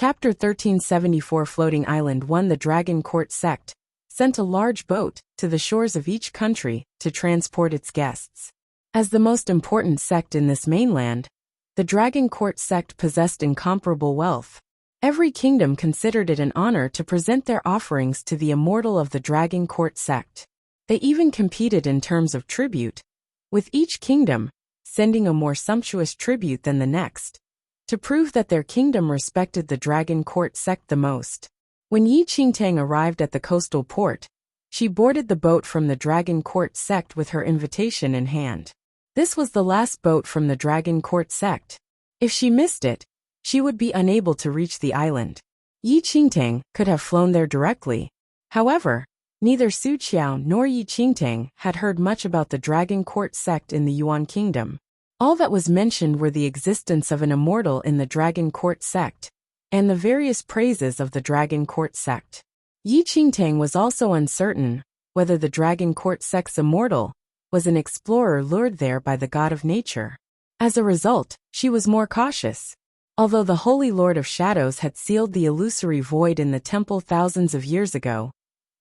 Chapter 1374 Floating Island 1 The Dragon Court sect sent a large boat to the shores of each country to transport its guests. As the most important sect in this mainland, the Dragon Court sect possessed incomparable wealth. Every kingdom considered it an honor to present their offerings to the immortal of the Dragon Court sect. They even competed in terms of tribute, with each kingdom sending a more sumptuous tribute than the next, to prove that their kingdom respected the Dragon Court sect the most. When Yi Qingtang arrived at the coastal port, she boarded the boat from the Dragon Court sect with her invitation in hand. This was the last boat from the Dragon Court sect. If she missed it, she would be unable to reach the island. Yi Qingtang could have flown there directly. However, neither Su Qiao nor Yi Qingtang had heard much about the Dragon Court sect in the Yuan Kingdom. All that was mentioned were the existence of an immortal in the Dragon Court sect, and the various praises of the Dragon Court sect. Yi Qingtang was also uncertain whether the Dragon Court sect's immortal was an explorer lured there by the god of nature. As a result, she was more cautious. Although the Holy Lord of Shadows had sealed the illusory void in the temple thousands of years ago,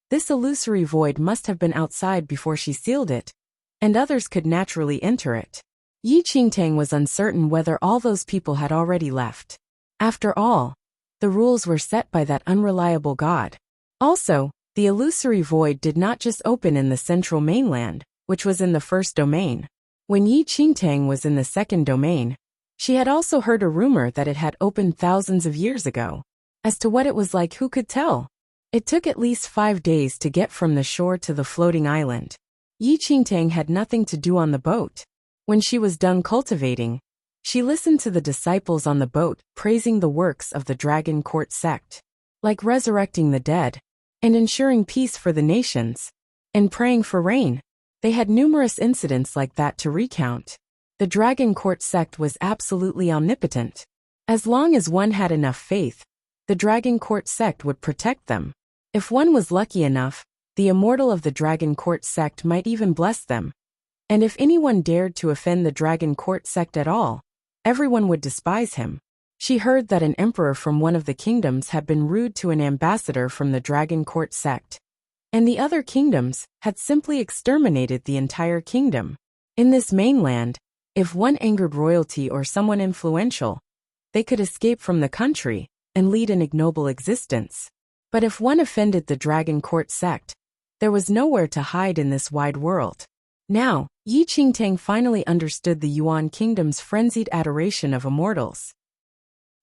this illusory void must have been outside before she sealed it, and others could naturally enter it. Yi Qingtang was uncertain whether all those people had already left. After all, the rules were set by that unreliable god. Also, the illusory void did not just open in the central mainland, which was in the first domain. When Yi Qingtang was in the second domain, she had also heard a rumor that it had opened thousands of years ago. As to what it was like, who could tell? It took at least 5 days to get from the shore to the floating island. Yi Qingtang had nothing to do on the boat. When she was done cultivating, she listened to the disciples on the boat praising the works of the Dragon Court sect, like resurrecting the dead, and ensuring peace for the nations, and praying for rain. They had numerous incidents like that to recount. The Dragon Court sect was absolutely omnipotent. As long as one had enough faith, the Dragon Court sect would protect them. If one was lucky enough, the immortal of the Dragon Court sect might even bless them. And if anyone dared to offend the Dragon Court sect at all, everyone would despise him. She heard that an emperor from one of the kingdoms had been rude to an ambassador from the Dragon Court sect, and the other kingdoms had simply exterminated the entire kingdom. In this mainland, if one angered royalty or someone influential, they could escape from the country and lead an ignoble existence. But if one offended the Dragon Court sect, there was nowhere to hide in this wide world. Now, Yi Qingtang finally understood the Yuan Kingdom's frenzied adoration of immortals.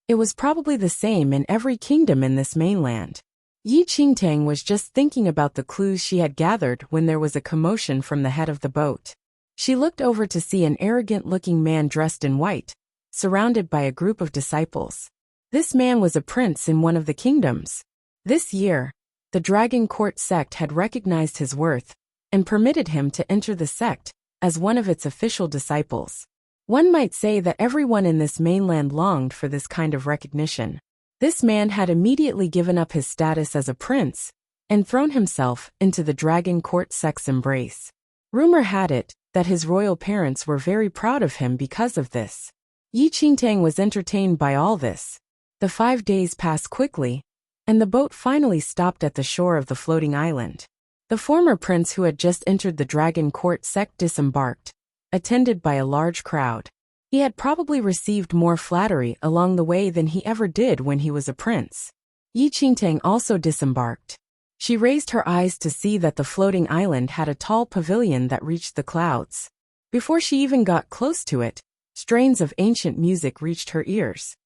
It was probably the same in every kingdom in this mainland. Yi Qingtang was just thinking about the clues she had gathered when there was a commotion from the head of the boat. She looked over to see an arrogant-looking man dressed in white, surrounded by a group of disciples. This man was a prince in one of the kingdoms. This year, the Dragon Court sect had recognized his worth and permitted him to enter the sect as one of its official disciples. One might say that everyone in this mainland longed for this kind of recognition. This man had immediately given up his status as a prince and thrown himself into the Dragon Court sect's embrace. Rumor had it that his royal parents were very proud of him because of this. Yi Qingtang was entertained by all this. The 5 days passed quickly, and the boat finally stopped at the shore of the floating island. The former prince who had just entered the Dragon Court sect disembarked, attended by a large crowd. He had probably received more flattery along the way than he ever did when he was a prince. Yi Qingtang also disembarked. She raised her eyes to see that the floating island had a tall pavilion that reached the clouds. Before she even got close to it, strains of ancient music reached her ears.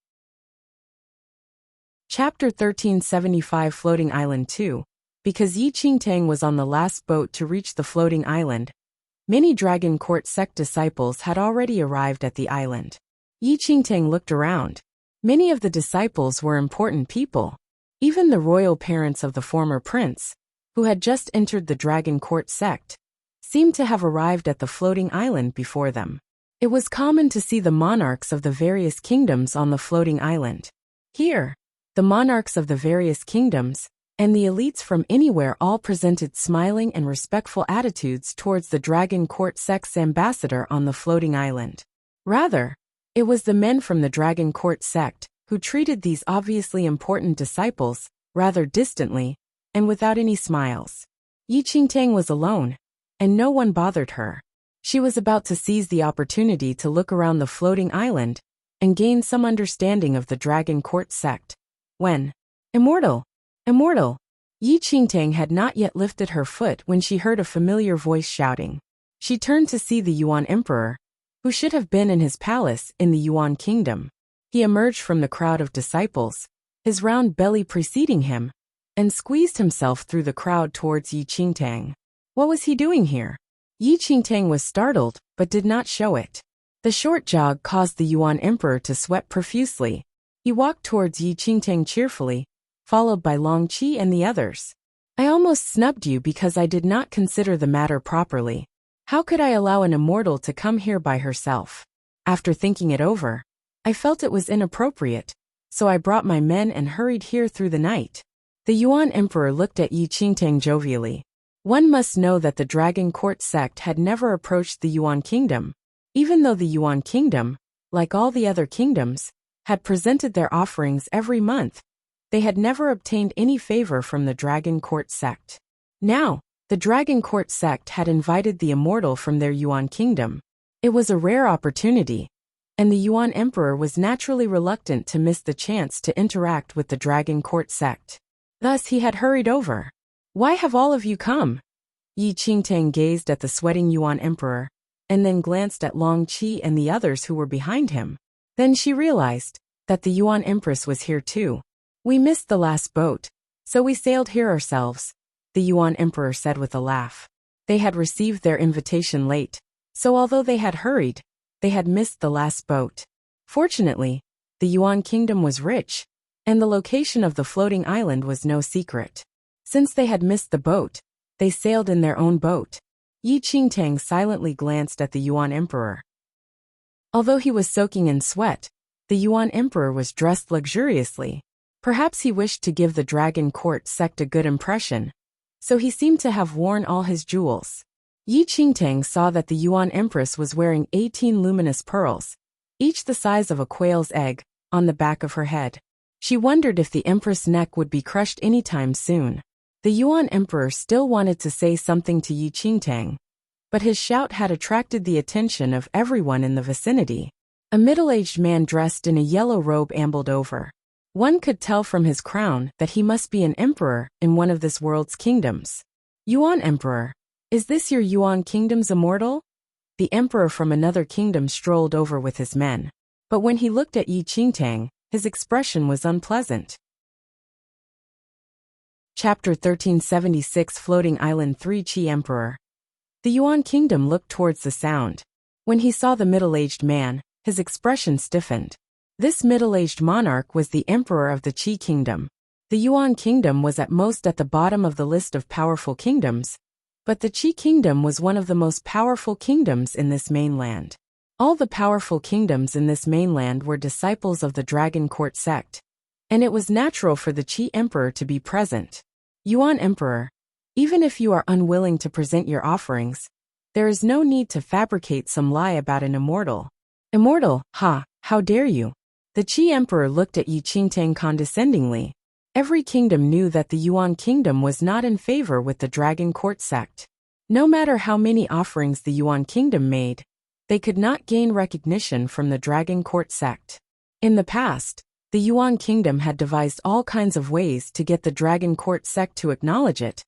Chapter 1375 Floating Island 2 Because Yi Qingtang was on the last boat to reach the floating island, many Dragon Court sect disciples had already arrived at the island. Yi Qingtang looked around. Many of the disciples were important people. Even the royal parents of the former prince, who had just entered the Dragon Court sect, seemed to have arrived at the floating island before them. It was common to see the monarchs of the various kingdoms on the floating island. Here, the monarchs of the various kingdoms and the elites from anywhere all presented smiling and respectful attitudes towards the Dragon Court sect's ambassador on the floating island. Rather, it was the men from the Dragon Court sect who treated these obviously important disciples rather distantly and without any smiles. Yi Qingtang was alone, and no one bothered her. She was about to seize the opportunity to look around the floating island and gain some understanding of the Dragon Court sect. When, Immortal! Immortal! Yi Qingtang had not yet lifted her foot when she heard a familiar voice shouting. She turned to see the Yuan Emperor, who should have been in his palace in the Yuan Kingdom. He emerged from the crowd of disciples, his round belly preceding him, and squeezed himself through the crowd towards Yi Qingtang. What was he doing here? Yi Qingtang was startled, but did not show it. The short jog caused the Yuan Emperor to sweat profusely. He walked towards Yi Qingtang cheerfully, followed by Long Qi and the others. I almost snubbed you because I did not consider the matter properly. How could I allow an immortal to come here by herself? After thinking it over, I felt it was inappropriate, so I brought my men and hurried here through the night. The Yuan Emperor looked at Yi Qingtang jovially. One must know that the Dragon Court sect had never approached the Yuan Kingdom, even though the Yuan Kingdom, like all the other kingdoms, had presented their offerings every month. They had never obtained any favor from the Dragon Court sect. Now, the Dragon Court sect had invited the immortal from their Yuan Kingdom. It was a rare opportunity, and the Yuan Emperor was naturally reluctant to miss the chance to interact with the Dragon Court sect. Thus he had hurried over. Why have all of you come? Yi Qingtang gazed at the sweating Yuan Emperor, and then glanced at Long Qi and the others who were behind him. Then she realized that the Yuan Empress was here too. We missed the last boat, so we sailed here ourselves, the Yuan Emperor said with a laugh. They had received their invitation late, so although they had hurried, they had missed the last boat. Fortunately, the Yuan Kingdom was rich, and the location of the floating island was no secret. Since they had missed the boat, they sailed in their own boat. Yi Qingtang silently glanced at the Yuan Emperor. Although he was soaking in sweat, the Yuan Emperor was dressed luxuriously. Perhaps he wished to give the Dragon Court sect a good impression, so he seemed to have worn all his jewels. Yi Qingtang saw that the Yuan Empress was wearing 18 luminous pearls, each the size of a quail's egg, on the back of her head. She wondered if the Empress' neck would be crushed anytime soon. The Yuan Emperor still wanted to say something to Yi Qingtang, but his shout had attracted the attention of everyone in the vicinity. A middle-aged man dressed in a yellow robe ambled over. One could tell from his crown that he must be an emperor in one of this world's kingdoms. Yuan Emperor, is this your Yuan Kingdom's immortal? The emperor from another kingdom strolled over with his men. But when he looked at Yi Qingtang, his expression was unpleasant. Chapter 1376 Floating Island 3 Qi Emperor. The Yuan Kingdom looked towards the sound. When he saw the middle-aged man, his expression stiffened. This middle-aged monarch was the emperor of the Qi Kingdom. The Yuan Kingdom was at most at the bottom of the list of powerful kingdoms, but the Qi Kingdom was one of the most powerful kingdoms in this mainland. All the powerful kingdoms in this mainland were disciples of the Dragon Court sect, and it was natural for the Qi Emperor to be present. Yuan Emperor, even if you are unwilling to present your offerings, there is no need to fabricate some lie about an immortal. Immortal, ha, how dare you? The Qi Emperor looked at Yi Qingtang condescendingly. Every kingdom knew that the Yuan Kingdom was not in favor with the Dragon Court sect. No matter how many offerings the Yuan Kingdom made, they could not gain recognition from the Dragon Court sect. In the past, the Yuan Kingdom had devised all kinds of ways to get the Dragon Court sect to acknowledge it,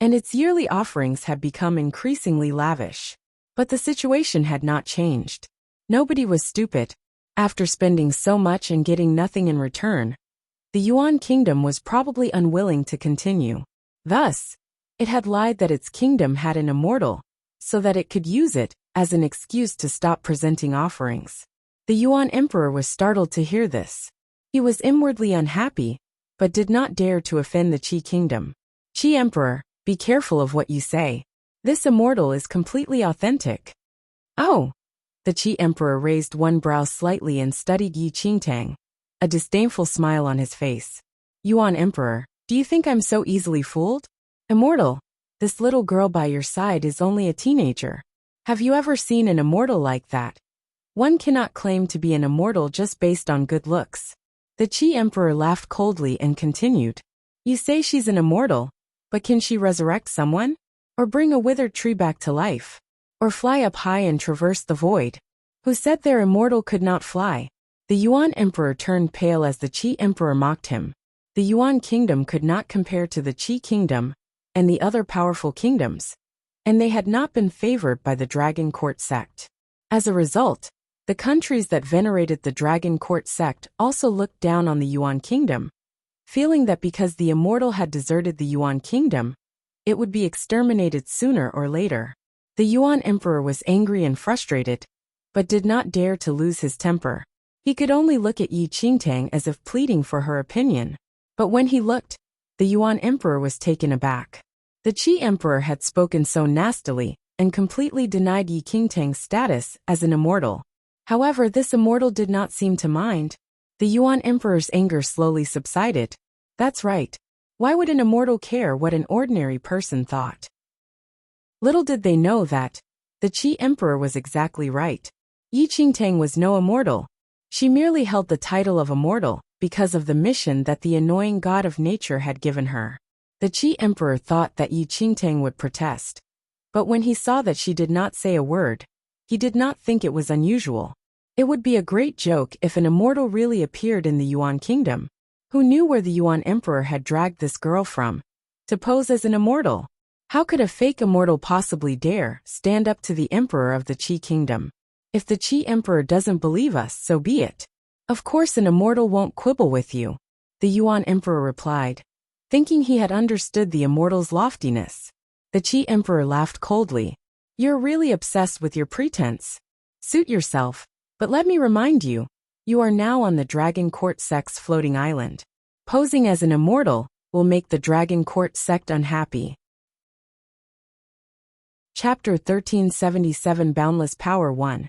and its yearly offerings had become increasingly lavish. But the situation had not changed. Nobody was stupid. After spending so much and getting nothing in return, the Yuan Kingdom was probably unwilling to continue. Thus, it had lied that its kingdom had an immortal, so that it could use it as an excuse to stop presenting offerings. The Yuan Emperor was startled to hear this. He was inwardly unhappy, but did not dare to offend the Qi Kingdom. Qi Emperor, be careful of what you say. This immortal is completely authentic. Oh! The Qi Emperor raised one brow slightly and studied Yi Qingtang, a disdainful smile on his face. Yuan Emperor, do you think I'm so easily fooled? Immortal, this little girl by your side is only a teenager. Have you ever seen an immortal like that? One cannot claim to be an immortal just based on good looks. The Qi Emperor laughed coldly and continued. You say she's an immortal, but can she resurrect someone? Or bring a withered tree back to life? Or fly up high and traverse the void? Who said their immortal could not fly? The Yuan Emperor turned pale as the Qi Emperor mocked him. The Yuan kingdom could not compare to the Qi kingdom and the other powerful kingdoms, and they had not been favored by the Dragon Court sect. As a result, the countries that venerated the Dragon Court sect also looked down on the Yuan kingdom, feeling that because the immortal had deserted the Yuan kingdom, it would be exterminated sooner or later. The Yuan Emperor was angry and frustrated, but did not dare to lose his temper. He could only look at Yi Qingtang as if pleading for her opinion. But when he looked, the Yuan Emperor was taken aback. The Qi Emperor had spoken so nastily and completely denied Yi Qingtang's status as an immortal. However, this immortal did not seem to mind. The Yuan Emperor's anger slowly subsided. That's right. Why would an immortal care what an ordinary person thought? Little did they know that the Qi Emperor was exactly right. Yi Qingtang was no immortal. She merely held the title of immortal because of the mission that the annoying god of nature had given her. The Qi Emperor thought that Yi Qingtang would protest. But when he saw that she did not say a word, he did not think it was unusual. It would be a great joke if an immortal really appeared in the Yuan kingdom. Who knew where the Yuan Emperor had dragged this girl from? To pose as an immortal. How could a fake immortal possibly dare stand up to the emperor of the Qi kingdom? If the Qi Emperor doesn't believe us, so be it. Of course an immortal won't quibble with you, the Yuan Emperor replied, thinking he had understood the immortal's loftiness. The Qi Emperor laughed coldly. You're really obsessed with your pretense. Suit yourself, but let me remind you, you are now on the Dragon Court sect's floating island. Posing as an immortal will make the Dragon Court sect unhappy. Chapter 1377 Boundless Power 1.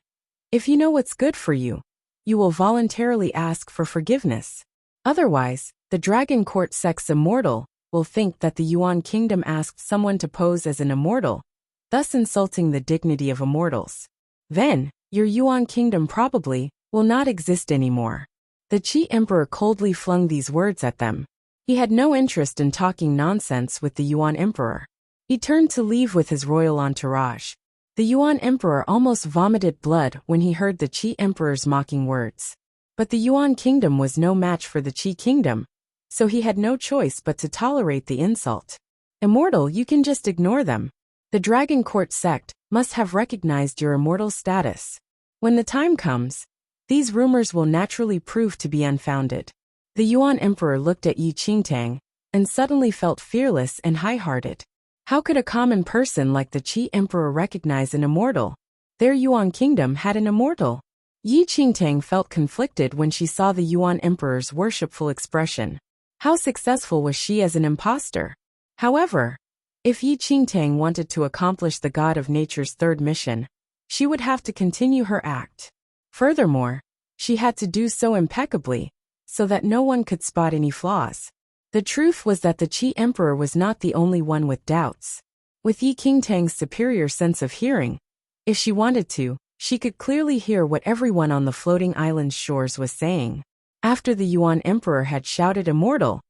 If you know what's good for you, you will voluntarily ask for forgiveness. Otherwise, the Dragon Court sect's immortal will think that the Yuan kingdom asked someone to pose as an immortal, thus insulting the dignity of immortals. Then, your Yuan kingdom probably will not exist anymore. The Qi Emperor coldly flung these words at them. He had no interest in talking nonsense with the Yuan Emperor. He turned to leave with his royal entourage. The Yuan Emperor almost vomited blood when he heard the Qi Emperor's mocking words. But the Yuan kingdom was no match for the Qi kingdom, so he had no choice but to tolerate the insult. Immortal, you can just ignore them. The Dragon Court sect must have recognized your immortal status. When the time comes, these rumors will naturally prove to be unfounded. The Yuan Emperor looked at Yi Qingtang and suddenly felt fearless and high-hearted. How could a common person like the Qi Emperor recognize an immortal? Their Yuan kingdom had an immortal. Yi Qingtang felt conflicted when she saw the Yuan Emperor's worshipful expression. How successful was she as an impostor? However, if Yi Qingtang wanted to accomplish the god of nature's third mission, she would have to continue her act. Furthermore, she had to do so impeccably, so that no one could spot any flaws. The truth was that the Qi Emperor was not the only one with doubts. With Yi Qingtang's superior sense of hearing, if she wanted to, she could clearly hear what everyone on the floating island's shores was saying. After the Yuan Emperor had shouted immortal,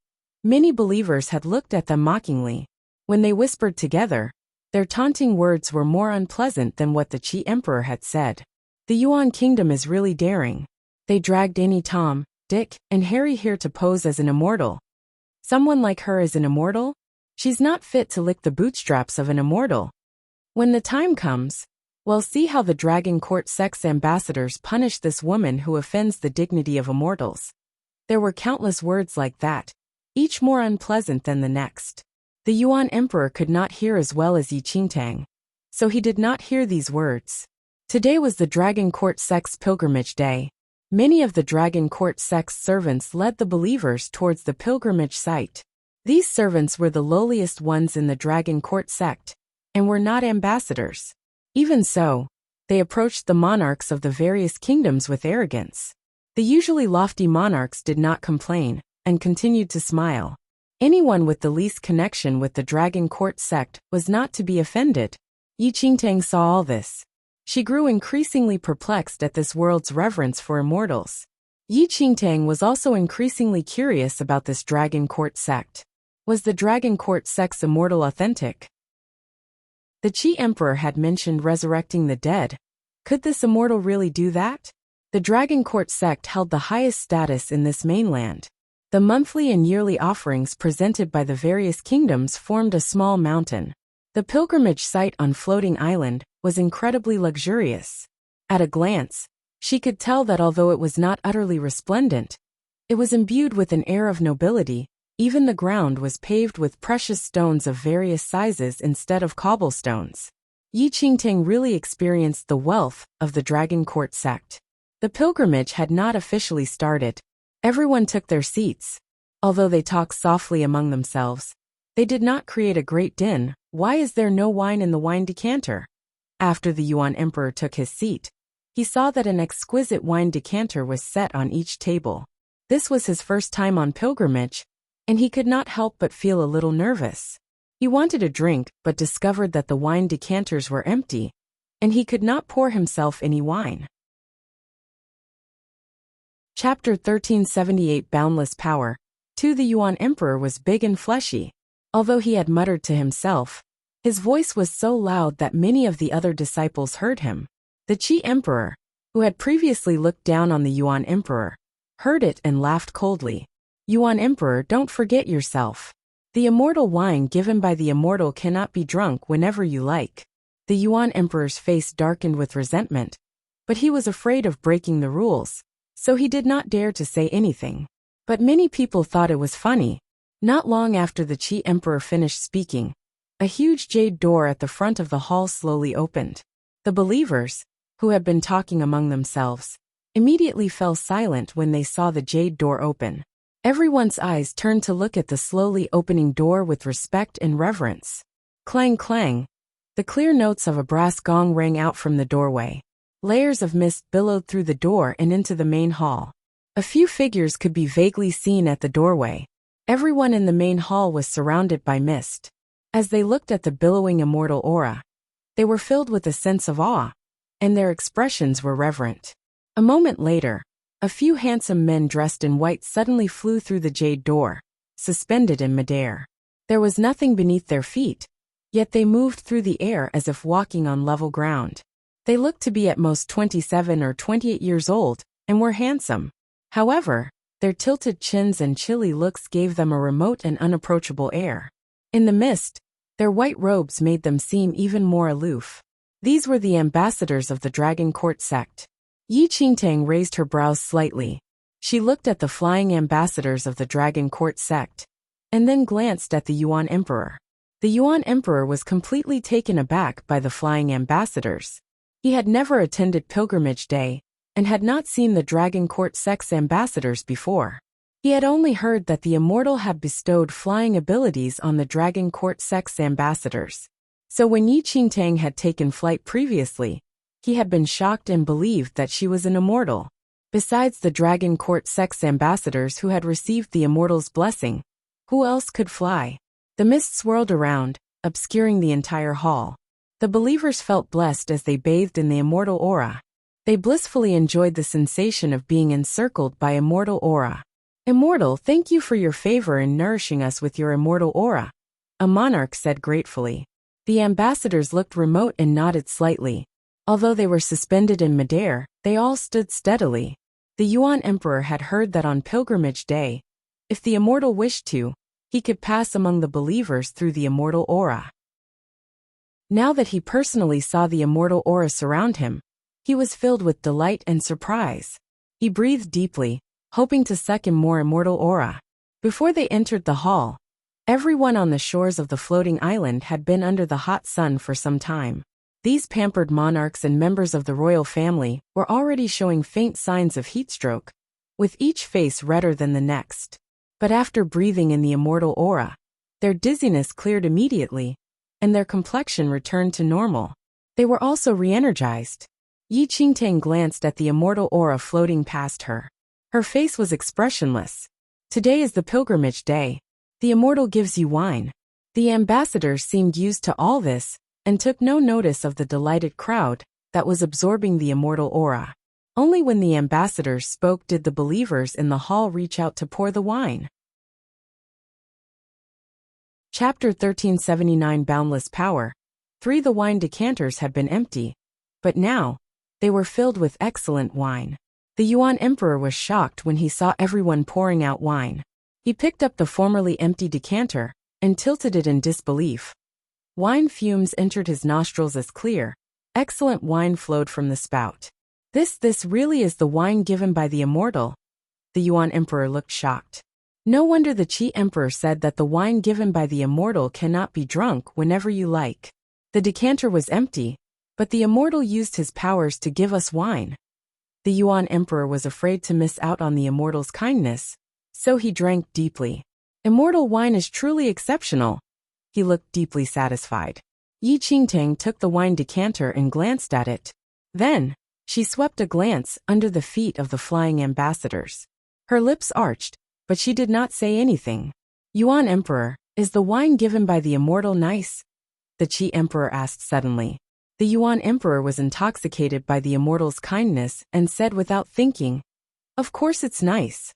many believers had looked at them mockingly. When they whispered together, their taunting words were more unpleasant than what the Qi Emperor had said. The Yuan kingdom is really daring. They dragged any Tom, Dick, and Harry here to pose as an immortal. Someone like her is an immortal? She's not fit to lick the bootstraps of an immortal. When the time comes, we'll see how the Dragon Court sect's ambassadors punish this woman who offends the dignity of immortals. There were countless words like that, each more unpleasant than the next. The Yuan Emperor could not hear as well as Yi Qingtang, so he did not hear these words. Today was the Dragon Court sect's pilgrimage day. Many of the Dragon Court sect's servants led the believers towards the pilgrimage site. These servants were the lowliest ones in the Dragon Court sect, and were not ambassadors. Even so, they approached the monarchs of the various kingdoms with arrogance. The usually lofty monarchs did not complain, and continued to smile. Anyone with the least connection with the Dragon Court sect was not to be offended. Yi Qingtang saw all this. She grew increasingly perplexed at this world's reverence for immortals. Yi Qingtang was also increasingly curious about this Dragon Court sect. Was the Dragon Court sect's immortal authentic? The Qi Emperor had mentioned resurrecting the dead. Could this immortal really do that? The Dragon Court sect held the highest status in this mainland. The monthly and yearly offerings presented by the various kingdoms formed a small mountain. The pilgrimage site on Floating Island was incredibly luxurious. At a glance, she could tell that although it was not utterly resplendent, it was imbued with an air of nobility. Even the ground was paved with precious stones of various sizes instead of cobblestones. Yi Qingtang really experienced the wealth of the Dragon Court sect. The pilgrimage had not officially started. Everyone took their seats. Although they talked softly among themselves, they did not create a great din. Why is there no wine in the wine decanter? After the Yuan Emperor took his seat, he saw that an exquisite wine decanter was set on each table. This was his first time on pilgrimage, and he could not help but feel a little nervous. He wanted a drink but discovered that the wine decanters were empty, and he could not pour himself any wine. Chapter 1378 Boundless Power. The Yuan Emperor was big and fleshy. Although he had muttered to himself, his voice was so loud that many of the other disciples heard him. The Qi Emperor, who had previously looked down on the Yuan Emperor, heard it and laughed coldly. Yuan Emperor, don't forget yourself. The immortal wine given by the immortal cannot be drunk whenever you like. The Yuan Emperor's face darkened with resentment, but he was afraid of breaking the rules, so he did not dare to say anything. But many people thought it was funny. Not long after the Qi Emperor finished speaking, a huge jade door at the front of the hall slowly opened. The believers, who had been talking among themselves, immediately fell silent when they saw the jade door open. Everyone's eyes turned to look at the slowly opening door with respect and reverence. Clang clang. The clear notes of a brass gong rang out from the doorway. Layers of mist billowed through the door and into the main hall. A few figures could be vaguely seen at the doorway. Everyone in the main hall was surrounded by mist. As they looked at the billowing immortal aura, they were filled with a sense of awe, and their expressions were reverent. A moment later, a few handsome men dressed in white suddenly flew through the jade door, suspended in midair. There was nothing beneath their feet, yet they moved through the air as if walking on level ground. They looked to be at most 27 or 28 years old, and were handsome. However, their tilted chins and chilly looks gave them a remote and unapproachable air. In the mist, their white robes made them seem even more aloof. These were the ambassadors of the Dragon Court sect. Yi Qingtang raised her brows slightly. She looked at the flying ambassadors of the Dragon Court sect, and then glanced at the Yuan Emperor. The Yuan Emperor was completely taken aback by the flying ambassadors. He had never attended Pilgrimage Day, and had not seen the Dragon Court sect's ambassadors before. He had only heard that the immortal had bestowed flying abilities on the Dragon Court sect's ambassadors. So when Yi Qingtang had taken flight previously, he had been shocked and believed that she was an immortal. Besides the Dragon Court sect's ambassadors who had received the immortal's blessing, who else could fly? The mist swirled around, obscuring the entire hall. The believers felt blessed as they bathed in the immortal aura. They blissfully enjoyed the sensation of being encircled by immortal aura. Immortal, thank you for your favor in nourishing us with your immortal aura, a monarch said gratefully. The ambassadors looked remote and nodded slightly. Although they were suspended in midair, they all stood steadily. The Yuan Emperor had heard that on Pilgrimage Day, if the immortal wished to, he could pass among the believers through the immortal aura. Now that he personally saw the immortal aura surround him, he was filled with delight and surprise. He breathed deeply, hoping to suck in more immortal aura. Before they entered the hall, everyone on the shores of the floating island had been under the hot sun for some time. These pampered monarchs and members of the royal family were already showing faint signs of heatstroke, with each face redder than the next. But after breathing in the immortal aura, their dizziness cleared immediately, and their complexion returned to normal. They were also re-energized. Yi Qingtang glanced at the immortal aura floating past her. Her face was expressionless. Today is the pilgrimage day. The immortal gives you wine. The ambassadors seemed used to all this, and took no notice of the delighted crowd that was absorbing the immortal aura. Only when the ambassadors spoke did the believers in the hall reach out to pour the wine. Chapter 1379 Boundless Power. 3. The wine decanters had been empty, but now, they were filled with excellent wine. The Yuan Emperor was shocked when he saw everyone pouring out wine. He picked up the formerly empty decanter and tilted it in disbelief. Wine fumes entered his nostrils as clear, excellent wine flowed from the spout. This really is the wine given by the immortal. The Yuan Emperor looked shocked. No wonder the Qi Emperor said that the wine given by the immortal cannot be drunk whenever you like. The decanter was empty, but the immortal used his powers to give us wine. The Yuan Emperor was afraid to miss out on the immortal's kindness, so he drank deeply. Immortal wine is truly exceptional. He looked deeply satisfied. Yi Qingtang took the wine decanter and glanced at it. Then, she swept a glance under the feet of the flying ambassadors. Her lips arched, but she did not say anything. Yuan Emperor, is the wine given by the immortal nice? The Qi Emperor asked suddenly. The Yuan Emperor was intoxicated by the immortal's kindness and said without thinking, "Of course it's nice.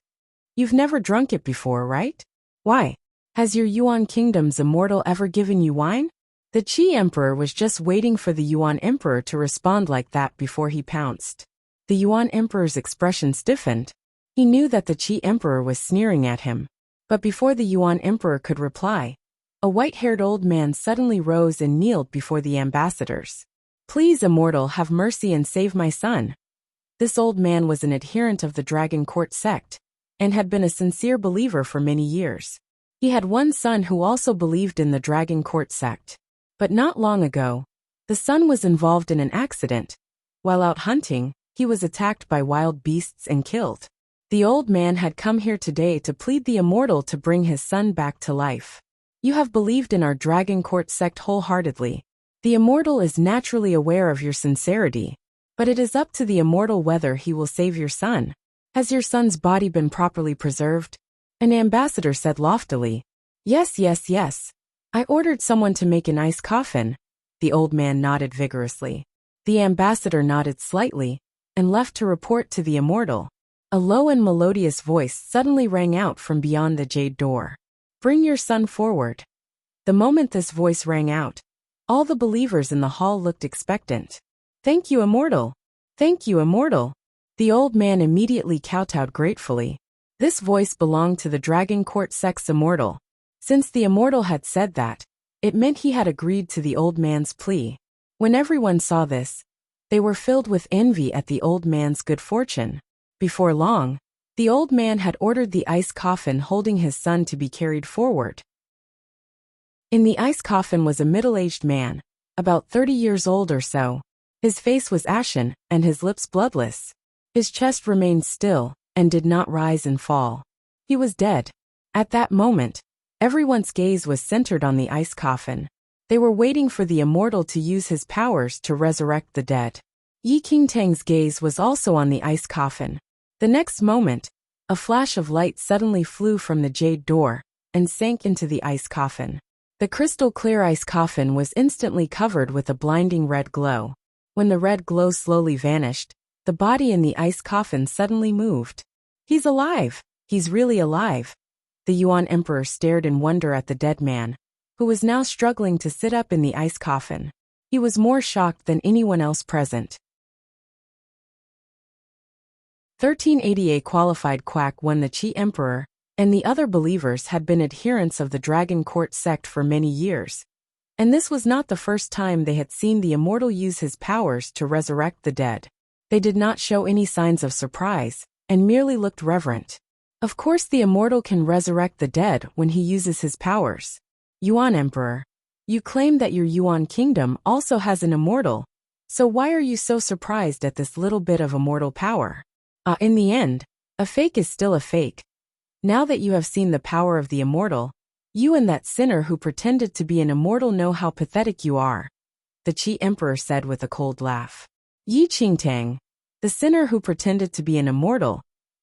You've never drunk it before, right? Why? Has your Yuan kingdom's immortal ever given you wine?" The Qi Emperor was just waiting for the Yuan Emperor to respond like that before he pounced. The Yuan Emperor's expression stiffened. He knew that the Qi Emperor was sneering at him. But before the Yuan Emperor could reply, a white-haired old man suddenly rose and kneeled before the ambassadors. "Please, immortal, have mercy and save my son." This old man was an adherent of the Dragon Court sect, and had been a sincere believer for many years. He had one son who also believed in the Dragon Court sect. But not long ago, the son was involved in an accident. While out hunting, he was attacked by wild beasts and killed. The old man had come here today to plead the immortal to bring his son back to life. "You have believed in our Dragon Court sect wholeheartedly. The immortal is naturally aware of your sincerity, but it is up to the immortal whether he will save your son. Has your son's body been properly preserved?" An ambassador said loftily. Yes. I ordered someone to make an ice coffin." The old man nodded vigorously. The ambassador nodded slightly and left to report to the immortal. A low and melodious voice suddenly rang out from beyond the jade door. "Bring your son forward." The moment this voice rang out, all the believers in the hall looked expectant. "Thank you, immortal. Thank you, immortal." The old man immediately kowtowed gratefully. This voice belonged to the Dragon Court sect's immortal. Since the immortal had said that, it meant he had agreed to the old man's plea. When everyone saw this, they were filled with envy at the old man's good fortune. Before long, the old man had ordered the ice coffin holding his son to be carried forward. In the ice coffin was a middle-aged man, about 30 years old or so. His face was ashen, and his lips bloodless. His chest remained still, and did not rise and fall. He was dead. At that moment, everyone's gaze was centered on the ice coffin. They were waiting for the immortal to use his powers to resurrect the dead. Yi Qingtang's gaze was also on the ice coffin. The next moment, a flash of light suddenly flew from the jade door and sank into the ice coffin. The crystal-clear ice coffin was instantly covered with a blinding red glow. When the red glow slowly vanished, the body in the ice coffin suddenly moved. "He's alive! He's really alive!" The Yuan Emperor stared in wonder at the dead man, who was now struggling to sit up in the ice coffin. He was more shocked than anyone else present. 1380 A qualified quack when the Qi Emperor and the other believers had been adherents of the Dragon Court sect for many years. And this was not the first time they had seen the immortal use his powers to resurrect the dead. They did not show any signs of surprise, and merely looked reverent. Of course the immortal can resurrect the dead when he uses his powers. Yuan Emperor, you claim that your Yuan kingdom also has an immortal, so why are you so surprised at this little bit of immortal power? In the end, a fake is still a fake. Now that you have seen the power of the immortal, you and that sinner who pretended to be an immortal know how pathetic you are, the Qi Emperor said with a cold laugh. Yi Qingtang, the sinner who pretended to be an immortal,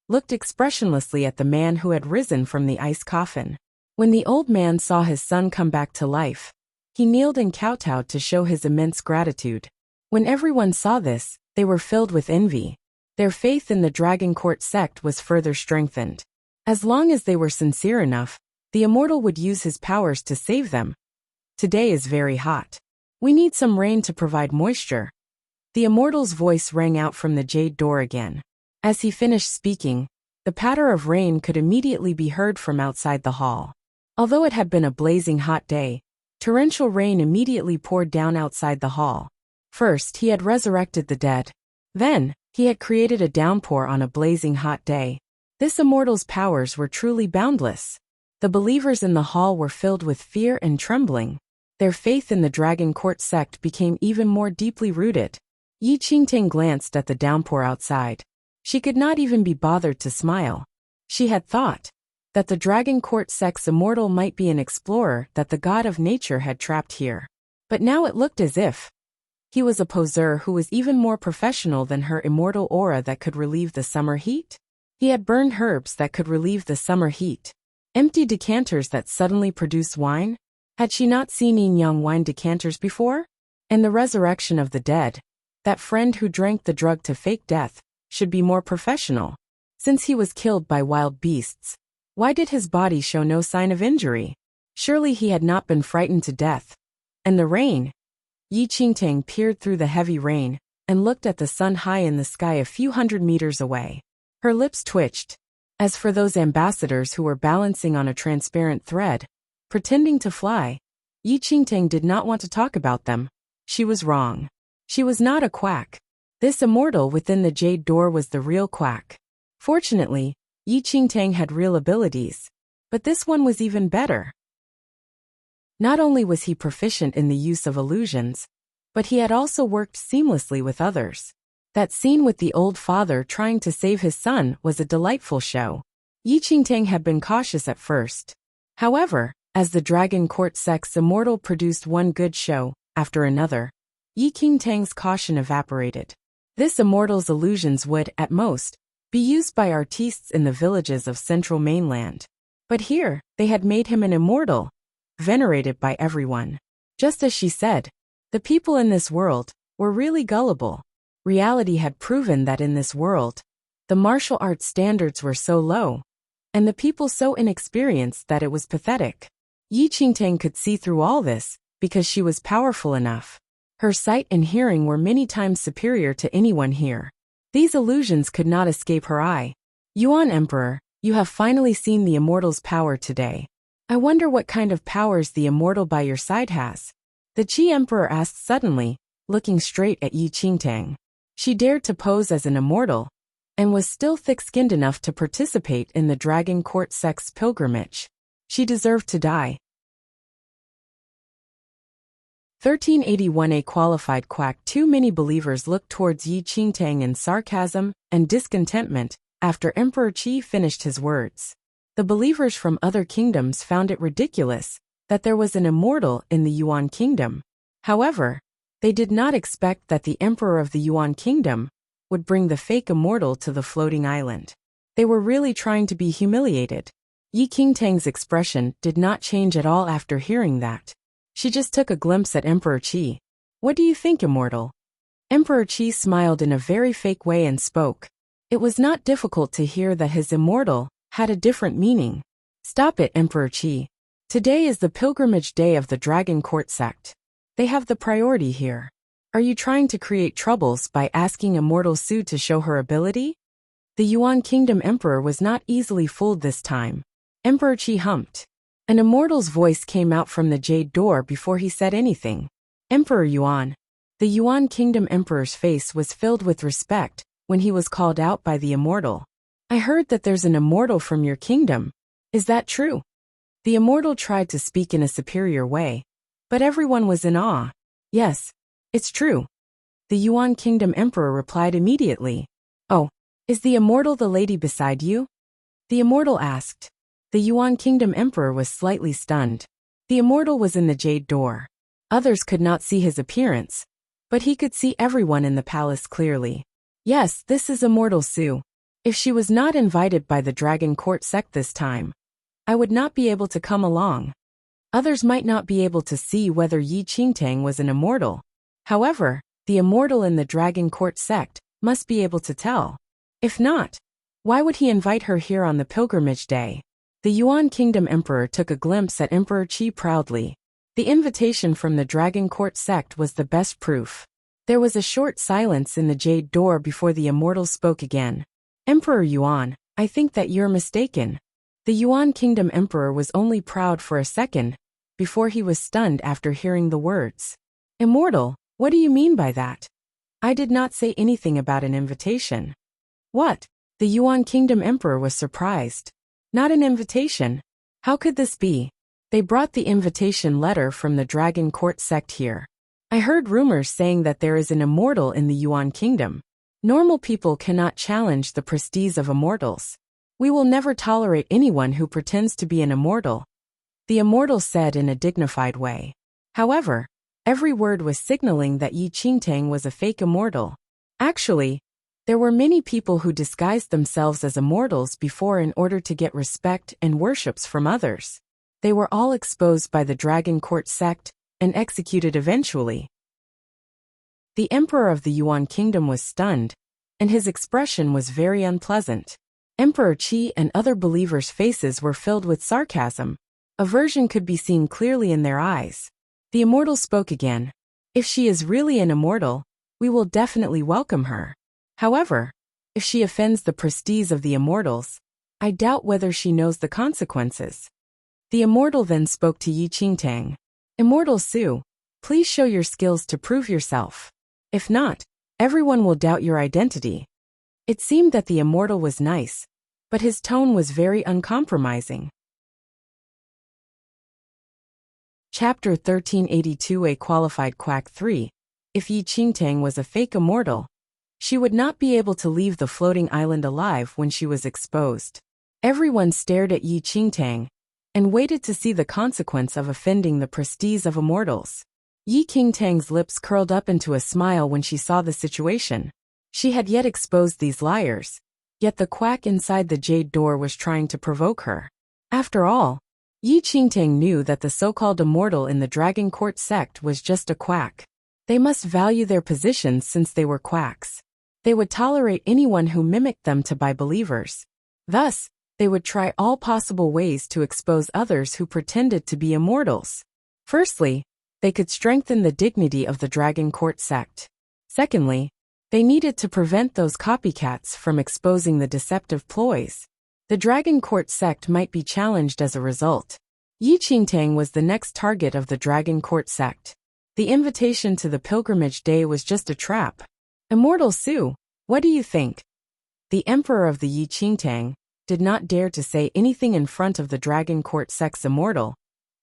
looked expressionlessly at the man who had risen from the ice coffin. When the old man saw his son come back to life, he kneeled and kowtowed to show his immense gratitude. When everyone saw this, they were filled with envy. Their faith in the Dragon Court sect was further strengthened. As long as they were sincere enough, the immortal would use his powers to save them. Today is very hot. We need some rain to provide moisture. The immortal's voice rang out from the jade door again. As he finished speaking, the patter of rain could immediately be heard from outside the hall. Although it had been a blazing hot day, torrential rain immediately poured down outside the hall. First, he had resurrected the dead. Then, he had created a downpour on a blazing hot day. This immortal's powers were truly boundless. The believers in the hall were filled with fear and trembling. Their faith in the Dragon Court sect became even more deeply rooted. Yi Qingtang glanced at the downpour outside. She could not even be bothered to smile. She had thought that the Dragon Court sect's immortal might be an explorer that the god of nature had trapped here. But now it looked as if he was a poser who was even more professional than her immortal aura that could relieve the summer heat. He had burned herbs that could relieve the summer heat. Empty decanters that suddenly produced wine? Had she not seen yin-yang wine decanters before? And the resurrection of the dead, that friend who drank the drug to fake death, should be more professional. Since he was killed by wild beasts, why did his body show no sign of injury? Surely he had not been frightened to death. And the rain? Yi Qingtang peered through the heavy rain and looked at the sun high in the sky a few hundred meters away. Her lips twitched. As for those ambassadors who were balancing on a transparent thread, pretending to fly, Yi Qingtang did not want to talk about them. She was wrong. She was not a quack. This immortal within the jade door was the real quack. Fortunately, Yi Qingtang had real abilities, but this one was even better. Not only was he proficient in the use of illusions, but he had also worked seamlessly with others. That scene with the old father trying to save his son was a delightful show. Yi Qingtang had been cautious at first. However, as the Dragon Court sect's immortal produced one good show after another, Yi Qingtang's caution evaporated. This immortal's illusions would, at most, be used by artistes in the villages of central mainland. But here, they had made him an immortal, venerated by everyone. Just as she said, the people in this world were really gullible. Reality had proven that in this world, the martial arts standards were so low, and the people so inexperienced that it was pathetic. Yi Qingtang could see through all this, because she was powerful enough. Her sight and hearing were many times superior to anyone here. These illusions could not escape her eye. Yuan Emperor, you have finally seen the immortal's power today. I wonder what kind of powers the immortal by your side has. The Qi Emperor asked suddenly, looking straight at Yi Qingtang. She dared to pose as an immortal, and was still thick-skinned enough to participate in the Dragon Court sect's pilgrimage. She deserved to die. 1381. A qualified quack. Too many believers looked towards Yi Qingtang in sarcasm and discontentment after Emperor Qi finished his words. The believers from other kingdoms found it ridiculous that there was an immortal in the Yuan kingdom. However, they did not expect that the emperor of the Yuan kingdom would bring the fake immortal to the floating island. They were really trying to be humiliated. Yi Qingtang's expression did not change at all after hearing that. She just took a glimpse at Emperor Qi. What do you think, immortal? Emperor Qi smiled in a very fake way and spoke. It was not difficult to hear that his immortal had a different meaning. Stop it, Emperor Qi. Today is the pilgrimage day of the Dragon Court sect. They have the priority here. Are you trying to create troubles by asking Immortal Su to show her ability? The Yuan Kingdom Emperor was not easily fooled this time. Emperor Qi humped. An immortal's voice came out from the jade door before he said anything. Emperor Yuan. The Yuan Kingdom Emperor's face was filled with respect when he was called out by the immortal. I heard that there's an immortal from your kingdom. Is that true? The immortal tried to speak in a superior way, but everyone was in awe. Yes, it's true. The Yuan Kingdom Emperor replied immediately. Oh, is the immortal the lady beside you? The immortal asked. The Yuan Kingdom Emperor was slightly stunned. The immortal was in the jade door. Others could not see his appearance, but he could see everyone in the palace clearly. Yes, this is Immortal Su. If she was not invited by the Dragon Court sect this time, I would not be able to come along. Others might not be able to see whether Yi Qingtang was an immortal. However, the immortal in the Dragon Court sect must be able to tell. If not, why would he invite her here on the pilgrimage day? The Yuan Kingdom Emperor took a glimpse at Emperor Qi proudly. The invitation from the Dragon Court sect was the best proof. There was a short silence in the Jade Door before the immortal spoke again. Emperor Yuan, I think that you're mistaken. The Yuan Kingdom Emperor was only proud for a second, before he was stunned after hearing the words. Immortal, what do you mean by that? I did not say anything about an invitation. What? The Yuan Kingdom Emperor was surprised. Not an invitation. How could this be? They brought the invitation letter from the Dragon Court sect here. I heard rumors saying that there is an immortal in the Yuan Kingdom. Normal people cannot challenge the prestige of immortals. We will never tolerate anyone who pretends to be an immortal, the immortal said in a dignified way. However, every word was signaling that Yi Qingtang was a fake immortal. Actually, there were many people who disguised themselves as immortals before in order to get respect and worships from others. They were all exposed by the Dragon Court sect and executed eventually. The Emperor of the Yuan Kingdom was stunned, and his expression was very unpleasant. Emperor Qi and other believers' faces were filled with sarcasm. Aversion could be seen clearly in their eyes. The immortal spoke again. If she is really an immortal, we will definitely welcome her. However, if she offends the prestige of the immortals, I doubt whether she knows the consequences. The immortal then spoke to Yi Qingtang. Immortal Su, please show your skills to prove yourself. If not, everyone will doubt your identity. It seemed that the immortal was nice, but his tone was very uncompromising. Chapter 1382 A Qualified Quack 3. If Yi Qingtang was a fake immortal, she would not be able to leave the floating island alive when she was exposed. Everyone stared at Yi Qingtang and waited to see the consequence of offending the prestige of immortals. Yi Qingtang's lips curled up into a smile when she saw the situation. She had yet exposed these liars, yet the quack inside the Jade Door was trying to provoke her. After all, Yi Qingtang knew that the so-called immortal in the Dragon Court sect was just a quack. They must value their positions since they were quacks. They would tolerate anyone who mimicked them to be believers. Thus, they would try all possible ways to expose others who pretended to be immortals. Firstly, they could strengthen the dignity of the Dragon Court sect. Secondly, they needed to prevent those copycats from exposing the deceptive ploys. The Dragon Court sect might be challenged as a result. Yi Qingtang was the next target of the Dragon Court sect. The invitation to the pilgrimage day was just a trap. Immortal Su, what do you think? The Emperor of the Yi Qingtang did not dare to say anything in front of the Dragon Court sect's immortal,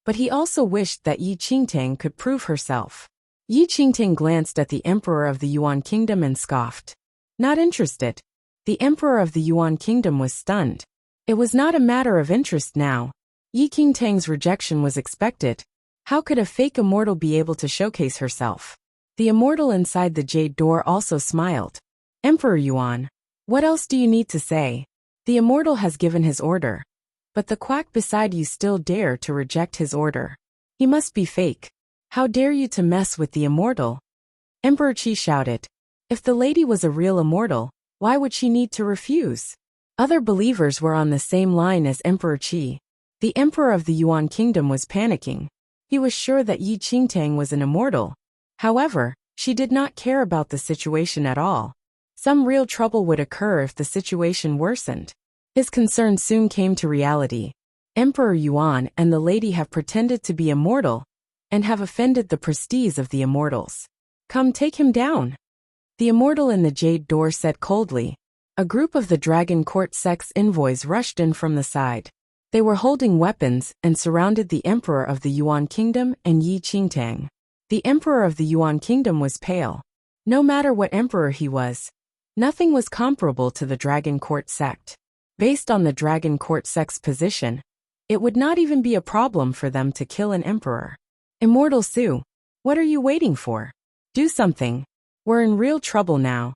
but he also wished that Yi Qingtang could prove herself. Yi Qingtang glanced at the Emperor of the Yuan Kingdom and scoffed. Not interested. The Emperor of the Yuan Kingdom was stunned. It was not a matter of interest now. Yi Qingtang's rejection was expected. How could a fake immortal be able to showcase herself? The immortal inside the Jade Door also smiled. Emperor Yuan, what else do you need to say? The immortal has given his order, but the quack beside you still dare to reject his order. He must be fake. How dare you to mess with the immortal? Emperor Qi shouted. If the lady was a real immortal, why would she need to refuse? Other believers were on the same line as Emperor Qi. The Emperor of the Yuan Kingdom was panicking. He was sure that Yi Qingtang was an immortal. However, she did not care about the situation at all. Some real trouble would occur if the situation worsened. His concern soon came to reality. Emperor Yuan and the lady have pretended to be immortal and have offended the prestige of the immortals. Come take him down. The immortal in the Jade Door said coldly. A group of the Dragon Court sect's envoys rushed in from the side. They were holding weapons and surrounded the Emperor of the Yuan Kingdom and Yi Qingtang. The Emperor of the Yuan Kingdom was pale. No matter what emperor he was, nothing was comparable to the Dragon Court sect. Based on the Dragon Court sect's position, it would not even be a problem for them to kill an emperor. Immortal Su, what are you waiting for? Do something. We're in real trouble now,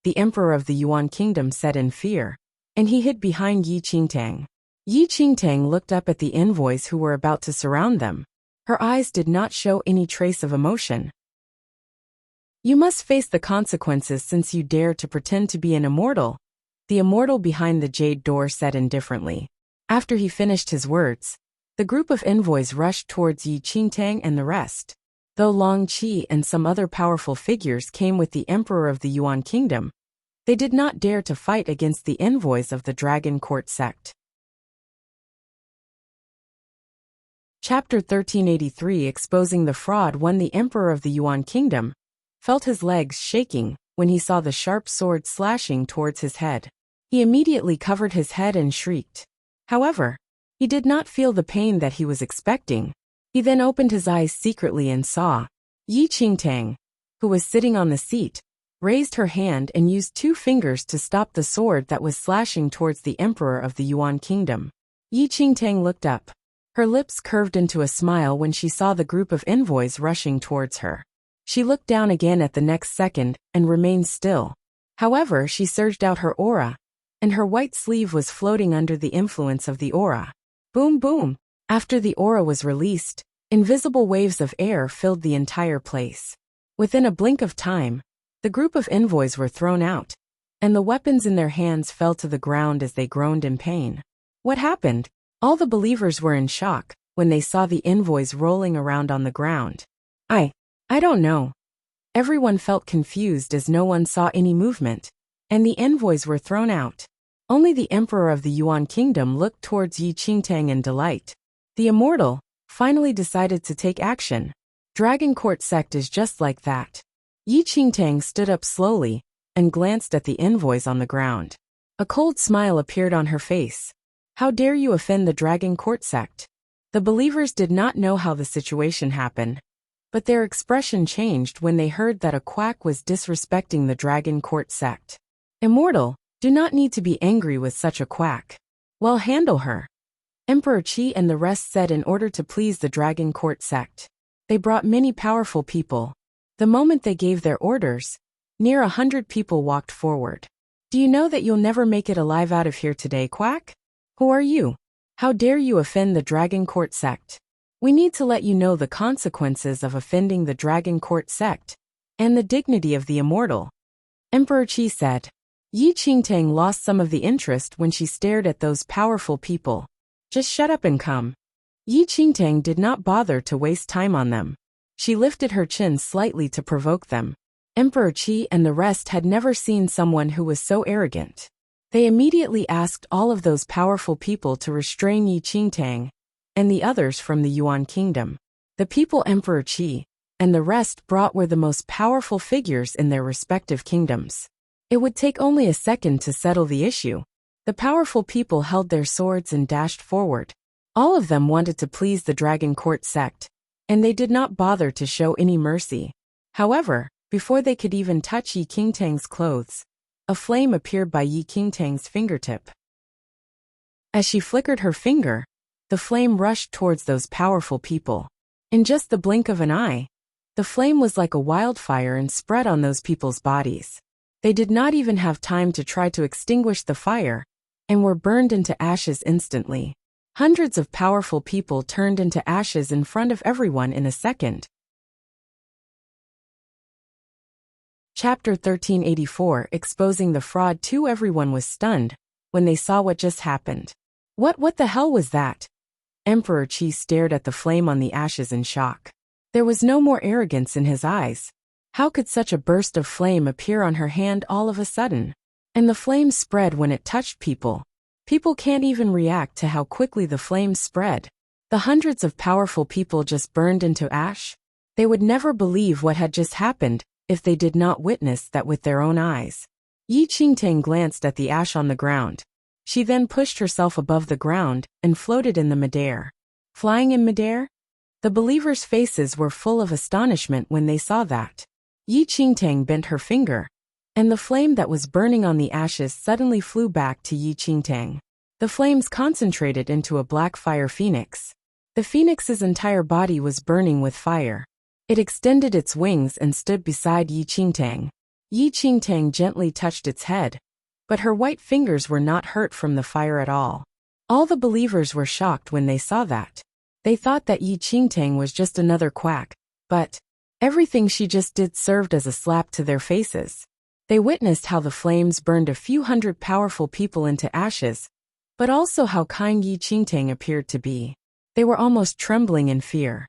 the Emperor of the Yuan Kingdom said in fear, and he hid behind Yi Qingtang. Yi Qingtang looked up at the envoys who were about to surround them. Her eyes did not show any trace of emotion. You must face the consequences since you dare to pretend to be an immortal, the immortal behind the jade door said indifferently. After he finished his words, the group of envoys rushed towards Yi Qingtang and the rest. Though Long Qi and some other powerful figures came with the emperor of the Yuan kingdom, they did not dare to fight against the envoys of the Dragon Court sect. Chapter 1383 Exposing the Fraud. When the emperor of the Yuan kingdom felt his legs shaking when he saw the sharp sword slashing towards his head. He immediately covered his head and shrieked. However, he did not feel the pain that he was expecting. He then opened his eyes secretly and saw Yi Qingtang, who was sitting on the seat, raised her hand and used 2 fingers to stop the sword that was slashing towards the emperor of the Yuan kingdom. Yi Qingtang looked up. Her lips curved into a smile when she saw the group of envoys rushing towards her. She looked down again at the next second and remained still. However, she surged out her aura, and her white sleeve was floating under the influence of the aura. Boom boom! After the aura was released, invisible waves of air filled the entire place. Within a blink of time, the group of envoys were thrown out, and the weapons in their hands fell to the ground as they groaned in pain. What happened? All the believers were in shock when they saw the envoys rolling around on the ground. I don't know. Everyone felt confused as no one saw any movement, and the envoys were thrown out. Only the emperor of the Yuan kingdom looked towards Yi Qingtang in delight. The immortal finally decided to take action. Dragon Court sect is just like that. Yi Qingtang stood up slowly and glanced at the envoys on the ground. A cold smile appeared on her face. How dare you offend the Dragon Court sect? The believers did not know how the situation happened, but their expression changed when they heard that a quack was disrespecting the Dragon Court sect. Immortal, do not need to be angry with such a quack. Well, handle her. Emperor Qi and the rest said in order to please the Dragon Court sect. They brought many powerful people. The moment they gave their orders, near 100 people walked forward. Do you know that you'll never make it alive out of here today, quack? Who are you? How dare you offend the Dragon Court sect? We need to let you know the consequences of offending the Dragon Court sect and the dignity of the immortal. Emperor Qi said. Yi Qingtang lost some of the interest when she stared at those powerful people. Just shut up and come. Yi Qingtang did not bother to waste time on them. She lifted her chin slightly to provoke them. Emperor Qi and the rest had never seen someone who was so arrogant. They immediately asked all of those powerful people to restrain Yi Qingtang and the others from the Yuan kingdom. The people Emperor Qi and the rest brought were the most powerful figures in their respective kingdoms. It would take only a second to settle the issue. The powerful people held their swords and dashed forward. All of them wanted to please the Dragon Court sect, and they did not bother to show any mercy. However, before they could even touch Yi Qingtang's clothes, a flame appeared by Yi Qingtang's fingertip. As she flickered her finger, the flame rushed towards those powerful people. In just the blink of an eye, the flame was like a wildfire and spread on those people's bodies. They did not even have time to try to extinguish the fire, and were burned into ashes instantly. Hundreds of powerful people turned into ashes in front of everyone in a second. Chapter 1384 Exposing the Fraud. Everyone was stunned when they saw what just happened. What the hell was that? Emperor Qi stared at the flame on the ashes in shock. There was no more arrogance in his eyes. How could such a burst of flame appear on her hand all of a sudden? And the flame spread when it touched people. People can't even react to how quickly the flames spread. The hundreds of powerful people just burned into ash. They would never believe what had just happened if they did not witness that with their own eyes. Yi Qingtang glanced at the ash on the ground. She then pushed herself above the ground and floated in the midair. Flying in midair? The believers' faces were full of astonishment when they saw that. Yi Qingtang bent her finger, and the flame that was burning on the ashes suddenly flew back to Yi Qingtang. The flames concentrated into a black fire phoenix. The phoenix's entire body was burning with fire. It extended its wings and stood beside Yi Qingtang. Yi Qingtang gently touched its head, but her white fingers were not hurt from the fire at all. All the believers were shocked when they saw that. They thought that Yi Qingtang was just another quack, but everything she just did served as a slap to their faces. They witnessed how the flames burned a few hundred powerful people into ashes, but also how kind Yi Qingtang appeared to be. They were almost trembling in fear.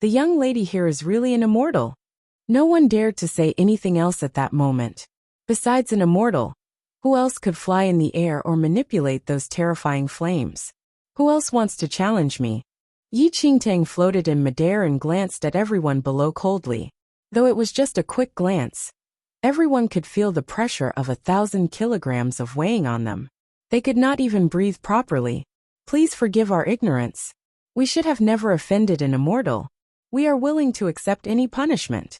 The young lady here is really an immortal. No one dared to say anything else at that moment. Besides an immortal, who else could fly in the air or manipulate those terrifying flames? Who else wants to challenge me? Yi Qingtang floated in midair and glanced at everyone below coldly. Though it was just a quick glance, everyone could feel the pressure of 1,000 kilograms of weighing on them. They could not even breathe properly. Please forgive our ignorance. We should have never offended an immortal. We are willing to accept any punishment.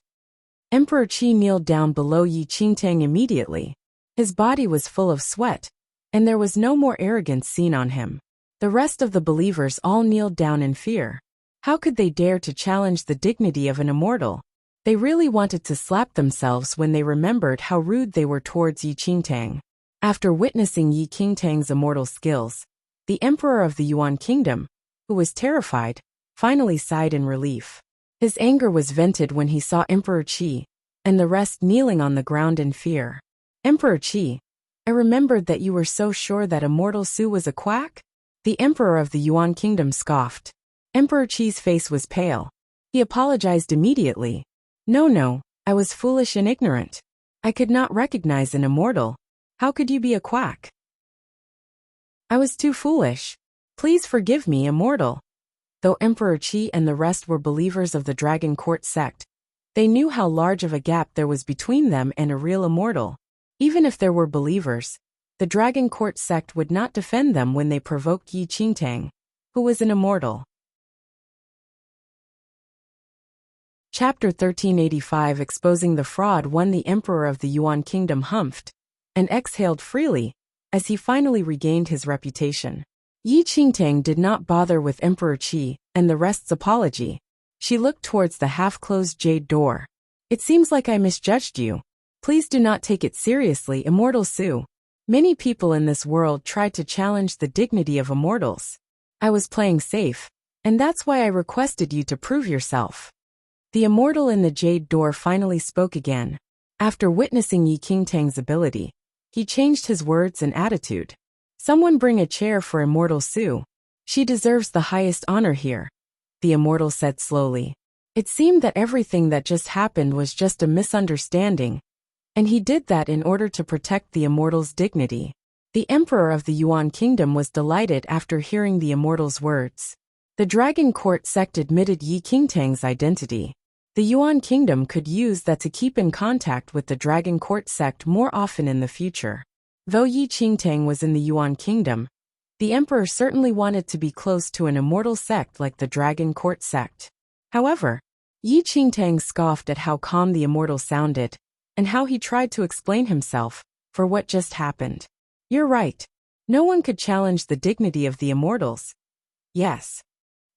Emperor Qi kneeled down below Yi Qingtang immediately. His body was full of sweat, and there was no more arrogance seen on him. The rest of the believers all kneeled down in fear. How could they dare to challenge the dignity of an immortal? They really wanted to slap themselves when they remembered how rude they were towards Yi Qingtang. After witnessing Yi Qingtang's immortal skills, the emperor of the Yuan kingdom, who was terrified, finally sighed in relief. His anger was vented when he saw Emperor Qi and the rest kneeling on the ground in fear. Emperor Qi, I remembered that you were so sure that Immortal Su was a quack? The emperor of the Yuan kingdom scoffed. Emperor Qi's face was pale. He apologized immediately. No, I was foolish and ignorant. I could not recognize an immortal. How could you be a quack? I was too foolish. Please forgive me, immortal. Though Emperor Qi and the rest were believers of the Dragon Court sect, they knew how large of a gap there was between them and a real immortal. Even if there were believers, the Dragon Court sect would not defend them when they provoked Yi Qingtang, who was an immortal. Chapter 1385 Exposing the Fraud. The emperor of the Yuan kingdom humphed and exhaled freely as he finally regained his reputation. Yi Qingtang did not bother with Emperor Qi and the rest's apology. She looked towards the half-closed jade door. It seems like I misjudged you. Please do not take it seriously, Immortal Su. Many people in this world tried to challenge the dignity of immortals. I was playing safe, and that's why I requested you to prove yourself. The immortal in the jade door finally spoke again. After witnessing Yi Qingtang's ability, he changed his words and attitude. Someone bring a chair for Immortal Su. She deserves the highest honor here, the immortal said slowly. It seemed that everything that just happened was just a misunderstanding, and he did that in order to protect the immortal's dignity. The emperor of the Yuan kingdom was delighted after hearing the immortal's words. The Dragon Court sect admitted Yi Qingtang's identity. The Yuan kingdom could use that to keep in contact with the Dragon Court sect more often in the future. Though Yi Qingtang was in the Yuan kingdom, the emperor certainly wanted to be close to an immortal sect like the Dragon Court sect. However, Yi Qingtang scoffed at how calm the immortal sounded, and how he tried to explain himself for what just happened. You're right. No one could challenge the dignity of the immortals. Yes.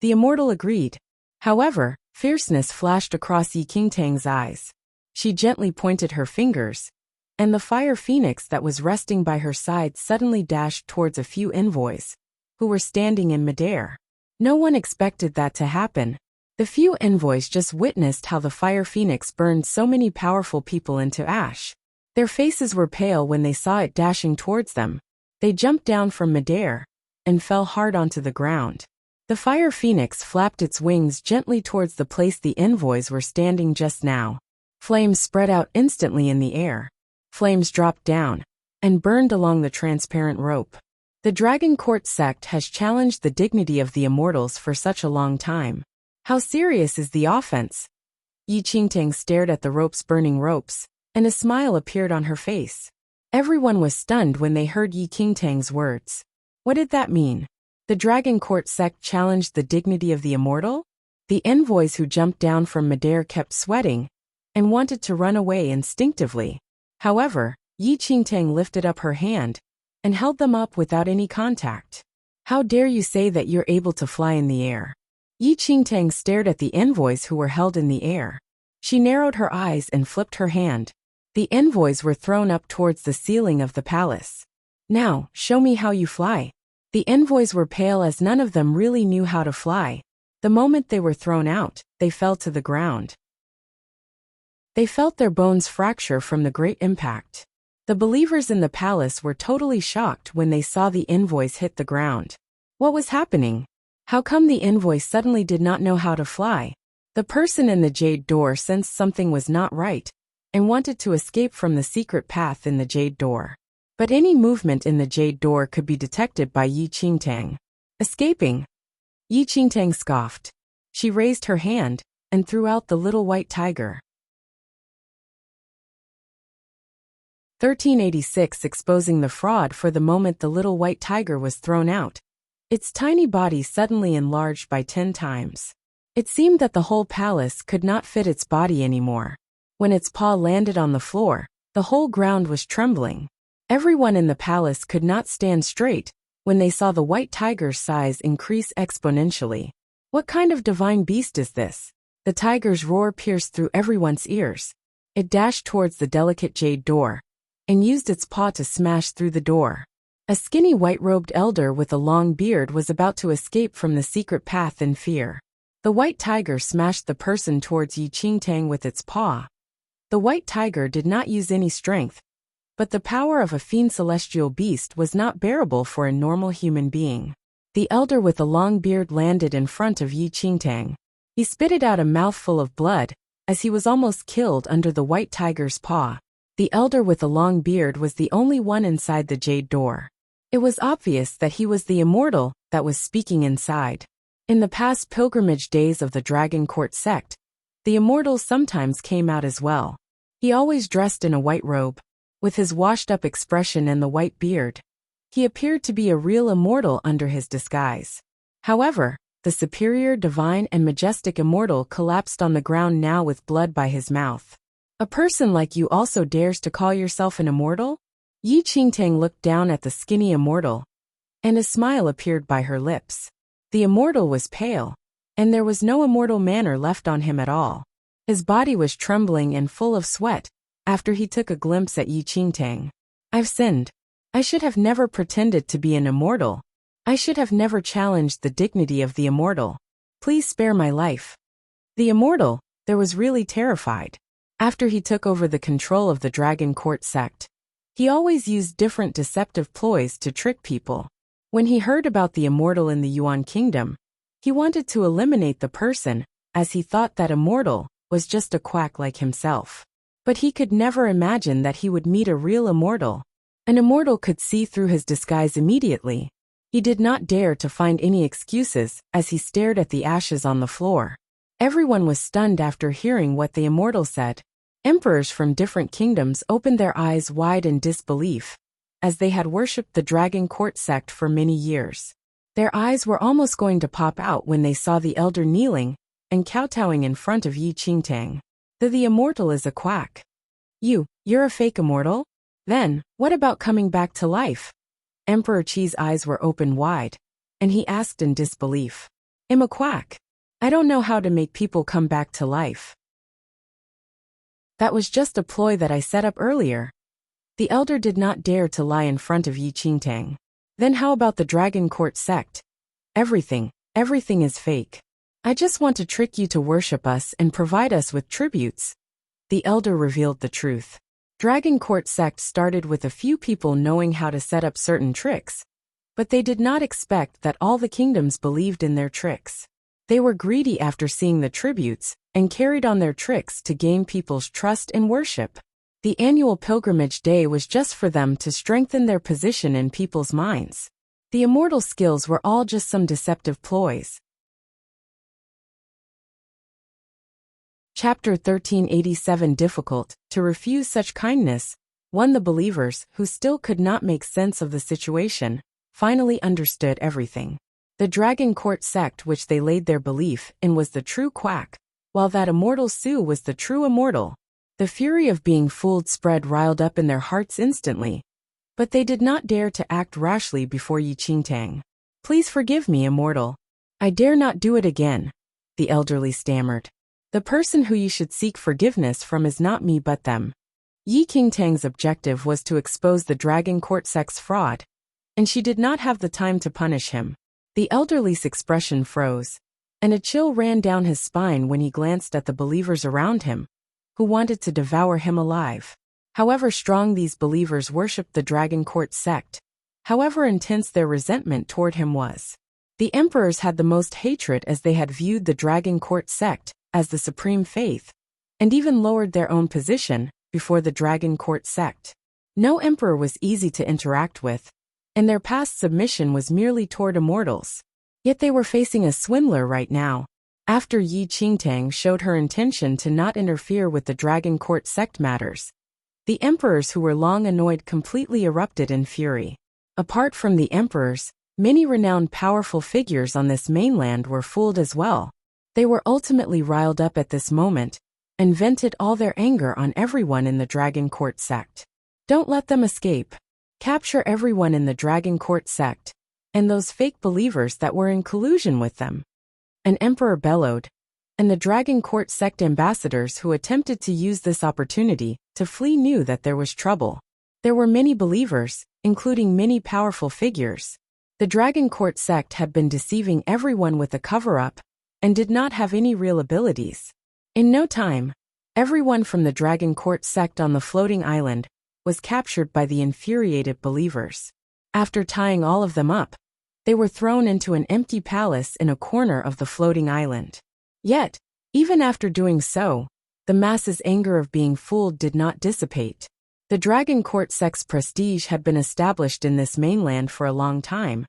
The immortal agreed. However, fierceness flashed across Yi Qingtang's eyes. She gently pointed her fingers, and the fire phoenix that was resting by her side suddenly dashed towards a few envoys, who were standing in midair. No one expected that to happen. The few envoys just witnessed how the fire phoenix burned so many powerful people into ash. Their faces were pale when they saw it dashing towards them. They jumped down from midair and fell hard onto the ground. The fire phoenix flapped its wings gently towards the place the envoys were standing just now. Flames spread out instantly in the air. Flames dropped down and burned along the transparent rope. The Dragon Court sect has challenged the dignity of the immortals for such a long time. How serious is the offense? Yi Qingtang stared at the burning ropes, and a smile appeared on her face. Everyone was stunned when they heard Yi Qingtang's words. What did that mean? The Dragon Court sect challenged the dignity of the immortal? The envoys who jumped down from midair kept sweating and wanted to run away instinctively. However, Yi Qingtang lifted up her hand and held them up without any contact. How dare you say that you're able to fly in the air? Yi Qingtang stared at the envoys who were held in the air. She narrowed her eyes and flipped her hand. The envoys were thrown up towards the ceiling of the palace. Now, show me how you fly. The envoys were pale as none of them really knew how to fly. The moment they were thrown out, they fell to the ground. They felt their bones fracture from the great impact. The believers in the palace were totally shocked when they saw the invoice hit the ground. What was happening? How come the invoice suddenly did not know how to fly? The person in the jade door sensed something was not right and wanted to escape from the secret path in the jade door. But any movement in the jade door could be detected by Yi Qingtang. Escaping? Yi Qingtang scoffed. She raised her hand and threw out the little white tiger. 1386 Exposing the fraud. For the moment the little white tiger was thrown out, its tiny body suddenly enlarged by 10 times. It seemed that the whole palace could not fit its body anymore. When its paw landed on the floor, the whole ground was trembling. Everyone in the palace could not stand straight when they saw the white tiger's size increase exponentially. What kind of divine beast is this? The tiger's roar pierced through everyone's ears. It dashed towards the delicate jade door and used its paw to smash through the door. A skinny white-robed elder with a long beard was about to escape from the secret path in fear. The white tiger smashed the person towards Yi Qingtang with its paw. The white tiger did not use any strength, but the power of a fiend celestial beast was not bearable for a normal human being. The elder with a long beard landed in front of Yi Qingtang. He spitted out a mouthful of blood as he was almost killed under the white tiger's paw. The elder with a long beard was the only one inside the jade door. It was obvious that he was the immortal that was speaking inside. In the past pilgrimage days of the Dragon Court sect, the immortal sometimes came out as well. He always dressed in a white robe. With his washed-up expression and the white beard, he appeared to be a real immortal under his disguise. However, the superior, divine, and majestic immortal collapsed on the ground now with blood by his mouth. A person like you also dares to call yourself an immortal? Yi Qingtang looked down at the skinny immortal, and a smile appeared by her lips. The immortal was pale, and there was no immortal manner left on him at all. His body was trembling and full of sweat after he took a glimpse at Yi Qingtang. I've sinned. I should have never pretended to be an immortal. I should have never challenged the dignity of the immortal. Please spare my life. The immortal, there was really terrified. After he took over the control of the Dragon Court sect, he always used different deceptive ploys to trick people. When he heard about the immortal in the Yuan Kingdom, he wanted to eliminate the person, as he thought that immortal was just a quack like himself. But he could never imagine that he would meet a real immortal. An immortal could see through his disguise immediately. He did not dare to find any excuses as he stared at the ashes on the floor. Everyone was stunned after hearing what the immortal said. Emperors from different kingdoms opened their eyes wide in disbelief, as they had worshipped the Dragon Court sect for many years. Their eyes were almost going to pop out when they saw the elder kneeling and kowtowing in front of Yi Qingtang. The immortal is a quack. You're a fake immortal? Then, what about coming back to life? Emperor Qi's eyes were open wide, and he asked in disbelief. I'm a quack. I don't know how to make people come back to life. That was just a ploy that I set up earlier. The elder did not dare to lie in front of Yi Qingtang. Then how about the Dragon Court sect? Everything is fake. I just want to trick you to worship us and provide us with tributes. The elder revealed the truth. Dragon Court sect started with a few people knowing how to set up certain tricks, but they did not expect that all the kingdoms believed in their tricks. They were greedy after seeing the tributes and carried on their tricks to gain people's trust and worship. The annual pilgrimage day was just for them to strengthen their position in people's minds. The immortal skills were all just some deceptive ploys. Chapter 1387 Difficult to refuse such kindness. One the believers, who still could not make sense of the situation, finally understood everything. The Dragon Court sect which they laid their belief in was the true quack, while that immortal Su was the true immortal. The fury of being fooled spread riled up in their hearts instantly, but they did not dare to act rashly before Yi Qingtang. Please forgive me, immortal. I dare not do it again, the elderly stammered. The person who you should seek forgiveness from is not me but them. Yi Qingtang's objective was to expose the Dragon Court sect's fraud, and she did not have the time to punish him. The elderly's expression froze, and a chill ran down his spine when he glanced at the believers around him. who wanted to devour him alive. However strong these believers worshipped the Dragon Court sect, however intense their resentment toward him was, the emperors had the most hatred as they had viewed the Dragon Court sect as the supreme faith, and even lowered their own position before the Dragon Court sect. No emperor was easy to interact with, and their past submission was merely toward immortals. Yet they were facing a swindler right now. After Yi Qingtang showed her intention to not interfere with the Dragon Court sect matters, the emperors who were long annoyed completely erupted in fury. Apart from the emperors, many renowned powerful figures on this mainland were fooled as well. They were ultimately riled up at this moment, and vented all their anger on everyone in the Dragon Court sect. Don't let them escape. Capture everyone in the Dragon Court sect, and those fake believers that were in collusion with them. An emperor bellowed, and the Dragon Court sect ambassadors who attempted to use this opportunity to flee knew that there was trouble. There were many believers, including many powerful figures. The Dragon Court sect had been deceiving everyone with a cover-up, and did not have any real abilities. In no time, everyone from the Dragon Court sect on the floating island was captured by the infuriated believers. After tying all of them up, they were thrown into an empty palace in a corner of the floating island. Yet, even after doing so, the masses' anger of being fooled did not dissipate. The Dragon Court sect's prestige had been established in this mainland for a long time,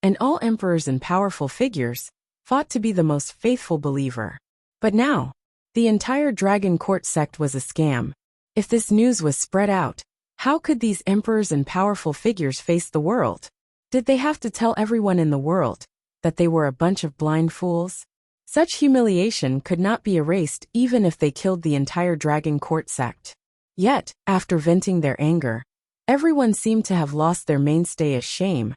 and all emperors and powerful figures fought to be the most faithful believer. But now, the entire Dragon Court sect was a scam. If this news was spread out, how could these emperors and powerful figures face the world? Did they have to tell everyone in the world that they were a bunch of blind fools? Such humiliation could not be erased even if they killed the entire Dragon Court sect. Yet, after venting their anger, everyone seemed to have lost their mainstay as shame,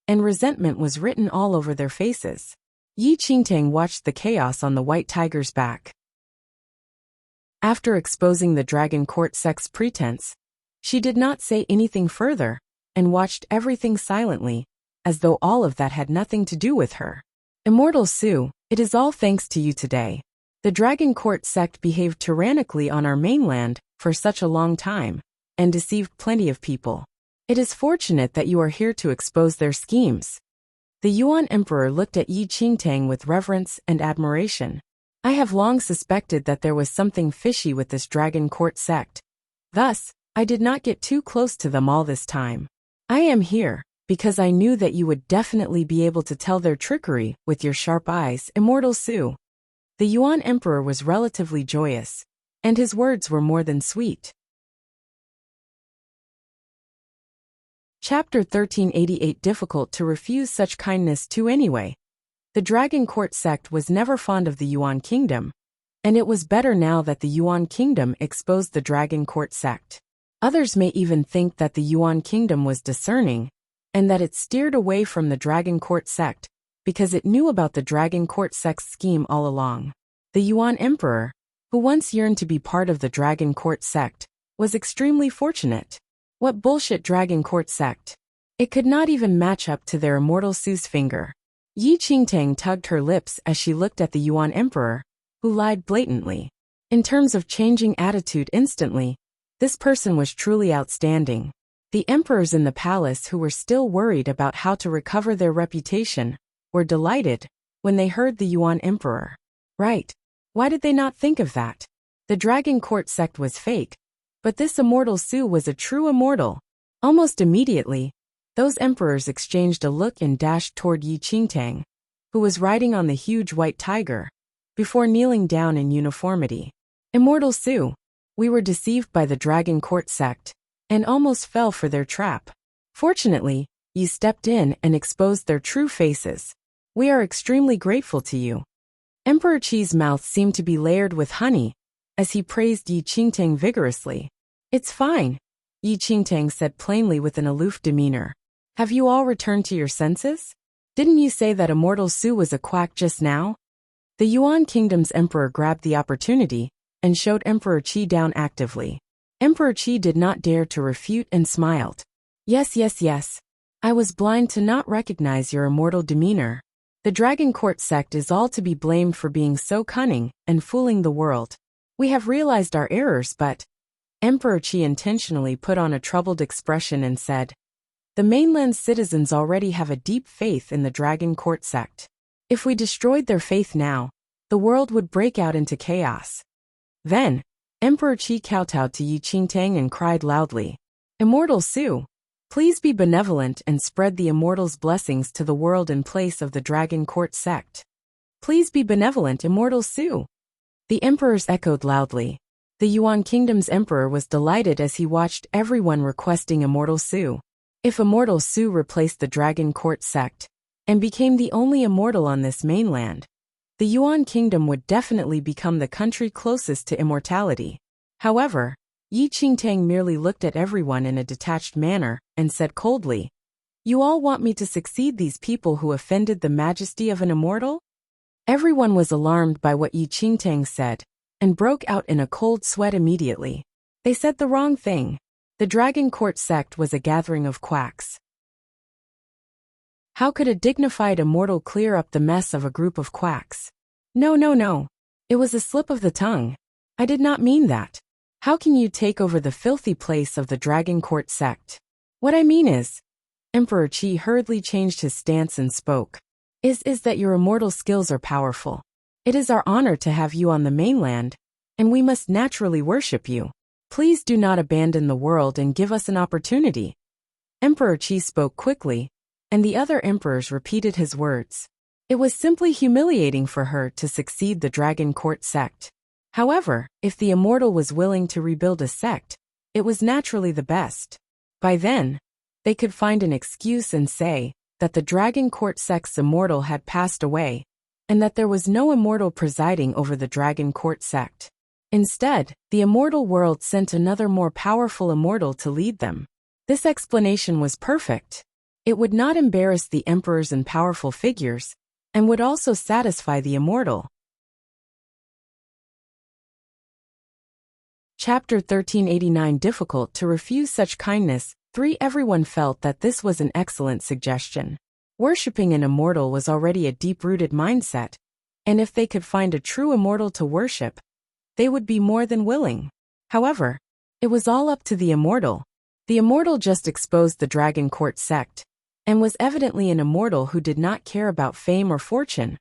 and resentment was written all over their faces. Yi Qingtang watched the chaos on the white tiger's back. After exposing the Dragon Court sect's pretense, she did not say anything further, and watched everything silently, as though all of that had nothing to do with her. Immortal Su, it is all thanks to you today. The Dragon Court sect behaved tyrannically on our mainland for such a long time, and deceived plenty of people. It is fortunate that you are here to expose their schemes. The Yuan Emperor looked at Yi Qingtang with reverence and admiration. I have long suspected that there was something fishy with this Dragon Court sect. Thus, I did not get too close to them all this time. I am here because I knew that you would definitely be able to tell their trickery with your sharp eyes, Immortal Su. The Yuan Emperor was relatively joyous, and his words were more than sweet. Chapter 1388. Difficult to refuse such kindness to anyway. The Dragon Court sect was never fond of the Yuan Kingdom, and it was better now that the Yuan Kingdom exposed the Dragon Court sect. Others may even think that the Yuan Kingdom was discerning, and that it steered away from the Dragon Court sect, because it knew about the Dragon Court sect's scheme all along. The Yuan Emperor, who once yearned to be part of the Dragon Court sect, was extremely fortunate. What bullshit Dragon Court sect? It could not even match up to their Immortal Su's finger. Yi Qingtang tugged her lips as she looked at the Yuan Emperor, who lied blatantly. In terms of changing attitude instantly, this person was truly outstanding. The emperors in the palace who were still worried about how to recover their reputation were delighted when they heard the Yuan Emperor. Right. Why did they not think of that? The Dragon Court sect was fake, but this Immortal Su was a true immortal. Almost immediately, those emperors exchanged a look and dashed toward Yi Qingtang, who was riding on the huge white tiger, before kneeling down in uniformity. Immortal Su, we were deceived by the Dragon Court sect, and almost fell for their trap. Fortunately, you stepped in and exposed their true faces. We are extremely grateful to you. Emperor Qi's mouth seemed to be layered with honey, as he praised Yi Qingtang vigorously. It's fine, Yi Qingtang said plainly with an aloof demeanor. Have you all returned to your senses? Didn't you say that Immortal Su was a quack just now? The Yuan Kingdom's emperor grabbed the opportunity and showed Emperor Qi down actively. Emperor Qi did not dare to refute and smiled. Yes. I was blind to not recognize your immortal demeanor. The Dragon Court sect is all to be blamed for being so cunning and fooling the world. We have realized our errors, but Emperor Qi intentionally put on a troubled expression and said, the mainland's citizens already have a deep faith in the Dragon Court sect. If we destroyed their faith now, the world would break out into chaos. Then, Emperor Qi kowtowed to Yi Qingtang and cried loudly, Immortal Su, please be benevolent and spread the Immortal's blessings to the world in place of the Dragon Court sect. Please be benevolent, Immortal Su. The emperors echoed loudly. The Yuan Kingdom's emperor was delighted as he watched everyone requesting Immortal Su. If Immortal Su replaced the Dragon Court sect and became the only immortal on this mainland, the Yuan Kingdom would definitely become the country closest to immortality. However, Yi Qingtang merely looked at everyone in a detached manner and said coldly, You all want me to succeed these people who offended the majesty of an immortal? Everyone was alarmed by what Yi Qingtang said and broke out in a cold sweat immediately. They said the wrong thing. The Dragon Court sect was a gathering of quacks. How could a dignified immortal clear up the mess of a group of quacks? No. It was a slip of the tongue. I did not mean that. How can you take over the filthy place of the Dragon Court sect? What I mean is, Emperor Qi hurriedly changed his stance and spoke, is that your immortal skills are powerful. It is our honor to have you on the mainland, and we must naturally worship you. Please do not abandon the world and give us an opportunity. Emperor Qi spoke quickly, and the other emperors repeated his words. It was simply humiliating for her to succeed the Dragon Court sect. However, if the immortal was willing to rebuild a sect, it was naturally the best. By then, they could find an excuse and say that the Dragon Court sect's immortal had passed away, and that there was no immortal presiding over the Dragon Court sect. Instead, the immortal world sent another more powerful immortal to lead them. This explanation was perfect. It would not embarrass the emperors and powerful figures, and would also satisfy the immortal. Chapter 1389 Difficult to refuse such kindness. 3. Everyone felt that this was an excellent suggestion. Worshipping an immortal was already a deep-rooted mindset, and if they could find a true immortal to worship, they would be more than willing. However, it was all up to the immortal. The immortal just exposed the Dragon Court sect, and was evidently an immortal who did not care about fame or fortune,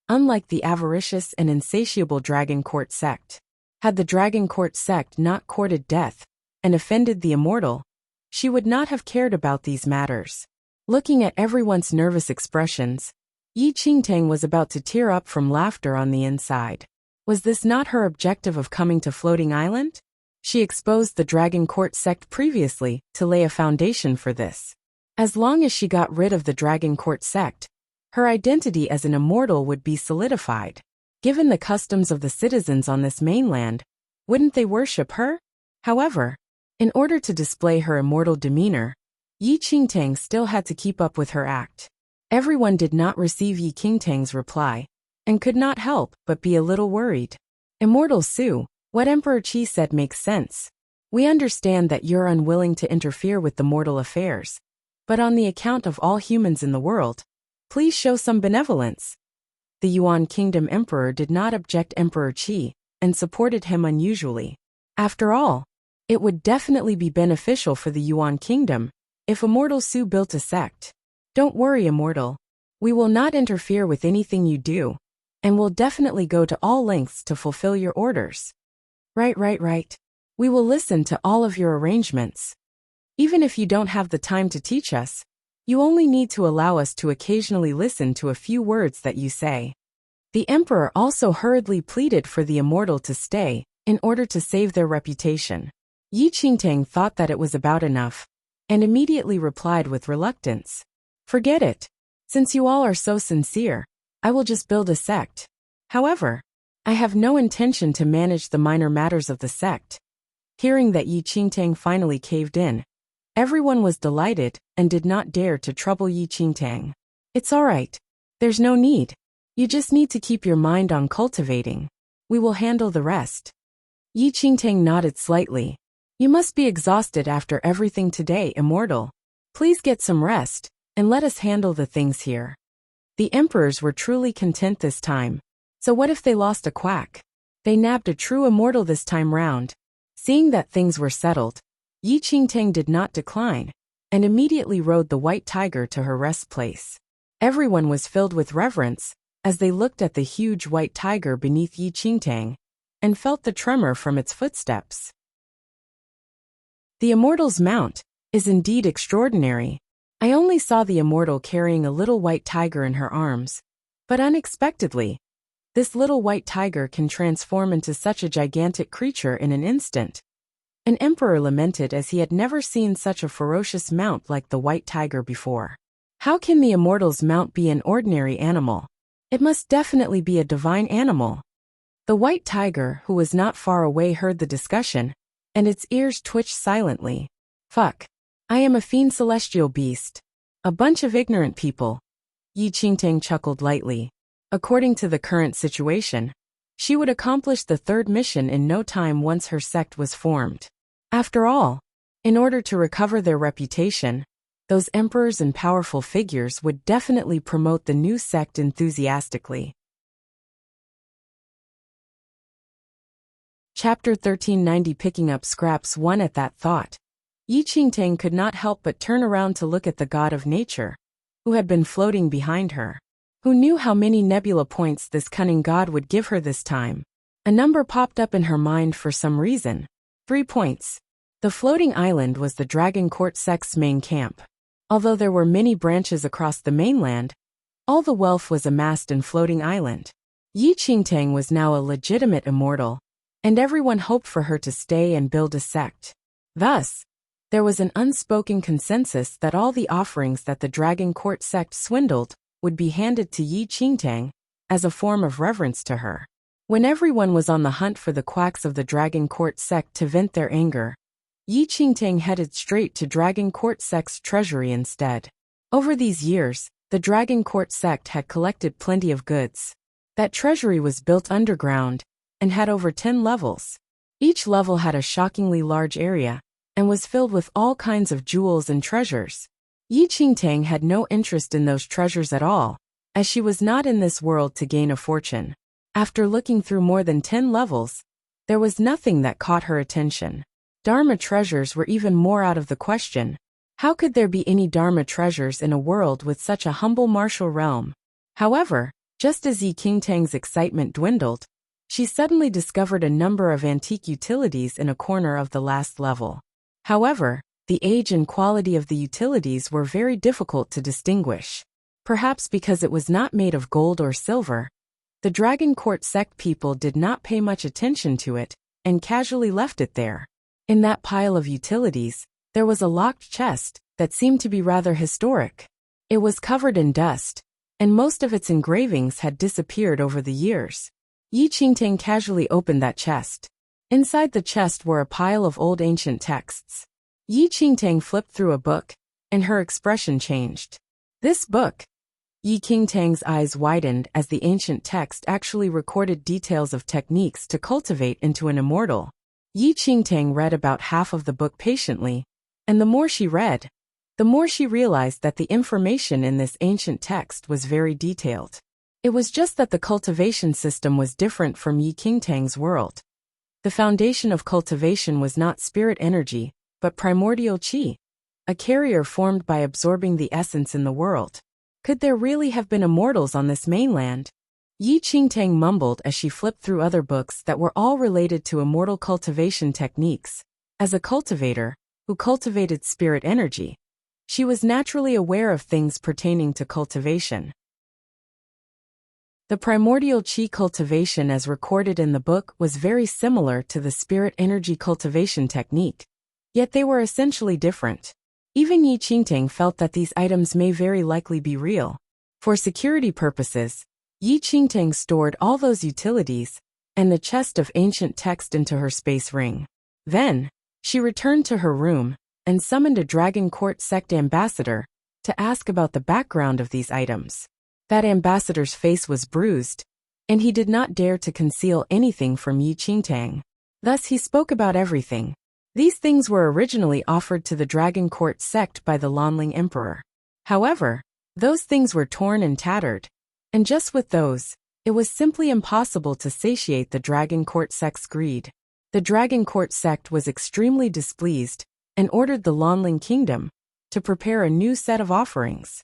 unlike the avaricious and insatiable Dragon Court sect. Had the Dragon Court sect not courted death and offended the immortal, she would not have cared about these matters. Looking at everyone's nervous expressions, Yi Qingtang was about to tear up from laughter on the inside. Was this not her objective of coming to Floating Island? She exposed the Dragon Court sect previously to lay a foundation for this. As long as she got rid of the Dragon Court sect, her identity as an immortal would be solidified. Given the customs of the citizens on this mainland, wouldn't they worship her? However, in order to display her immortal demeanor, Yi Qingtang still had to keep up with her act. Everyone did not receive Yi Qingtang's reply, and could not help but be a little worried. Immortal Su, what Emperor Qi said makes sense. We understand that you're unwilling to interfere with the mortal affairs, but on the account of all humans in the world, please show some benevolence. The Yuan Kingdom Emperor did not object Emperor Qi, and supported him unusually. After all, it would definitely be beneficial for the Yuan Kingdom if Immortal Su built a sect. Don't worry, Immortal. We will not interfere with anything you do, and will definitely go to all lengths to fulfill your orders. Right. We will listen to all of your arrangements. Even if you don't have the time to teach us, you only need to allow us to occasionally listen to a few words that you say. The Emperor also hurriedly pleaded for the immortal to stay, in order to save their reputation. Yi Qingtang thought that it was about enough, and immediately replied with reluctance. Forget it. Since you all are so sincere, I will just build a sect. However, I have no intention to manage the minor matters of the sect. Hearing that Yi Qingtang finally caved in, everyone was delighted and did not dare to trouble Yi Qingtang. It's all right. There's no need. You just need to keep your mind on cultivating. We will handle the rest. Yi Qingtang nodded slightly. You must be exhausted after everything today, Immortal. Please get some rest, and let us handle the things here. The emperors were truly content this time. So what if they lost a quack? They nabbed a true immortal this time round. Seeing that things were settled, Yi Qingtang did not decline, and immediately rode the white tiger to her rest place. Everyone was filled with reverence as they looked at the huge white tiger beneath Yi Qingtang and felt the tremor from its footsteps. The immortal's mount is indeed extraordinary. I only saw the immortal carrying a little white tiger in her arms, but unexpectedly, this little white tiger can transform into such a gigantic creature in an instant. An emperor lamented as he had never seen such a ferocious mount like the white tiger before. How can the immortal's mount be an ordinary animal? It must definitely be a divine animal. The white tiger, who was not far away, heard the discussion, and its ears twitched silently. Fuck. I am a fiend celestial beast. A bunch of ignorant people. Yi Qingtang chuckled lightly. According to the current situation, she would accomplish the third mission in no time once her sect was formed. After all, in order to recover their reputation, those emperors and powerful figures would definitely promote the new sect enthusiastically. Chapter 1390. Picking up scraps. 1. At that thought, Yi Qingtang could not help but turn around to look at the god of nature, who had been floating behind her. Who knew how many nebula points this cunning god would give her this time? A number popped up in her mind for some reason. 3 points. The floating island was the Dragon Court sect's main camp. Although there were many branches across the mainland, all the wealth was amassed in Floating Island. Yi Qingtang was now a legitimate immortal, and everyone hoped for her to stay and build a sect. Thus, there was an unspoken consensus that all the offerings that the Dragon Court sect swindled would be handed to Yi Qingtang as a form of reverence to her. When everyone was on the hunt for the quacks of the Dragon Court sect to vent their anger, Yi Qingtang headed straight to Dragon Court sect's treasury instead. Over these years, the Dragon Court sect had collected plenty of goods. That treasury was built underground and had over 10 levels. Each level had a shockingly large area and was filled with all kinds of jewels and treasures. Yi Qingtang had no interest in those treasures at all, as she was not in this world to gain a fortune. After looking through more than 10 levels, there was nothing that caught her attention. Dharma treasures were even more out of the question. How could there be any Dharma treasures in a world with such a humble martial realm? However, just as Yi Qingtang's excitement dwindled, she suddenly discovered a number of antique utilities in a corner of the last level. However, the age and quality of the utilities were very difficult to distinguish. Perhaps because it was not made of gold or silver, the Dragon Court sect people did not pay much attention to it and casually left it there. In that pile of utilities, there was a locked chest that seemed to be rather historic. It was covered in dust, and most of its engravings had disappeared over the years. Yi Qingtang casually opened that chest. Inside the chest were a pile of old ancient texts. Yi Qingtang flipped through a book, and her expression changed. This book? Yi Qingtang's eyes widened as the ancient text actually recorded details of techniques to cultivate into an immortal. Yi Qingtang read about half of the book patiently, and the more she read, the more she realized that the information in this ancient text was very detailed. It was just that the cultivation system was different from Yi Qingtang's world. The foundation of cultivation was not spirit energy, but primordial qi, a carrier formed by absorbing the essence in the world. Could there really have been immortals on this mainland? Yi Qingtang mumbled as she flipped through other books that were all related to immortal cultivation techniques. As a cultivator, who cultivated spirit energy, she was naturally aware of things pertaining to cultivation. The primordial qi cultivation as recorded in the book was very similar to the spirit energy cultivation technique. Yet they were essentially different. Even Yi Qingtang felt that these items may very likely be real. For security purposes, Yi Qingtang stored all those utilities and the chest of ancient text into her space ring. Then, she returned to her room and summoned a Dragon Court sect ambassador to ask about the background of these items. That ambassador's face was bruised, and he did not dare to conceal anything from Yi Qingtang. Thus he spoke about everything. These things were originally offered to the Dragon Court sect by the Lanling Emperor. However, those things were torn and tattered, and just with those, It was simply impossible to satiate the Dragon Court sect's greed. The Dragon Court sect was extremely displeased and ordered the Lanling Kingdom to prepare a new set of offerings.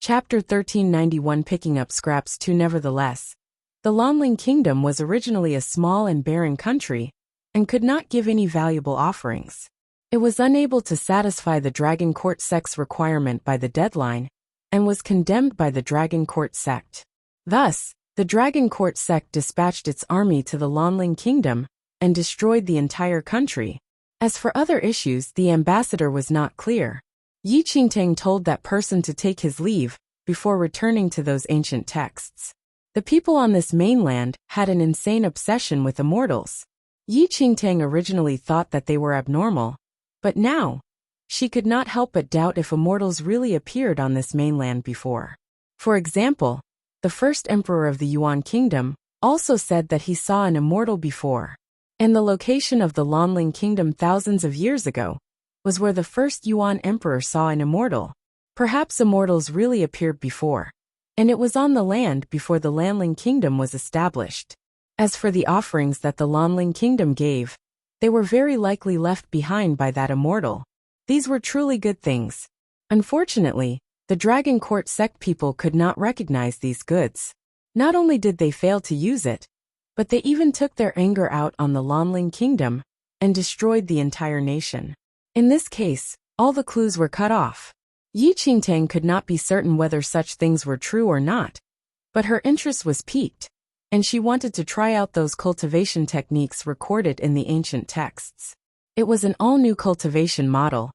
Chapter 1391 Picking up Scraps 2 Nevertheless, the Lanling Kingdom was originally a small and barren country and could not give any valuable offerings. It was unable to satisfy the Dragon Court sect's requirement by the deadline and was condemned by the Dragon Court sect. Thus, the Dragon Court sect dispatched its army to the Lanling Kingdom and destroyed the entire country. As for other issues, the ambassador was not clear. Yi Qingtang told that person to take his leave before returning to those ancient texts. The people on this mainland had an insane obsession with immortals. Yi Qingtang originally thought that they were abnormal, but now, she could not help but doubt if immortals really appeared on this mainland before. For example, the first emperor of the Yuan Kingdom also said that he saw an immortal before. And the location of the Lanling Kingdom thousands of years ago was where the first Yuan emperor saw an immortal. Perhaps immortals really appeared before, and it was on the land before the Lanling Kingdom was established. As for the offerings that the Lanling Kingdom gave, they were very likely left behind by that immortal. These were truly good things. Unfortunately, the Dragon Court sect people could not recognize these goods. Not only did they fail to use it, but they even took their anger out on the Lanling Kingdom and destroyed the entire nation. In this case, all the clues were cut off. Yi Qingtang could not be certain whether such things were true or not, but her interest was piqued, and she wanted to try out those cultivation techniques recorded in the ancient texts. It was an all-new cultivation model,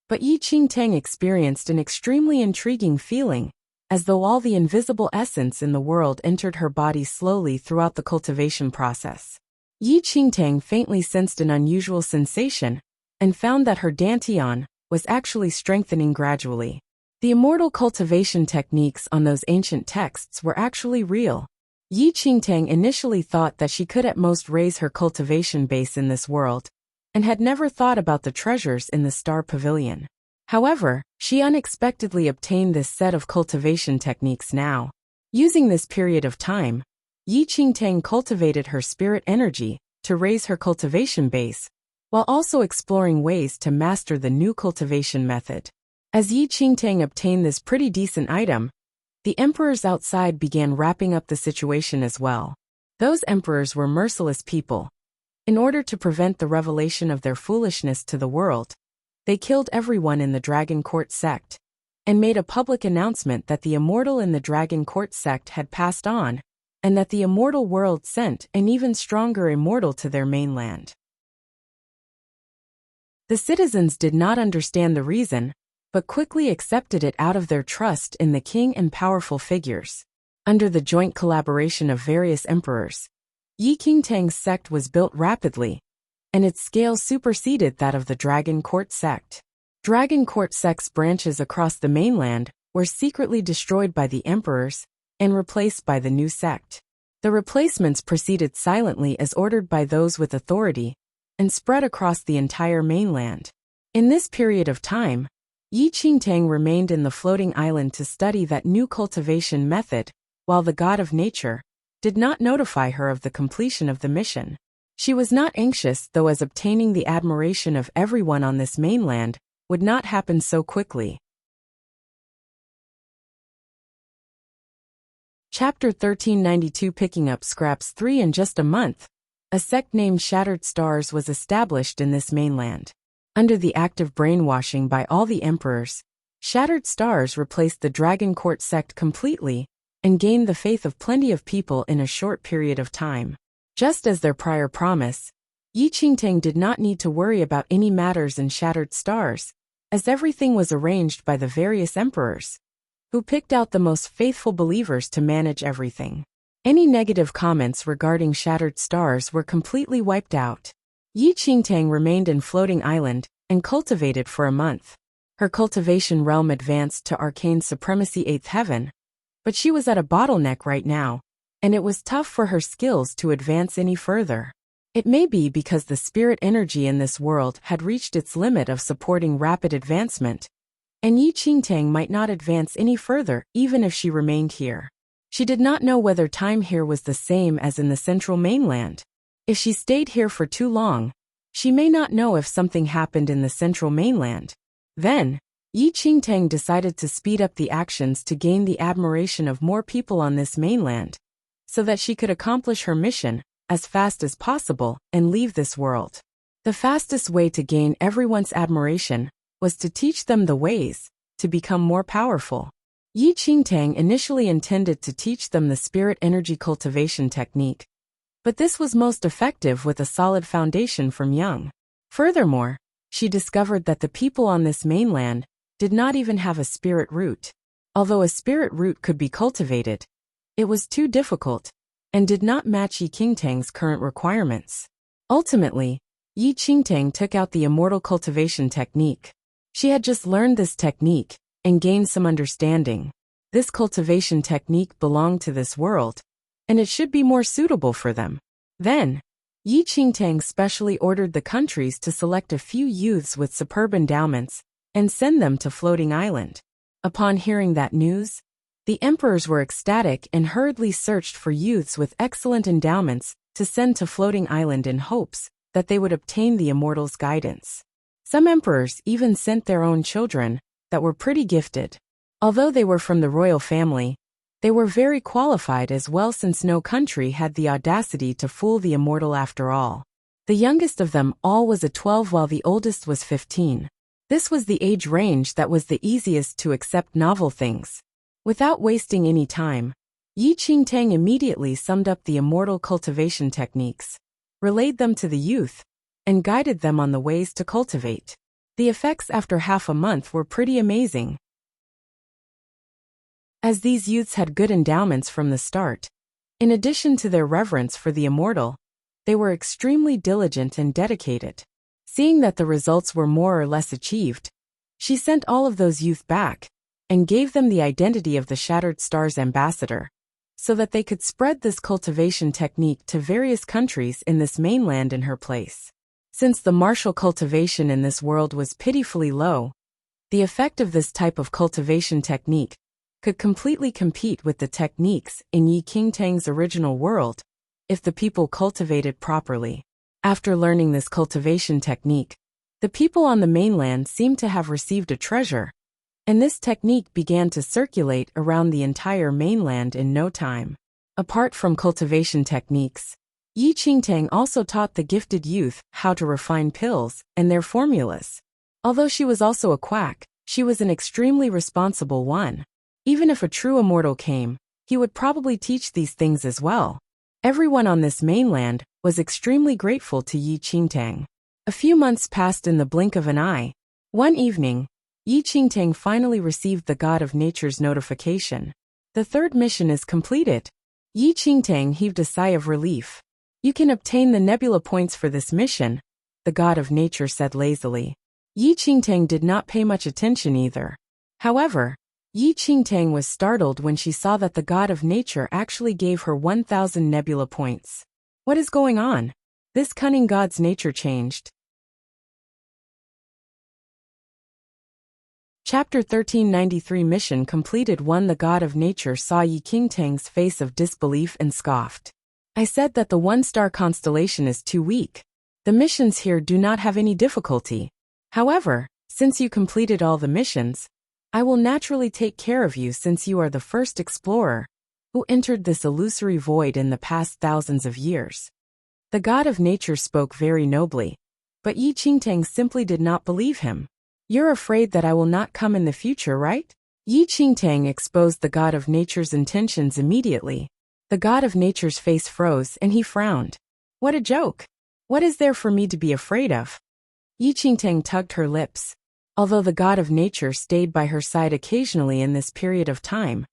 but Yi Qingtang experienced an extremely intriguing feeling, as though all the invisible essence in the world entered her body slowly throughout the cultivation process. Yi Qingtang faintly sensed an unusual sensation and found that her dantian was actually strengthening gradually. The immortal cultivation techniques on those ancient texts were actually real. Yi Qingtang initially thought that she could at most raise her cultivation base in this world, and had never thought about the treasures in the Star Pavilion. However, she unexpectedly obtained this set of cultivation techniques now. Using this period of time, Yi Qingtang cultivated her spirit energy to raise her cultivation base, while also exploring ways to master the new cultivation method. As Yi Qingtang obtained this pretty decent item, the emperors outside began wrapping up the situation as well. Those emperors were merciless people. In order to prevent the revelation of their foolishness to the world, they killed everyone in the Dragon Court sect, and made a public announcement that the immortal in the Dragon Court sect had passed on, and that the immortal world sent an even stronger immortal to their mainland. The citizens did not understand the reason, but quickly accepted it out of their trust in the king and powerful figures. Under the joint collaboration of various emperors, Yi Qingtang's sect was built rapidly, and its scale superseded that of the Dragon Court sect. Dragon Court sect's branches across the mainland were secretly destroyed by the emperors and replaced by the new sect. The replacements proceeded silently as ordered by those with authority, and spread across the entire mainland. In this period of time, Yi Qingtang remained in the floating island to study that new cultivation method, while the god of nature did not notify her of the completion of the mission. She was not anxious, though, as obtaining the admiration of everyone on this mainland would not happen so quickly. Chapter 1392 Picking up Scraps 3 In just a month, a sect named Shattered Stars was established in this mainland. Under the active brainwashing by all the emperors, Shattered Stars replaced the Dragon Court sect completely and gained the faith of plenty of people in a short period of time. Just as their prior promise, Yi Qingtang did not need to worry about any matters in Shattered Stars, as everything was arranged by the various emperors, who picked out the most faithful believers to manage everything. Any negative comments regarding Shattered Stars were completely wiped out. Yi Qingtang remained in Floating Island and cultivated for a month. Her cultivation realm advanced to Arcane Supremacy 8th Heaven, but she was at a bottleneck right now, and it was tough for her skills to advance any further. It may be because the spirit energy in this world had reached its limit of supporting rapid advancement, and Yi Qingtang might not advance any further even if she remained here. She did not know whether time here was the same as in the central mainland. If she stayed here for too long, she may not know if something happened in the central mainland. Then, Yi Qingtang decided to speed up the actions to gain the admiration of more people on this mainland, so that she could accomplish her mission as fast as possible and leave this world. The fastest way to gain everyone's admiration was to teach them the ways to become more powerful. Yi Qingtang initially intended to teach them the spirit energy cultivation technique, but this was most effective with a solid foundation from young. Furthermore, she discovered that the people on this mainland did not even have a spirit root. Although a spirit root could be cultivated, it was too difficult and did not match Yi Qingtang's current requirements. Ultimately, Yi Qingtang took out the immortal cultivation technique. She had just learned this technique and gained some understanding. This cultivation technique belonged to this world, and it should be more suitable for them. Then, Yi Qingtang specially ordered the countries to select a few youths with superb endowments and send them to Floating Island. Upon hearing that news, the emperors were ecstatic and hurriedly searched for youths with excellent endowments to send to Floating Island in hopes that they would obtain the immortals' guidance. Some emperors even sent their own children that were pretty gifted. Although they were from the royal family, they were very qualified as well, since no country had the audacity to fool the immortal after all. The youngest of them all was 12 while the oldest was 15. This was the age range that was the easiest to accept novel things. Without wasting any time, Yi Qingtang immediately summed up the immortal cultivation techniques, relayed them to the youth, and guided them on the ways to cultivate. The effects after half a month were pretty amazing. As these youths had good endowments from the start, in addition to their reverence for the immortal, they were extremely diligent and dedicated. Seeing that the results were more or less achieved, she sent all of those youth back and gave them the identity of the Shattered Star's ambassador, so that they could spread this cultivation technique to various countries in this mainland in her place. Since the martial cultivation in this world was pitifully low, the effect of this type of cultivation technique could completely compete with the techniques in Yi Qingtang's original world if the people cultivated properly. After learning this cultivation technique, the people on the mainland seemed to have received a treasure, and this technique began to circulate around the entire mainland in no time. Apart from cultivation techniques, Yi Qingtang also taught the gifted youth how to refine pills and their formulas. Although she was also a quack, she was an extremely responsible one. Even if a true immortal came, he would probably teach these things as well. Everyone on this mainland was extremely grateful to Yi Qingtang. A few months passed in the blink of an eye. One evening, Yi Qingtang finally received the God of Nature's notification. The third mission is completed. Yi Qingtang heaved a sigh of relief. You can obtain the nebula points for this mission, the God of Nature said lazily. Yi Qingtang did not pay much attention either. However, Yi Qingtang was startled when she saw that the God of Nature actually gave her 1,000 nebula points. What is going on? This cunning god's nature changed. Chapter 1393 Mission completed 1. The God of Nature saw Yi Qingtang's face of disbelief and scoffed. I said that the 1-star constellation is too weak. The missions here do not have any difficulty. However, since you completed all the missions, I will naturally take care of you, since you are the first explorer who entered this illusory void in the past thousands of years. The God of Nature spoke very nobly, but Yi Qingtang simply did not believe him. You're afraid that I will not come in the future, right? Yi Qingtang exposed the God of Nature's intentions immediately. The God of Nature's face froze and he frowned. What a joke! What is there for me to be afraid of? Yi Qingtang tugged her lips. Although the God of Nature stayed by her side occasionally in this period of time,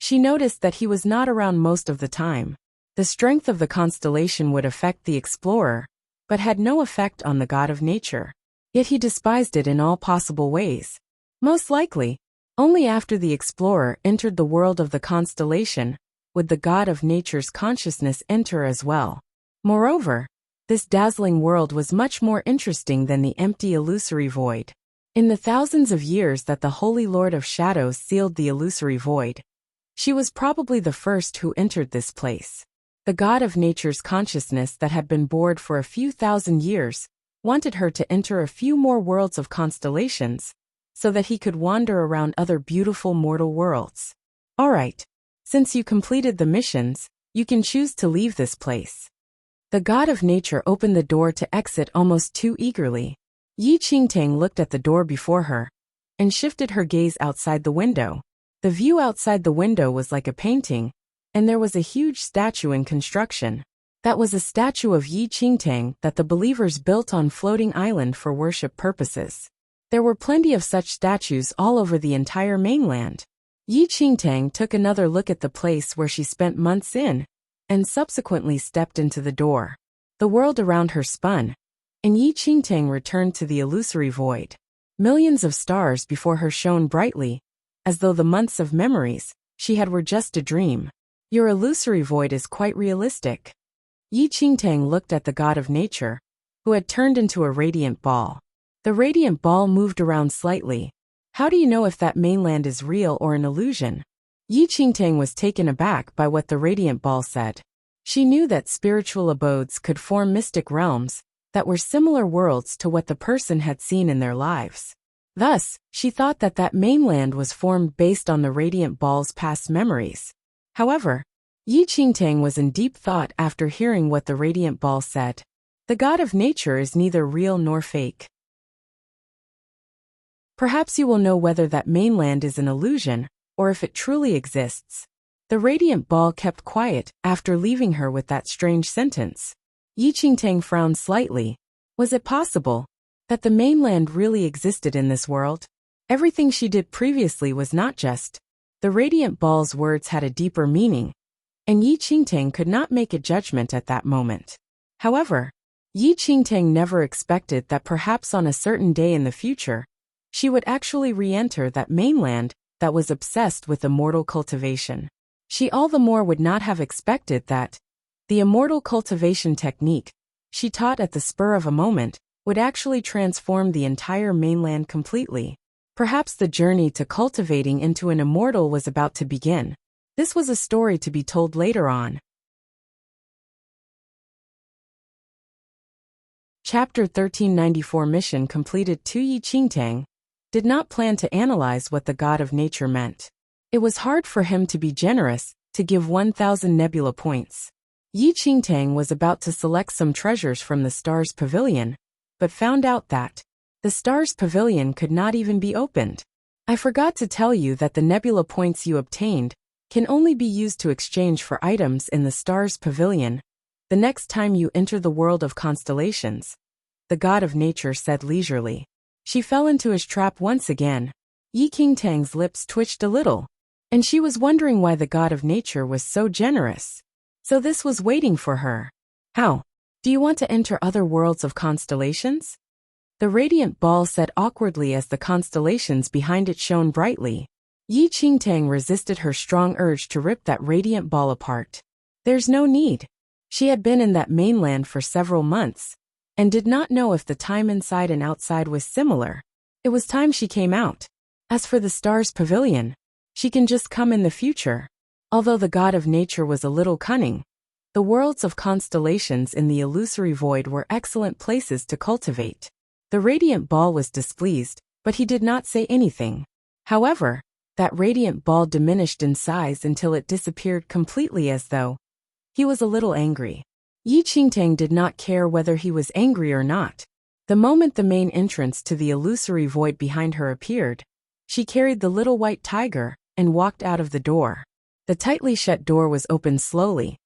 she noticed that he was not around most of the time. The strength of the constellation would affect the explorer, but had no effect on the God of Nature. Yet he despised it in all possible ways. Most likely, only after the explorer entered the world of the constellation would the God of Nature's consciousness enter as well. Moreover, this dazzling world was much more interesting than the empty illusory void. In the thousands of years that the Holy Lord of Shadows sealed the illusory void, she was probably the first who entered this place. The god of nature's consciousness that had been bored for a few thousand years wanted her to enter a few more worlds of constellations, so that he could wander around other beautiful mortal worlds. Alright, since you completed the missions, you can choose to leave this place. The god of nature opened the door to exit almost too eagerly. Yi Qingtang looked at the door before her and shifted her gaze outside the window. The view outside the window was like a painting, and there was a huge statue in construction. That was a statue of Yi Qingtang that the believers built on floating island for worship purposes. There were plenty of such statues all over the entire mainland. Yi Qingtang took another look at the place where she spent months in, and subsequently stepped into the door. The world around her spun, and Yi Qingtang returned to the illusory void. Millions of stars before her shone brightly, as though the months of memories she had were just a dream. Your illusory void is quite realistic. Yi Qingtang looked at the god of nature, who had turned into a radiant ball. The radiant ball moved around slightly. How do you know if that mainland is real or an illusion? Yi Qingtang was taken aback by what the radiant ball said. She knew that spiritual abodes could form mystic realms that were similar worlds to what the person had seen in their lives. Thus, she thought that that mainland was formed based on the radiant ball's past memories. However, Yi Qingtang was in deep thought after hearing what the radiant ball said. The god of nature is neither real nor fake. Perhaps you will know whether that mainland is an illusion, or if it truly exists. The radiant ball kept quiet after leaving her with that strange sentence. Yi Qingtang frowned slightly. Was it possible that the mainland really existed in this world? Everything she did previously was not just. The radiant ball's words had a deeper meaning, and Yi Qingtang could not make a judgment at that moment. However, Yi Qingtang never expected that perhaps on a certain day in the future, she would actually re-enter that mainland that was obsessed with immortal cultivation. She all the more would not have expected that the immortal cultivation technique she taught at the spur of a moment would actually transform the entire mainland completely. Perhaps the journey to cultivating into an immortal was about to begin. This was a story to be told later on. Chapter 1394 Mission completed. Yi Qingtang did not plan to analyze what the god of nature meant. It was hard for him to be generous, to give 1,000 nebula points. Yi Qingtang was about to select some treasures from the Stars Pavilion, but found out that the Stars Pavilion could not even be opened. I forgot to tell you that the nebula points you obtained can only be used to exchange for items in the Stars Pavilion the next time you enter the world of constellations, the god of nature said leisurely. She fell into his trap once again. Yi Qingtang's lips twitched a little, and she was wondering why the god of nature was so generous. So this was waiting for her. How? Do you want to enter other worlds of constellations? The radiant ball said awkwardly as the constellations behind it shone brightly. Yi Qingtang resisted her strong urge to rip that radiant ball apart. There's no need. She had been in that mainland for several months, and did not know if the time inside and outside was similar. It was time she came out. As for the Stars Pavilion, she can just come in the future. Although the god of nature was a little cunning, the worlds of constellations in the illusory void were excellent places to cultivate. The radiant ball was displeased, but he did not say anything. However, that radiant ball diminished in size until it disappeared completely, as though he was a little angry. Yi Qingtang did not care whether he was angry or not. The moment the main entrance to the illusory void behind her appeared, she carried the little white tiger and walked out of the door. The tightly shut door was opened slowly,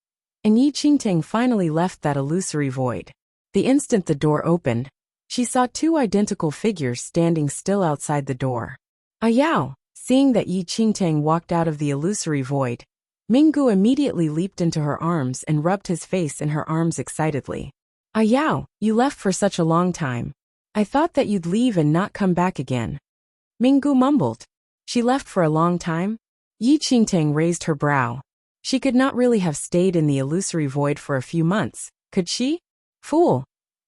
and Yi Qingtang finally left that illusory void. The instant the door opened, she saw two identical figures standing still outside the door. Ayao! Seeing that Yi Qingtang walked out of the illusory void, Minggu immediately leaped into her arms and rubbed his face in her arms excitedly. Ayao, you left for such a long time. I thought that you'd leave and not come back again. Minggu mumbled. She left for a long time? Yi Qingtang raised her brow. She could not really have stayed in the illusory void for a few months, could she? Fool!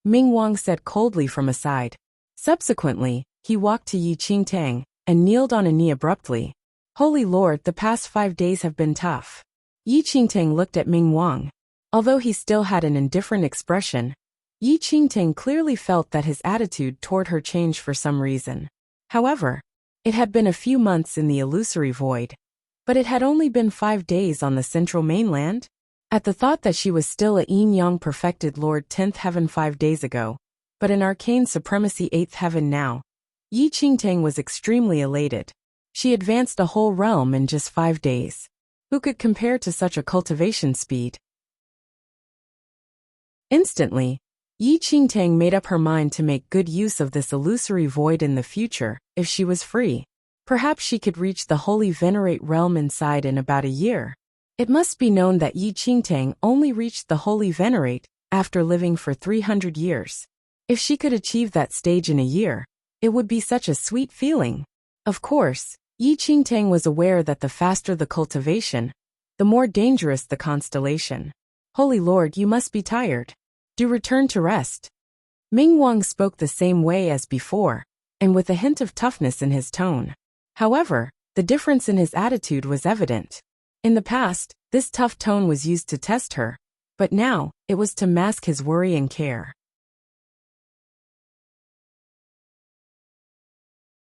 Ming Wang said coldly from aside. Subsequently, He walked to Yi Qingtang and kneeled on a knee abruptly. Holy Lord, the past 5 days have been tough. Yi Qingtang looked at Ming Wang. Although he still had an indifferent expression, Yi Qingtang clearly felt that his attitude toward her changed for some reason. However, it had been a few months in the illusory void, but it had only been 5 days on the central mainland. At the thought that she was still a yin-yang perfected Lord 10th Heaven 5 days ago, but an arcane supremacy 8th Heaven now, Yi Qingtang was extremely elated. She advanced a whole realm in just 5 days. Who could compare to such a cultivation speed? Instantly, Yi Qingtang made up her mind to make good use of this illusory void in the future, if she was free. Perhaps she could reach the Holy Venerate realm inside in about a year. It must be known that Yi Qingtang only reached the Holy Venerate after living for 300 years. If she could achieve that stage in a year, it would be such a sweet feeling. Of course, Yi Qingtang was aware that the faster the cultivation, the more dangerous the constellation. Holy Lord, you must be tired. Do return to rest. Ming Wang spoke the same way as before, and with a hint of toughness in his tone. However, the difference in his attitude was evident. In the past, this tough tone was used to test her, but now, it was to mask his worry and care.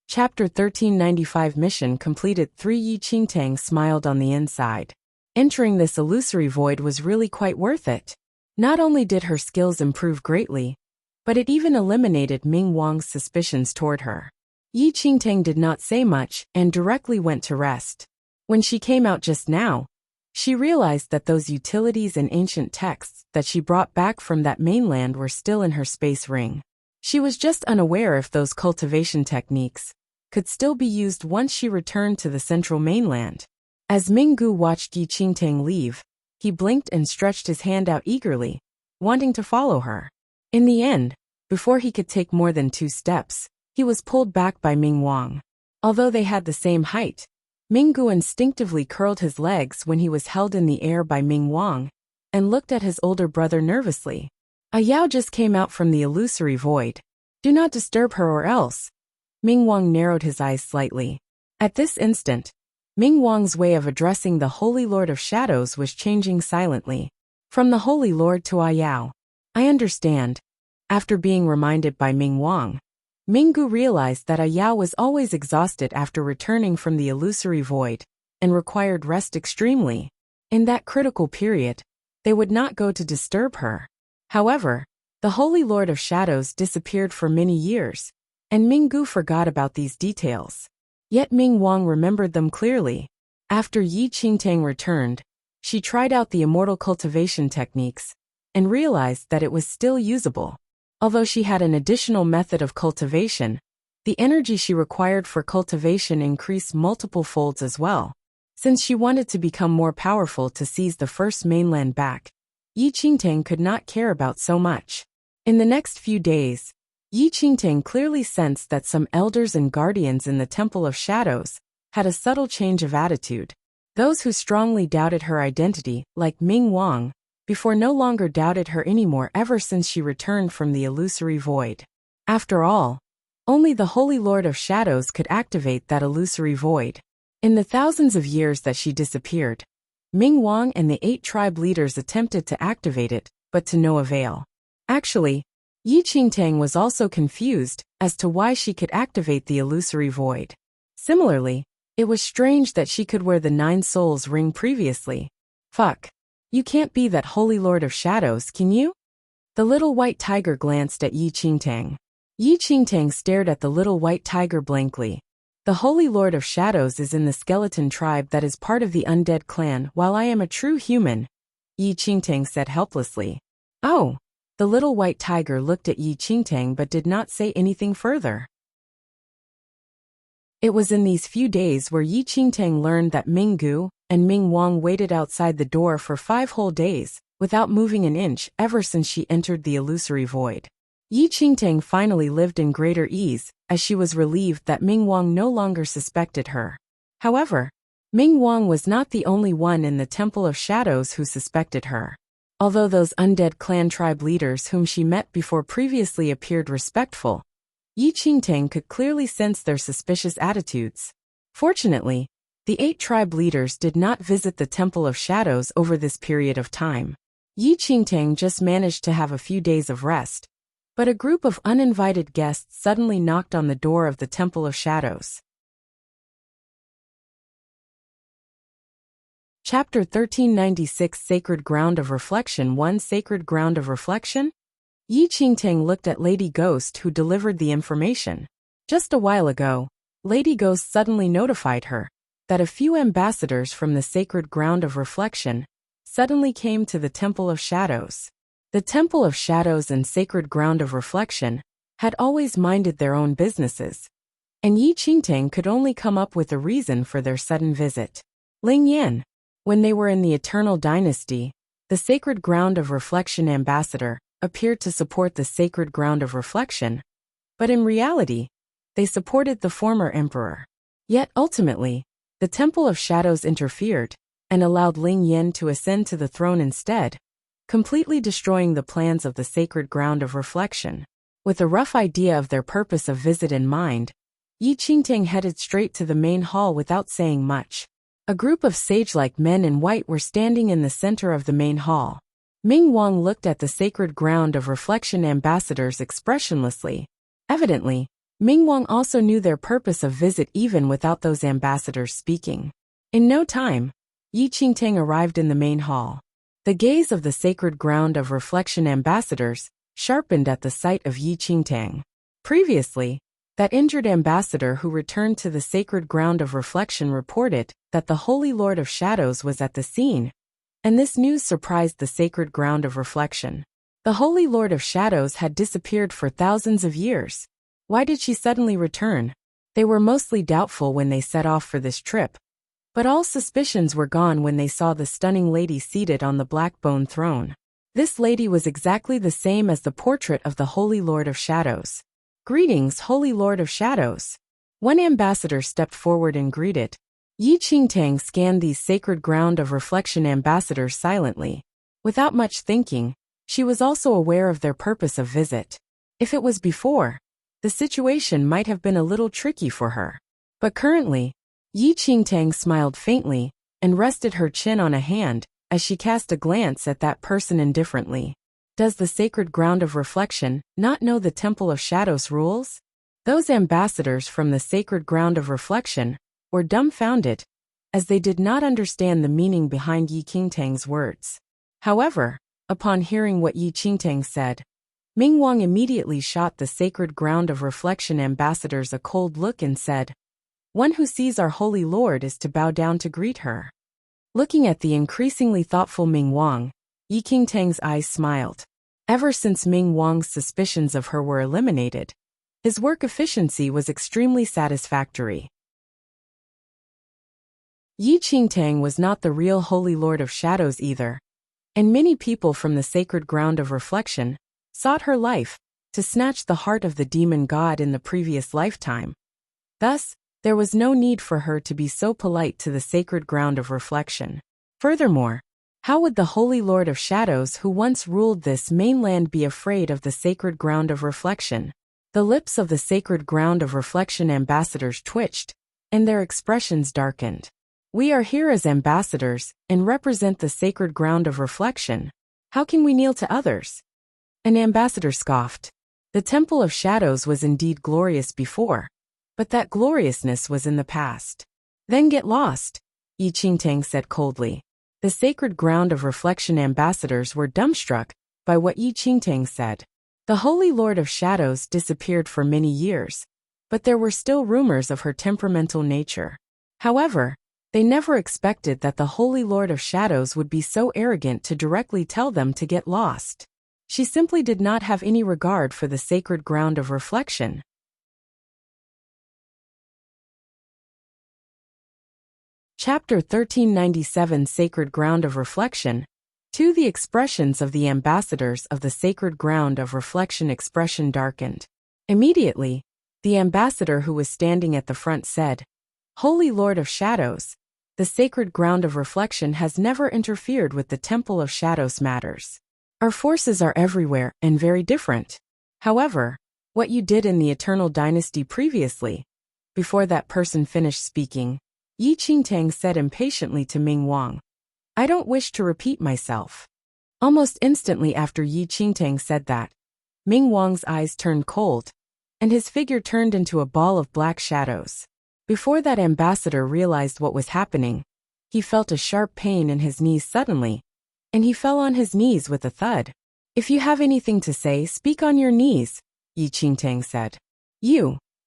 Chapter 1395 Mission completed 3. Yi Qingtang smiled on the inside. Entering this illusory void was really quite worth it. Not only did her skills improve greatly, but it even eliminated Ming Wang's suspicions toward her. Yi Qingtang did not say much and directly went to rest. When she came out just now, she realized that those utilities and ancient texts that she brought back from that mainland were still in her space ring. She was just unaware if those cultivation techniques could still be used once she returned to the central mainland. As Minggu watched Yi Qingtang leave, he blinked and stretched his hand out eagerly, wanting to follow her. In the end, before he could take more than 2 steps, he was pulled back by Ming Wang. Although they had the same height, Minggu instinctively curled his legs when he was held in the air by Ming Wang, and looked at his older brother nervously. A Yao just came out from the illusory void. Do not disturb her or else. Ming Wang narrowed his eyes slightly. At this instant, Ming Wang's way of addressing the Holy Lord of Shadows was changing silently. From the Holy Lord to Yao. I understand. After being reminded by Ming Wang, Minggu realized that Yao was always exhausted after returning from the illusory void, and required rest extremely. In that critical period, they would not go to disturb her. However, the Holy Lord of Shadows disappeared for many years, and Minggu forgot about these details. Yet Ming Wang remembered them clearly. After Yi Qingtang returned, she tried out the immortal cultivation techniques, and realized that it was still usable. Although she had an additional method of cultivation, the energy she required for cultivation increased multiple folds as well. Since she wanted to become more powerful to seize the first mainland back, Yi Qingtang could not care about so much. In the next few days, Yi Qingtang clearly sensed that some elders and guardians in the Temple of Shadows had a subtle change of attitude. Those who strongly doubted her identity, like Ming Wang, before no longer doubted her anymore ever since she returned from the illusory void. After all, only the Holy Lord of Shadows could activate that illusory void. In the thousands of years that she disappeared, Ming Wang and the 8 tribe leaders attempted to activate it, but to no avail. Actually, Yi Qingtang was also confused as to why she could activate the illusory void. Similarly, it was strange that she could wear the 9 souls ring previously. Fuck. You can't be that Holy Lord of Shadows, can you? The little white tiger glanced at Yi Qingtang. Yi Qingtang stared at the little white tiger blankly. The Holy Lord of Shadows is in the skeleton tribe that is part of the undead clan, while I am a true human, Yi Qingtang said helplessly. Oh. The little white tiger looked at Yi Qingtang but did not say anything further. It was in these few days where Yi Qingtang learned that Minggu and Ming Wang waited outside the door for 5 whole days, without moving an inch ever since she entered the illusory void. Yi Qingtang finally lived in greater ease, as she was relieved that Ming Wang no longer suspected her. However, Ming Wang was not the only one in the Temple of Shadows who suspected her. Although those undead clan tribe leaders whom she met before previously appeared respectful, Yi Qingtang could clearly sense their suspicious attitudes. Fortunately, the 8 tribe leaders did not visit the Temple of Shadows over this period of time. Yi Qingtang just managed to have a few days of rest, but a group of uninvited guests suddenly knocked on the door of the Temple of Shadows. Chapter 1396 Sacred Ground of Reflection 1 Sacred Ground of Reflection? Yi Qingtang looked at Lady Ghost, who delivered the information. Just a while ago, Lady Ghost suddenly notified her that a few ambassadors from the Sacred Ground of Reflection suddenly came to the Temple of Shadows. The Temple of Shadows and Sacred Ground of Reflection had always minded their own businesses, and Yi Qingtang could only come up with a reason for their sudden visit. Ling Yan. When they were in the Eternal Dynasty, the Sacred Ground of Reflection ambassador appeared to support the Sacred Ground of Reflection, but in reality, they supported the former emperor. Yet ultimately, the Temple of Shadows interfered and allowed Ling Yan to ascend to the throne instead, completely destroying the plans of the Sacred Ground of Reflection. With a rough idea of their purpose of visit in mind, Yi Qingtang headed straight to the main hall without saying much. A group of sage-like men in white were standing in the center of the main hall. Ming Wang looked at the Sacred Ground of Reflection ambassadors expressionlessly. Evidently, Ming Wang also knew their purpose of visit even without those ambassadors speaking. In no time, Yi Qingtang arrived in the main hall. The gaze of the Sacred Ground of Reflection ambassadors sharpened at the sight of Yi Qingtang. Previously, that injured ambassador who returned to the Sacred Ground of Reflection reported that the Holy Lord of Shadows was at the scene, and this news surprised the Sacred Ground of Reflection. The Holy Lord of Shadows had disappeared for thousands of years. Why did she suddenly return? They were mostly doubtful when they set off for this trip, but all suspicions were gone when they saw the stunning lady seated on the black bone throne. This lady was exactly the same as the portrait of the Holy Lord of Shadows. "Greetings, Holy Lord of Shadows." One ambassador stepped forward and greeted. Yi Qingtang scanned these Sacred Ground of Reflection ambassadors silently. Without much thinking, she was also aware of their purpose of visit. If it was before, the situation might have been a little tricky for her. But currently, Yi Qingtang smiled faintly and rested her chin on a hand as she cast a glance at that person indifferently. Does the Sacred Ground of Reflection not know the Temple of Shadows rules? Those ambassadors from the Sacred Ground of Reflection were dumbfounded, as they did not understand the meaning behind Yi Qingtang's words. However, upon hearing what Yi Qingtang said, Ming Wang immediately shot the Sacred Ground of Reflection ambassadors a cold look and said, "One who sees our Holy Lord is to bow down to greet her." Looking at the increasingly thoughtful Ming Wang, Yi Qingtang's eyes smiled. Ever since Ming Wang's suspicions of her were eliminated, his work efficiency was extremely satisfactory. Yi Qingtang was not the real Holy Lord of Shadows either, and many people from the Sacred Ground of Reflection sought her life to snatch the heart of the demon god in the previous lifetime. Thus, there was no need for her to be so polite to the Sacred Ground of Reflection. Furthermore, how would the Holy Lord of Shadows who once ruled this mainland be afraid of the Sacred Ground of Reflection? The lips of the Sacred Ground of Reflection ambassadors twitched, and their expressions darkened. "We are here as ambassadors and represent the Sacred Ground of Reflection. How can we kneel to others?" An ambassador scoffed. The Temple of Shadows was indeed glorious before, but that gloriousness was in the past. "Then get lost," Yi Qingtang said coldly. The Sacred Ground of Reflection ambassadors were dumbstruck by what Yi Qingtang said. The Holy Lord of Shadows disappeared for many years, but there were still rumors of her temperamental nature. However, they never expected that the Holy Lord of Shadows would be so arrogant to directly tell them to get lost. She simply did not have any regard for the Sacred Ground of Reflection. Chapter 1397 Sacred Ground of Reflection 2 The expressions of the ambassadors of the Sacred Ground of Reflection expression darkened. Immediately, the ambassador who was standing at the front said, "Holy Lord of Shadows, the Sacred Ground of Reflection has never interfered with the Temple of Shadows matters. Our forces are everywhere and very different. However, What you did in the Eternal Dynasty previously. Before that person finished speaking, Yi Qingtang said impatiently to Ming Wang. I don't wish to repeat myself. Almost instantly after Yi Qingtang said that, Ming Wang's eyes turned cold, and his figure turned into a ball of black shadows. Before that ambassador realized what was happening, he felt a sharp pain in his knees suddenly, and he fell on his knees with a thud. If you have anything to say, speak on your knees, Yi Qingtang said.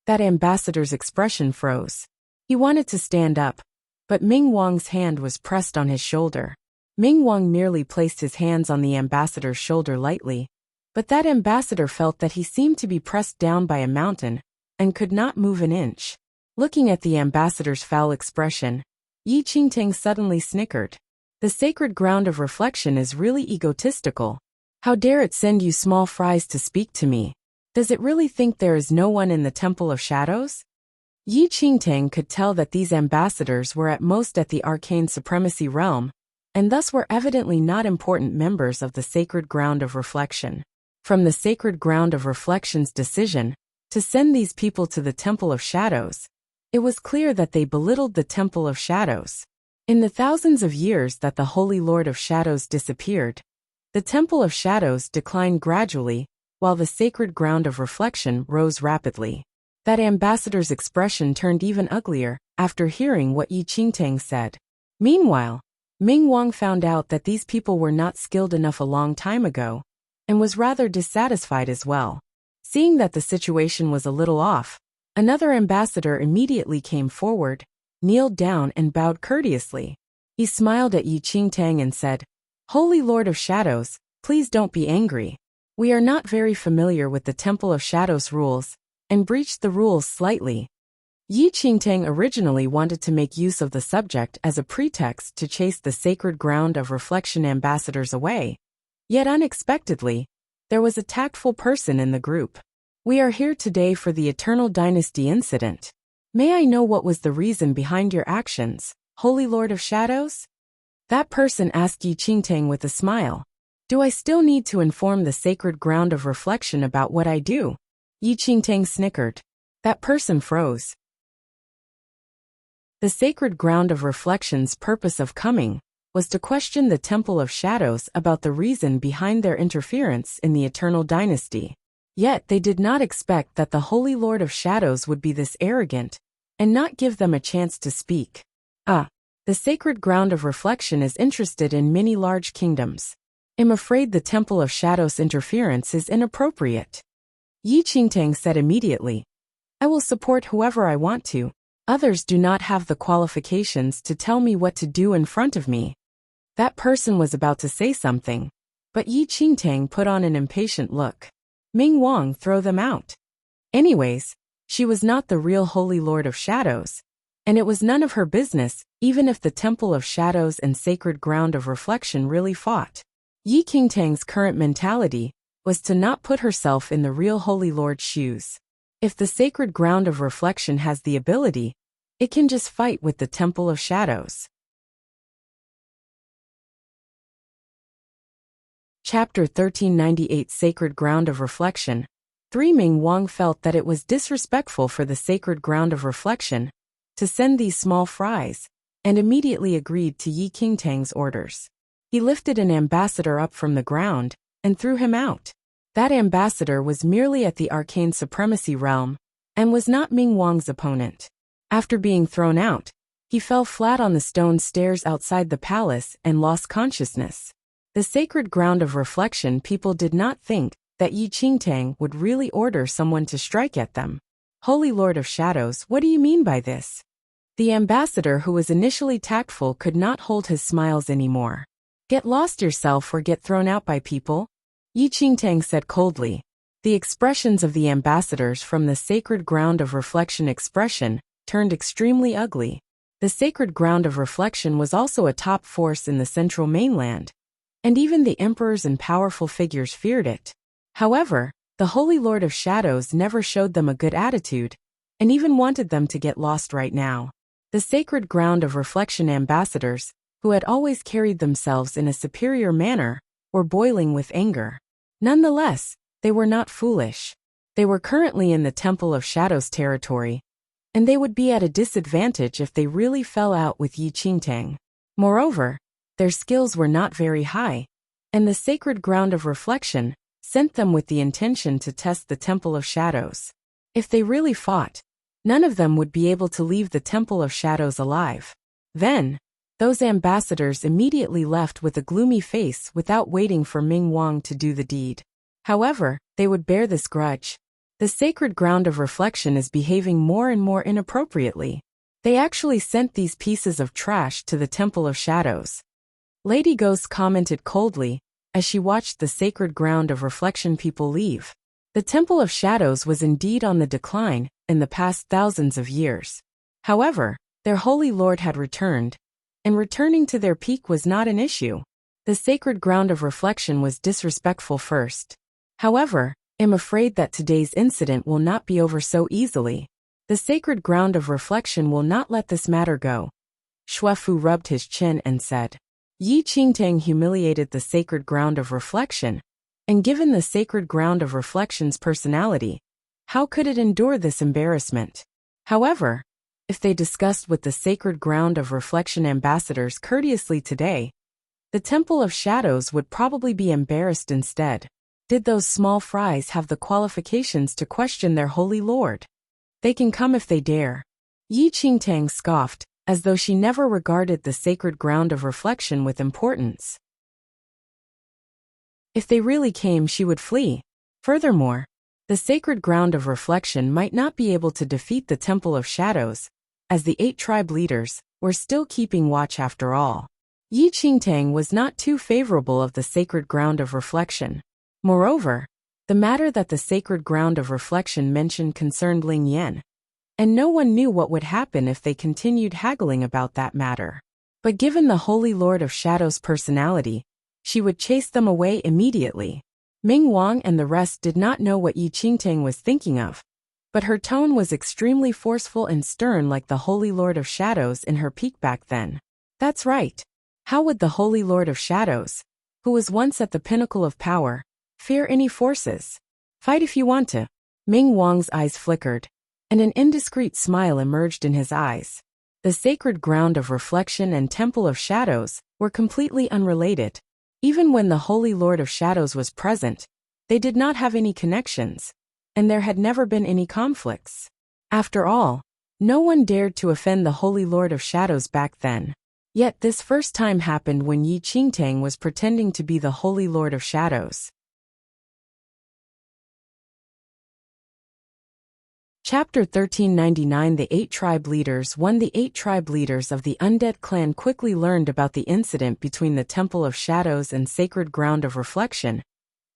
That ambassador's expression froze. He wanted to stand up, but Ming Wang's hand was pressed on his shoulder. Ming Wang merely placed his hands on the ambassador's shoulder lightly, but that ambassador felt that he seemed to be pressed down by a mountain and could not move an inch. Looking at the ambassador's foul expression, Yi Qingtang suddenly snickered. The sacred ground of reflection is really egotistical. How dare it send you small fries to speak to me? Does it really think there is no one in the Temple of Shadows? Yi Qingtang could tell that these ambassadors were at most at the arcane supremacy realm, and thus were evidently not important members of the sacred ground of reflection. From the sacred ground of reflection's decision to send these people to the Temple of Shadows, it was clear that they belittled the Temple of Shadows. In the thousands of years that the Holy Lord of Shadows disappeared, the Temple of Shadows declined gradually, while the sacred ground of reflection rose rapidly. That ambassador's expression turned even uglier after hearing what Yi Qingtang said. Meanwhile, Ming Wang found out that these people were not skilled enough a long time ago, and was rather dissatisfied as well. Seeing that the situation was a little off, another ambassador immediately came forward, kneeled down and bowed courteously. He smiled at Yi Qingtang and said, Holy Lord of Shadows, please don't be angry. We are not very familiar with the Temple of Shadows rules, and breached the rules slightly. Yi Qingtang originally wanted to make use of the subject as a pretext to chase the sacred ground of reflection ambassadors away. Yet unexpectedly, there was a tactful person in the group. We are here today for the Eternal Dynasty incident. May I know what was the reason behind your actions, Holy Lord of Shadows? That person asked Yi Qingtang with a smile. Do I still need to inform the sacred ground of reflection about what I do? Yi Qingtang snickered. That person froze. The sacred ground of reflection's purpose of coming was to question the Temple of Shadows about the reason behind their interference in the Eternal Dynasty. Yet they did not expect that the Holy Lord of Shadows would be this arrogant and not give them a chance to speak. The sacred ground of reflection is interested in many large kingdoms. I'm afraid the Temple of Shadows' interference is inappropriate. Yi Qingtang said immediately. I will support whoever I want to. Others do not have the qualifications to tell me what to do in front of me. That person was about to say something, but Yi Qingtang put on an impatient look. Ming Wang, throw them out. Anyways, she was not the real Holy Lord of Shadows, and it was none of her business, even if the Temple of Shadows and Sacred Ground of Reflection really fought. Yi Qingtang's current mentality was to not put herself in the real Holy Lord's shoes. If the Sacred Ground of Reflection has the ability, it can just fight with the Temple of Shadows. Chapter 1398 Sacred Ground of Reflection. 3 Ming Wang felt that it was disrespectful for the Sacred Ground of Reflection to send these small fries, and immediately agreed to Yi Qingtang's orders. He lifted an ambassador up from the ground and threw him out. That ambassador was merely at the arcane supremacy realm and was not Ming Wang's opponent. After being thrown out, he fell flat on the stone stairs outside the palace and lost consciousness. The Sacred Ground of Reflection people did not think that Yi Qingtang would really order someone to strike at them. Holy Lord of Shadows, what do you mean by this? The ambassador, who was initially tactful, could not hold his smiles anymore. Get lost yourself or get thrown out by people? Yi Qingtang said coldly. The expressions of the ambassadors from the Sacred Ground of Reflection expression turned extremely ugly. The Sacred Ground of Reflection was also a top force in the central mainland, and even the emperors and powerful figures feared it. However, the Holy Lord of Shadows never showed them a good attitude, and even wanted them to get lost right now. The Sacred Ground of Reflection ambassadors, who had always carried themselves in a superior manner, were boiling with anger. Nonetheless, they were not foolish. They were currently in the Temple of Shadows territory, and they would be at a disadvantage if they really fell out with Yi Qingtang. Moreover, their skills were not very high, and the sacred ground of reflection sent them with the intention to test the Temple of Shadows. If they really fought, none of them would be able to leave the Temple of Shadows alive. Then, those ambassadors immediately left with a gloomy face without waiting for Ming Wang to do the deed. However, they would bear this grudge. The sacred ground of reflection is behaving more and more inappropriately. They actually sent these pieces of trash to the Temple of Shadows. Lady Ghost commented coldly as she watched the sacred ground of reflection people leave. The Temple of Shadows was indeed on the decline in the past thousands of years. However, their holy lord had returned, and returning to their peak was not an issue. The sacred ground of reflection was disrespectful first. However, I'm afraid that today's incident will not be over so easily. The sacred ground of reflection will not let this matter go. Shuefu rubbed his chin and said. Yi Qingtang humiliated the sacred ground of reflection, and given the sacred ground of reflection's personality, how could it endure this embarrassment? However, if they discussed with the sacred ground of reflection ambassadors courteously today, the Temple of Shadows would probably be embarrassed instead. Did those small fries have the qualifications to question their holy lord? They can come if they dare. Yi Qingtang scoffed, as though she never regarded the sacred ground of reflection with importance. If they really came, she would flee. Furthermore, the sacred ground of reflection might not be able to defeat the Temple of Shadows, as the 8 tribe leaders were still keeping watch after all. Yi Qingtang was not too favorable of the sacred ground of reflection. Moreover, the matter that the sacred ground of reflection mentioned concerned Ling Yan, and no one knew what would happen if they continued haggling about that matter. But given the Holy Lord of Shadows' personality, she would chase them away immediately. Ming Wang and the rest did not know what Yi Qingtang was thinking of, but her tone was extremely forceful and stern like the Holy Lord of Shadows in her peak back then. That's right. How would the Holy Lord of Shadows, who was once at the pinnacle of power, fear any forces? Fight if you want to. Ming Wang's eyes flickered, and an indiscreet smile emerged in his eyes. The sacred ground of reflection and Temple of Shadows were completely unrelated. Even when the Holy Lord of Shadows was present, they did not have any connections, and there had never been any conflicts. After all, no one dared to offend the Holy Lord of Shadows back then. Yet this first time happened when Yi Qingtang was pretending to be the Holy Lord of Shadows. Chapter 1399 The 8 Tribe Leaders. The 8 tribe leaders of the Undead clan quickly learned about the incident between the Temple of Shadows and Sacred Ground of Reflection,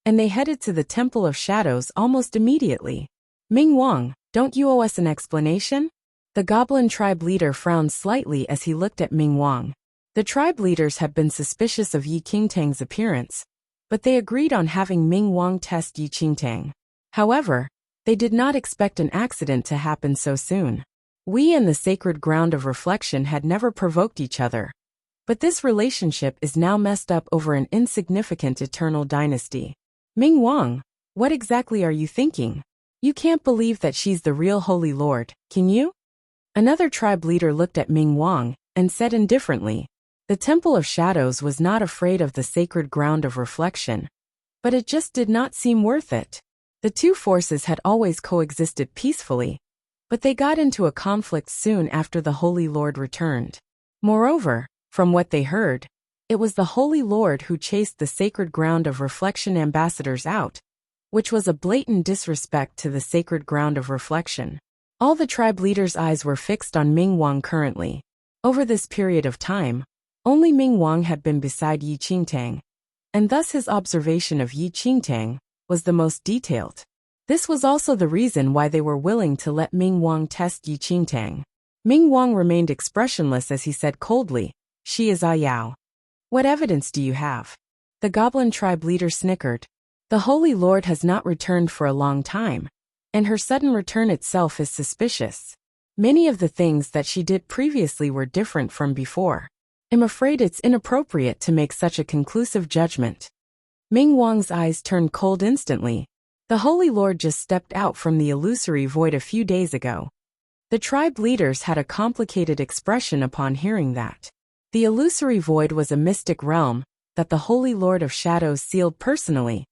and they headed to the Temple of Shadows almost immediately. Ming Wang, don't you owe us an explanation? The Goblin tribe leader frowned slightly as he looked at Ming Wang. The tribe leaders had been suspicious of Yi Qingtang's appearance, but they agreed on having Ming Wang test Yi Qingtang. However, they did not expect an accident to happen so soon. We and the Sacred Ground of Reflection had never provoked each other, but this relationship is now messed up over an insignificant eternal dynasty. Ming Wang, what exactly are you thinking? You can't believe that she's the real Holy Lord, can you? Another tribe leader looked at Ming Wang and said indifferently, the Temple of Shadows was not afraid of the Sacred Ground of Reflection, but it just did not seem worth it. The two forces had always coexisted peacefully, but they got into a conflict soon after the Holy Lord returned. Moreover, from what they heard, it was the Holy Lord who chased the Sacred Ground of Reflection ambassadors out, which was a blatant disrespect to the Sacred Ground of Reflection. All the tribe leaders' eyes were fixed on Ming Wang currently. Over this period of time, only Ming Wang had been beside Yi Qingtang, and thus his observation of Yi Qingtang was the most detailed. This was also the reason why they were willing to let Ming Wang test Yi Qingtang. Ming Wang remained expressionless as he said coldly, "She is A Yao. What evidence do you have?" The Goblin tribe leader snickered. The Holy Lord has not returned for a long time, and her sudden return itself is suspicious. Many of the things that she did previously were different from before. I'm afraid it's inappropriate to make such a conclusive judgment. Ming Wang's eyes turned cold instantly, The Holy Lord just stepped out from the illusory void a few days ago. The tribe leaders had a complicated expression upon hearing that. The illusory void was a mystic realm that the Holy Lord of Shadows sealed personally,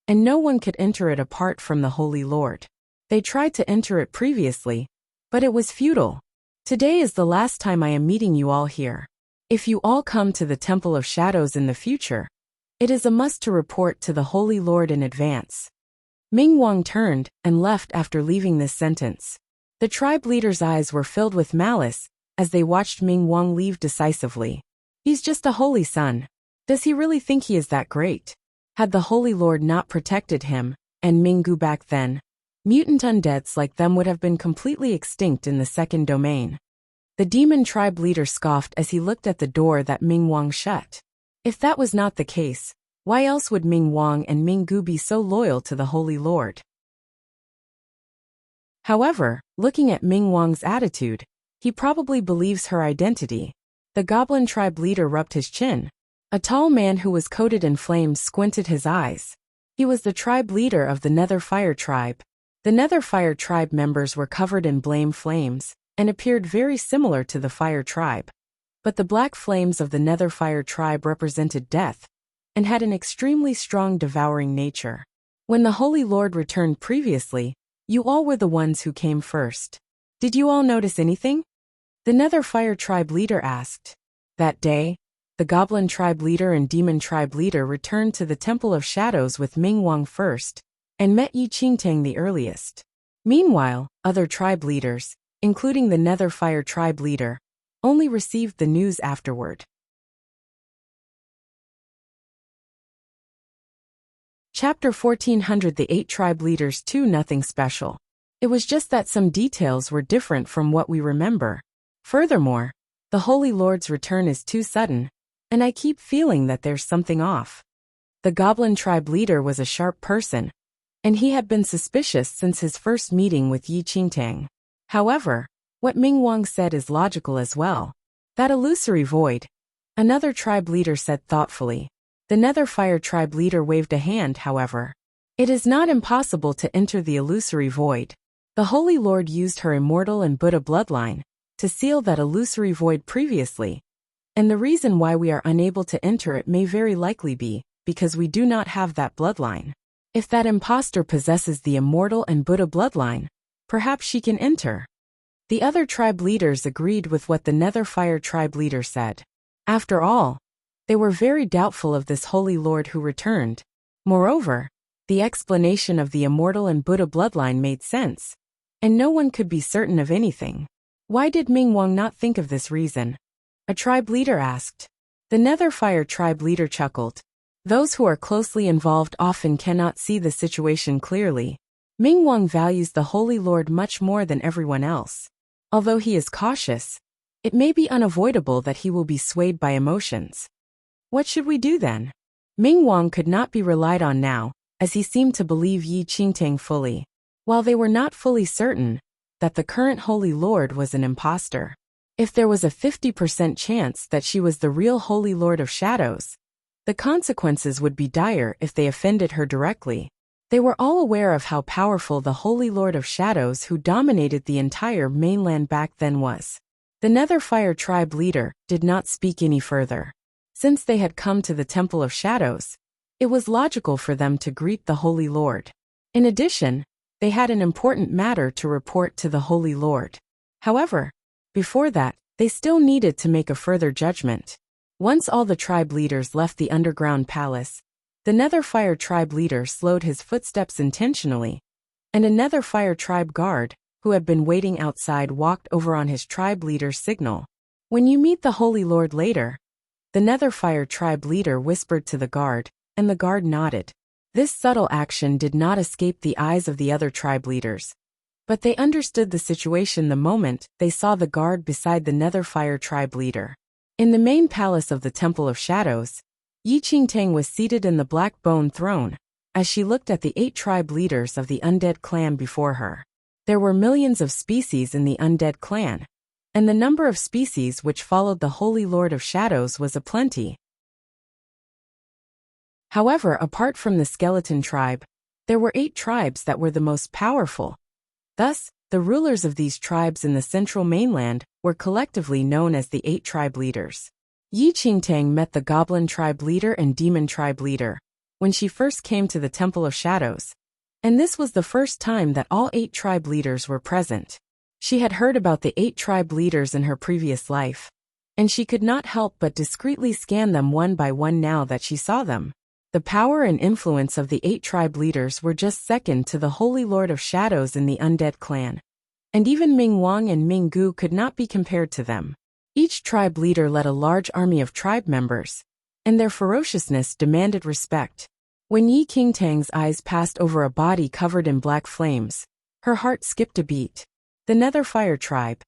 and no one could enter it apart from the Holy Lord. They tried to enter it previously, but it was futile. Today is the last time I am meeting you all here. If you all come to the Temple of Shadows in the future, it is a must to report to the Holy Lord in advance. Ming Wang turned and left after leaving this sentence. The tribe leaders' eyes were filled with malice as they watched Ming Wang leave decisively. He's just a holy son. Does he really think he is that great? Had the Holy Lord not protected him and Minggu back then, mutant undeads like them would have been completely extinct in the second domain. The demon tribe leader scoffed as he looked at the door that Ming Wang shut. If that was not the case, why else would Ming Wang and Minggu be so loyal to the Holy Lord? However, looking at Ming Wang's attitude, he probably believes her identity. The goblin tribe leader rubbed his chin. A tall man who was coated in flames squinted his eyes. He was the tribe leader of the Nether Fire tribe. The Nether Fire tribe members were covered in blame flames and appeared very similar to the Fire tribe. But the black flames of the Nether Fire tribe represented death and had an extremely strong devouring nature. When the Holy Lord returned previously, you all were the ones who came first. Did you all notice anything? The Nether Fire tribe leader asked. That day, the Goblin tribe leader and Demon tribe leader returned to the Temple of Shadows with Ming Wang first, and met Yi Qingtang the earliest. Meanwhile, other tribe leaders, including the Nether Fire tribe leader, only received the news afterward. Chapter 1400. The 8 tribe leaders too. Nothing special. It was just that some details were different from what we remember. Furthermore, the Holy Lord's return is too sudden, and I keep feeling that there's something off. The Goblin tribe leader was a sharp person, and he had been suspicious since his first meeting with Yi Qingtang. However, what Ming Wang said is logical as well. That illusory void, another tribe leader said thoughtfully. The Nether Fire tribe leader waved a hand, however. It is not impossible to enter the illusory void. The Holy Lord used her immortal and Buddha bloodline to seal that illusory void previously, and the reason why we are unable to enter it may very likely be because we do not have that bloodline. If that imposter possesses the immortal and Buddha bloodline, perhaps she can enter. The other tribe leaders agreed with what the Nether Fire tribe leader said. After all, they were very doubtful of this Holy Lord who returned. Moreover, the explanation of the immortal and Buddha bloodline made sense, and no one could be certain of anything. Why did Ming Wang not think of this reason? A tribe leader asked. The Nether Fire tribe leader chuckled. Those who are closely involved often cannot see the situation clearly. Ming Wang values the Holy Lord much more than everyone else. Although he is cautious, it may be unavoidable that he will be swayed by emotions. What should we do then? Ming Wang could not be relied on now, as he seemed to believe Yi Qingtang fully, while they were not fully certain that the current Holy Lord was an imposter. If there was a 50% chance that she was the real Holy Lord of Shadows, the consequences would be dire if they offended her directly. They were all aware of how powerful the Holy Lord of Shadows who dominated the entire mainland back then was. The Nether Fire tribe leader did not speak any further. Since they had come to the Temple of Shadows, it was logical for them to greet the Holy Lord. In addition, they had an important matter to report to the Holy Lord. However, before that, they still needed to make a further judgment. Once all the tribe leaders left the underground palace, the Nether Fire tribe leader slowed his footsteps intentionally, and a Nether Fire tribe guard, who had been waiting outside, walked over on his tribe leader's signal. When you meet the Holy Lord later, the Nether Fire tribe leader whispered to the guard, and the guard nodded. This subtle action did not escape the eyes of the other tribe leaders, but they understood the situation the moment they saw the guard beside the Nether Fire tribe leader. In the main palace of the Temple of Shadows, Yi Qingtang was seated in the black bone throne, as she looked at the 8 tribe leaders of the undead clan before her. There were millions of species in the undead clan, and the number of species which followed the Holy Lord of Shadows was aplenty. However, apart from the skeleton tribe, There were 8 tribes that were the most powerful. Thus, the rulers of these tribes in the central mainland were collectively known as the 8 tribe leaders. Yi Qingtang met the Goblin tribe leader and Demon tribe leader when she first came to the Temple of Shadows, and this was the first time that all 8 tribe leaders were present. She had heard about the 8 tribe leaders in her previous life, and she could not help but discreetly scan them one by one now that she saw them. The power and influence of the 8 tribe leaders were just second to the Holy Lord of Shadows in the Undead clan, and even Ming Wang and Ming Gu could not be compared to them. Each tribe leader led a large army of tribe members, and their ferociousness demanded respect. When Yi Qingtang's eyes passed over a body covered in black flames, her heart skipped a beat. The Nether Fire Tribe.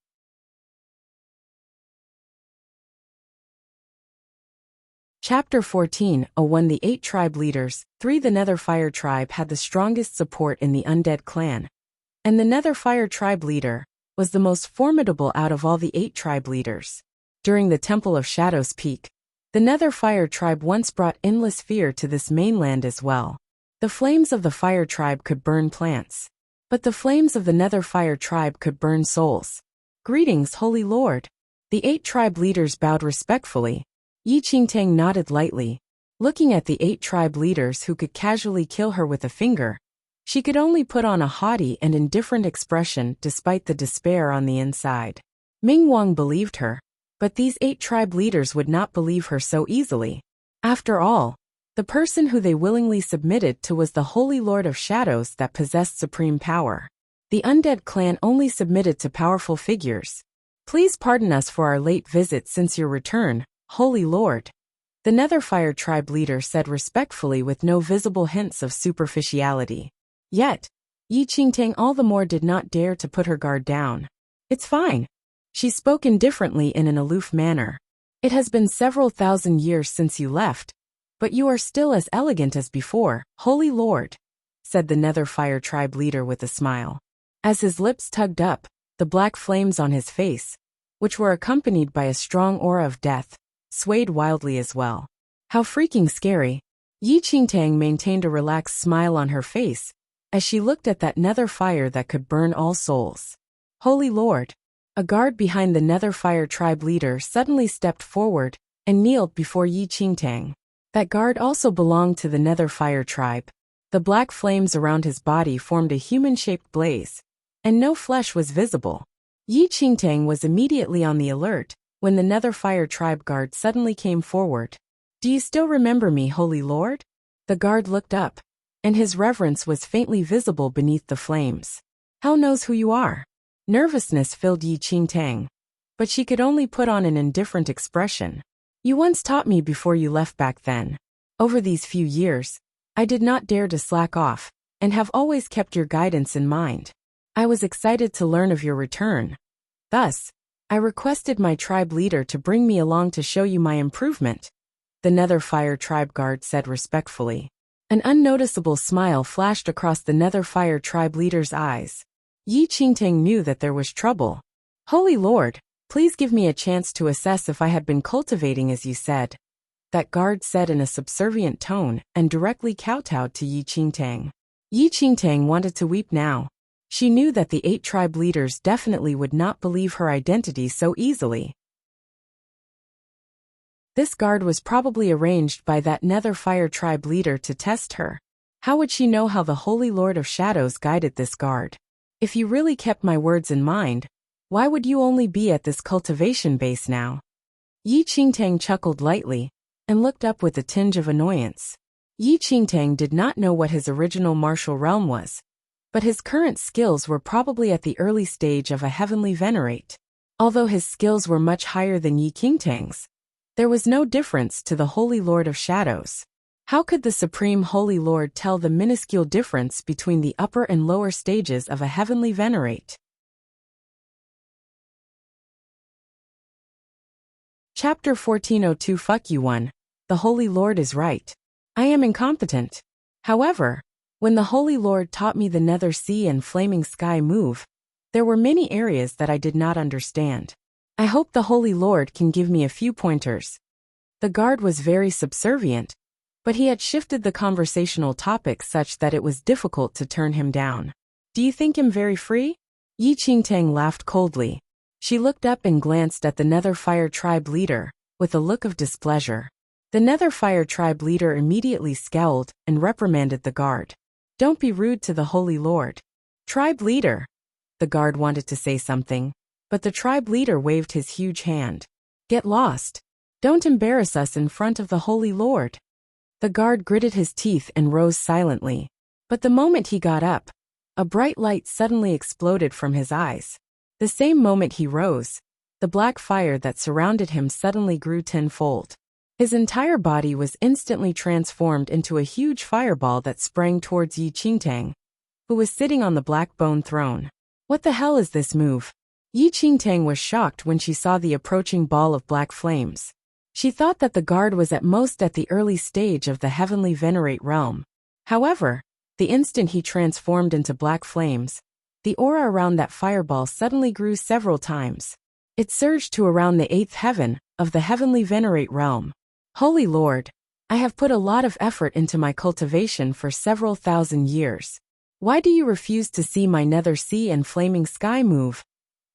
Chapter 14. When the 8 tribe leaders, 3 The Nether Fire Tribe had the strongest support in the Undead clan, and the Nether Fire Tribe leader was the most formidable out of all the 8 tribe leaders. During the Temple of Shadows peak, the Nether Fire Tribe once brought endless fear to this mainland as well. The flames of the Fire Tribe could burn plants, but the flames of the Nether Fire Tribe could burn souls. Greetings, Holy Lord. The 8 tribe leaders bowed respectfully. Yi Qingtang nodded lightly, looking at the 8 tribe leaders who could casually kill her with a finger. She could only put on a haughty and indifferent expression despite the despair on the inside. Ming Wang believed her, but these 8 tribe leaders would not believe her so easily. After all, the person who they willingly submitted to was the Holy Lord of Shadows that possessed supreme power. The Undead clan only submitted to powerful figures. Please pardon us for our late visit since your return, Holy Lord. The Nether Fire Tribe leader said respectfully with no visible hints of superficiality. Yet, Yi Qingtang all the more did not dare to put her guard down. It's fine. She spoke indifferently in an aloof manner. It has been several thousand years since you left, but you are still as elegant as before, Holy Lord, said the Nether Fire Tribe leader with a smile. As his lips tugged up, the black flames on his face, which were accompanied by a strong aura of death, swayed wildly as well. How freaking scary. Yi Qingtang maintained a relaxed smile on her face as she looked at that nether fire that could burn all souls. Holy Lord. A guard behind the Nether Fire Tribe leader suddenly stepped forward and kneeled before Yi Qingtang. That guard also belonged to the Nether Fire Tribe. The black flames around his body formed a human-shaped blaze, and no flesh was visible. Yi Qingtang was immediately on the alert when the Nether Fire Tribe guard suddenly came forward. Do you still remember me, Holy Lord? The guard looked up, and his reverence was faintly visible beneath the flames. Hell knows who you are. Nervousness filled Yi Qingtang, but she could only put on an indifferent expression. You once taught me before you left back then. Over these few years, I did not dare to slack off, and have always kept your guidance in mind. I was excited to learn of your return. Thus, I requested my tribe leader to bring me along to show you my improvement, the Nether Fire Tribe guard said respectfully. An unnoticeable smile flashed across the Nether Fire Tribe leader's eyes. Yi Qingtang knew that there was trouble. Holy Lord, please give me a chance to assess if I had been cultivating as you said, that guard said in a subservient tone and directly kowtowed to Yi Qingtang. Yi Qingtang wanted to weep now. She knew that the 8 tribe leaders definitely would not believe her identity so easily. This guard was probably arranged by that Nether Fire Tribe leader to test her. How would she know how the Holy Lord of Shadows guided this guard? If you really kept my words in mind, why would you only be at this cultivation base now? Yi Qingtang chuckled lightly and looked up with a tinge of annoyance. Yi Qingtang did not know what his original martial realm was, but his current skills were probably at the early stage of a heavenly venerate. Although his skills were much higher than Yi Qingtang's, there was no difference to the Holy Lord of Shadows. How could the Supreme Holy Lord tell the minuscule difference between the upper and lower stages of a heavenly venerate? Chapter 1402 Fuck you one. The Holy Lord is right. I am incompetent. However, when the Holy Lord taught me the Nether Sea and Flaming Sky move, there were many areas that I did not understand. I hope the Holy Lord can give me a few pointers. The guard was very subservient, but he had shifted the conversational topic such that it was difficult to turn him down. Do you think him very free? Yi Qingtang laughed coldly. She looked up and glanced at the Nether Fire Tribe leader, with a look of displeasure. The Nether Fire Tribe leader immediately scowled and reprimanded the guard. Don't be rude to the Holy Lord. Tribe leader. The guard wanted to say something, but the tribe leader waved his huge hand. Get lost. Don't embarrass us in front of the Holy Lord. The guard gritted his teeth and rose silently. But the moment he got up, a bright light suddenly exploded from his eyes. The same moment he rose, the black fire that surrounded him suddenly grew tenfold. His entire body was instantly transformed into a huge fireball that sprang towards Yi Qingtang, who was sitting on the black bone throne. What the hell is this move? Yi Qingtang was shocked when she saw the approaching ball of black flames. She thought that the guard was at most at the early stage of the heavenly venerate realm. However, the instant he transformed into black flames, the aura around that fireball suddenly grew several times. It surged to around the 8th heaven of the heavenly venerate realm. Holy Lord, I have put a lot of effort into my cultivation for several thousand years. Why do you refuse to see my nether sea and flaming sky move?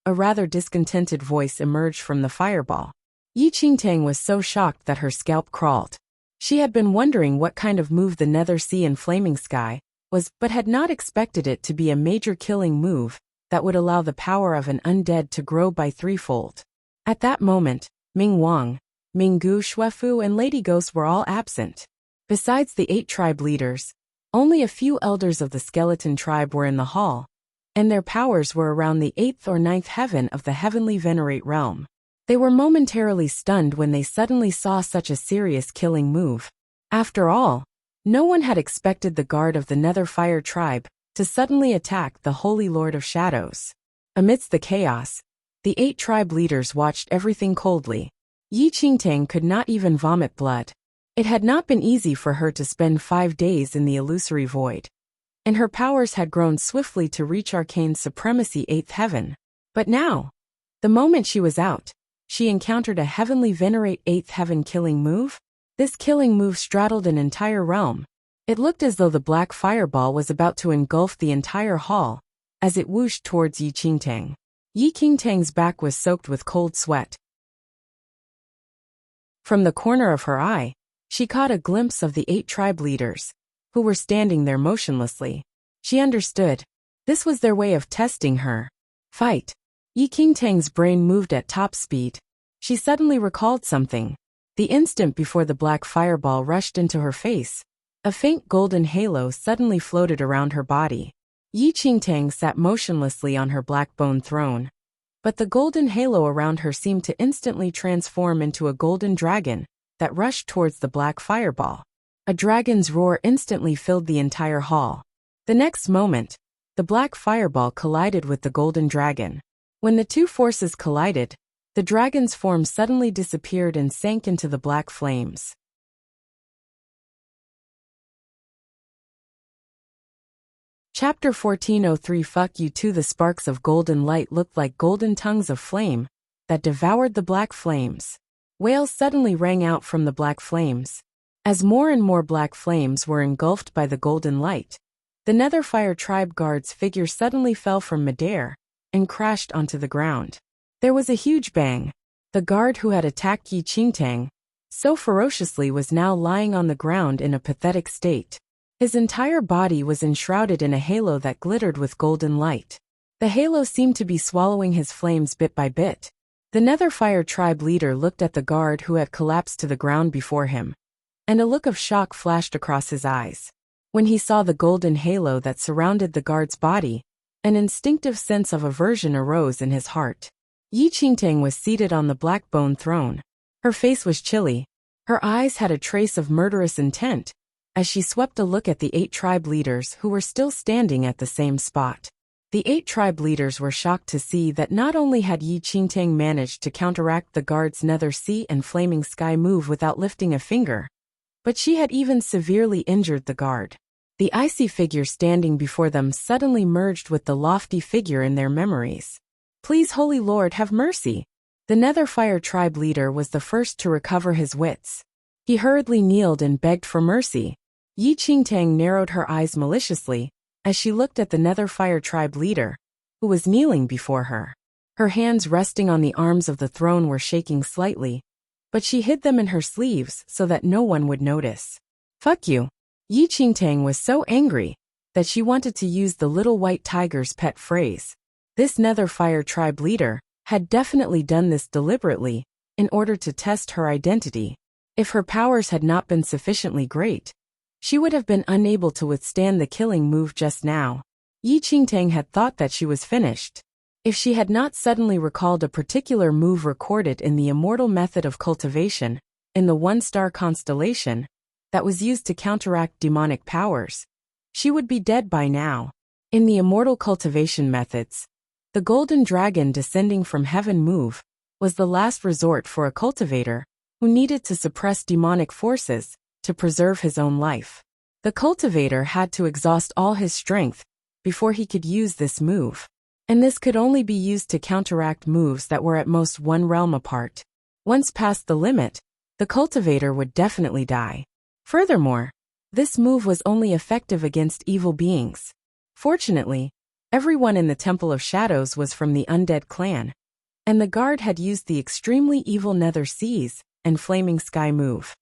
A rather discontented voice emerged from the fireball. Yi Qingtang was so shocked that her scalp crawled. She had been wondering what kind of move the nether sea and flaming sky was, but had not expected it to be a major killing move that would allow the power of an undead to grow by threefold. At that moment, Ming Wang, Ming Gu Xuefu and Lady Ghost were all absent. Besides the 8 tribe leaders, only a few elders of the skeleton tribe were in the hall, and their powers were around the 8th or 9th heaven of the heavenly venerate realm. They were momentarily stunned when they suddenly saw such a serious killing move. After all, no one had expected the guard of the Nether Fire Tribe to suddenly attack the Holy Lord of Shadows. Amidst the chaos, the 8 tribe leaders watched everything coldly. Yi Qingtang could not even vomit blood. It had not been easy for her to spend 5 days in the illusory void, and her powers had grown swiftly to reach arcane supremacy 8th heaven. But now, the moment she was out, she encountered a heavenly venerate 8th heaven killing move. This killing move straddled an entire realm. It looked as though the black fireball was about to engulf the entire hall, as it whooshed towards Yi Qingtang. Yi Qingtang's back was soaked with cold sweat. From the corner of her eye, she caught a glimpse of the 8 tribe leaders, who were standing there motionlessly. She understood. This was their way of testing her. Fight. Yi Qingtang's brain moved at top speed. She suddenly recalled something. The instant before the black fireball rushed into her face, a faint golden halo suddenly floated around her body. Yi Qingtang sat motionlessly on her black bone throne, but the golden halo around her seemed to instantly transform into a golden dragon that rushed towards the black fireball. A dragon's roar instantly filled the entire hall. The next moment, the black fireball collided with the golden dragon. When the two forces collided, the dragon's form suddenly disappeared and sank into the black flames. Chapter 1403 Fuck you too. The sparks of golden light looked like golden tongues of flame that devoured the black flames. Wails suddenly rang out from the black flames. As more and more black flames were engulfed by the golden light, the Netherfire tribe guard's figure suddenly fell from midair and crashed onto the ground. There was a huge bang. The guard who had attacked Yi Qingtang so ferociously was now lying on the ground in a pathetic state. His entire body was enshrouded in a halo that glittered with golden light. The halo seemed to be swallowing his flames bit by bit. The Netherfire tribe leader looked at the guard who had collapsed to the ground before him, and a look of shock flashed across his eyes. When he saw the golden halo that surrounded the guard's body, an instinctive sense of aversion arose in his heart. Yi Qingtang was seated on the black bone throne. Her face was chilly. Her eyes had a trace of murderous intent, as she swept a look at the 8 tribe leaders who were still standing at the same spot. The 8 tribe leaders were shocked to see that not only had Yi Qingtang managed to counteract the guard's nether sea and flaming sky move without lifting a finger, but she had even severely injured the guard. The icy figure standing before them suddenly merged with the lofty figure in their memories. Please, Holy Lord, have mercy. The Netherfire tribe leader was the first to recover his wits. He hurriedly kneeled and begged for mercy. Yi Qingtang narrowed her eyes maliciously as she looked at the Nether Fire Tribe leader, who was kneeling before her. Her hands resting on the arms of the throne were shaking slightly, but she hid them in her sleeves so that no one would notice. "Fuck you." Yi Qingtang was so angry that she wanted to use the little white tiger's pet phrase. This Nether Fire Tribe leader had definitely done this deliberately in order to test her identity. If her powers had not been sufficiently great, she would have been unable to withstand the killing move just now. Yi Qingtang had thought that she was finished. If she had not suddenly recalled a particular move recorded in the immortal method of cultivation, in the one-star constellation, that was used to counteract demonic powers, she would be dead by now. In the immortal cultivation methods, the golden dragon descending from heaven move was the last resort for a cultivator who needed to suppress demonic forces to preserve his own life. The cultivator had to exhaust all his strength before he could use this move, and this could only be used to counteract moves that were at most one realm apart. Once past the limit, the cultivator would definitely die. Furthermore, this move was only effective against evil beings. Fortunately, everyone in the Temple of Shadows was from the undead clan, and the guard had used the extremely evil Nether Seas and Flaming Sky move.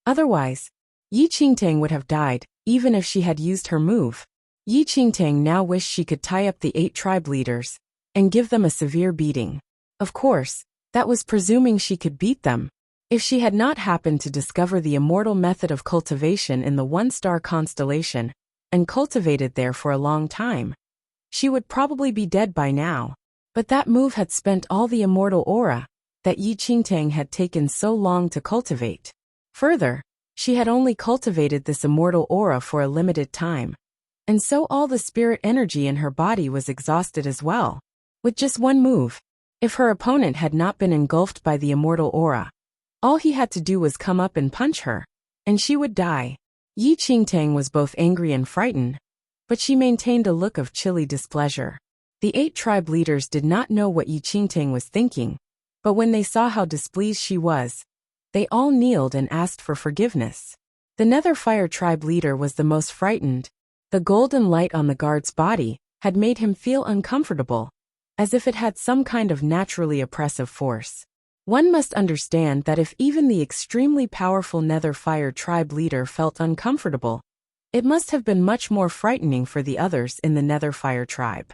Otherwise, Yi Qingtang would have died, even if she had used her move. Yi Qingtang now wished she could tie up the 8 tribe leaders and give them a severe beating. Of course, that was presuming she could beat them. If she had not happened to discover the immortal method of cultivation in the one-star constellation and cultivated there for a long time, she would probably be dead by now. But that move had spent all the immortal aura that Yi Qingtang had taken so long to cultivate. Further, she had only cultivated this immortal aura for a limited time, and so all the spirit energy in her body was exhausted as well. With just one move, if her opponent had not been engulfed by the immortal aura, all he had to do was come up and punch her, and she would die. Yi Qingtang was both angry and frightened, but she maintained a look of chilly displeasure. The 8 tribe leaders did not know what Yi Qingtang was thinking, but when they saw how displeased she was, they all kneeled and asked for forgiveness. The Nether Fire Tribe leader was the most frightened. The golden light on the guard's body had made him feel uncomfortable, as if it had some kind of naturally oppressive force. One must understand that if even the extremely powerful Nether Fire Tribe leader felt uncomfortable, it must have been much more frightening for the others in the Nether Fire Tribe.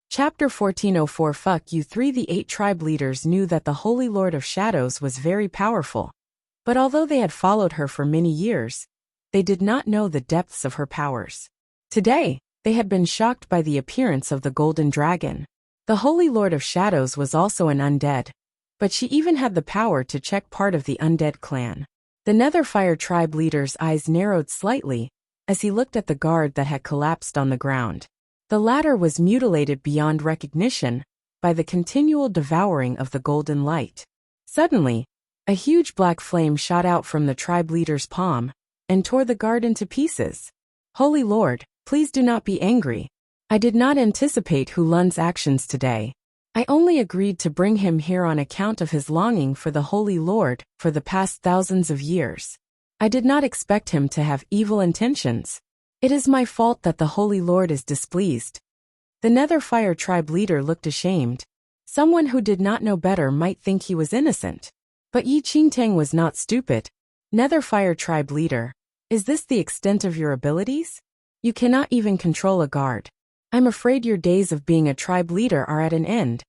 Chapter 1404 Fuck You 3. The 8 tribe leaders knew that the Holy Lord of Shadows was very powerful, but although they had followed her for many years, they did not know the depths of her powers. Today, they had been shocked by the appearance of the golden dragon. The Holy Lord of Shadows was also an undead, but she even had the power to check part of the undead clan. The Nether Fire Tribe leader's eyes narrowed slightly as he looked at the guard that had collapsed on the ground. The latter was mutilated beyond recognition by the continual devouring of the golden light. Suddenly, a huge black flame shot out from the tribe leader's palm and tore the guard into pieces. "Holy Lord, please do not be angry. I did not anticipate Hulun's actions today. I only agreed to bring him here on account of his longing for the Holy Lord for the past thousands of years. I did not expect him to have evil intentions. It is my fault that the Holy Lord is displeased." The Nether Fire Tribe leader looked ashamed. Someone who did not know better might think he was innocent. But Yi Qingtang was not stupid. "Nether Fire Tribe leader, is this the extent of your abilities? You cannot even control a guard. I'm afraid your days of being a tribe leader are at an end,"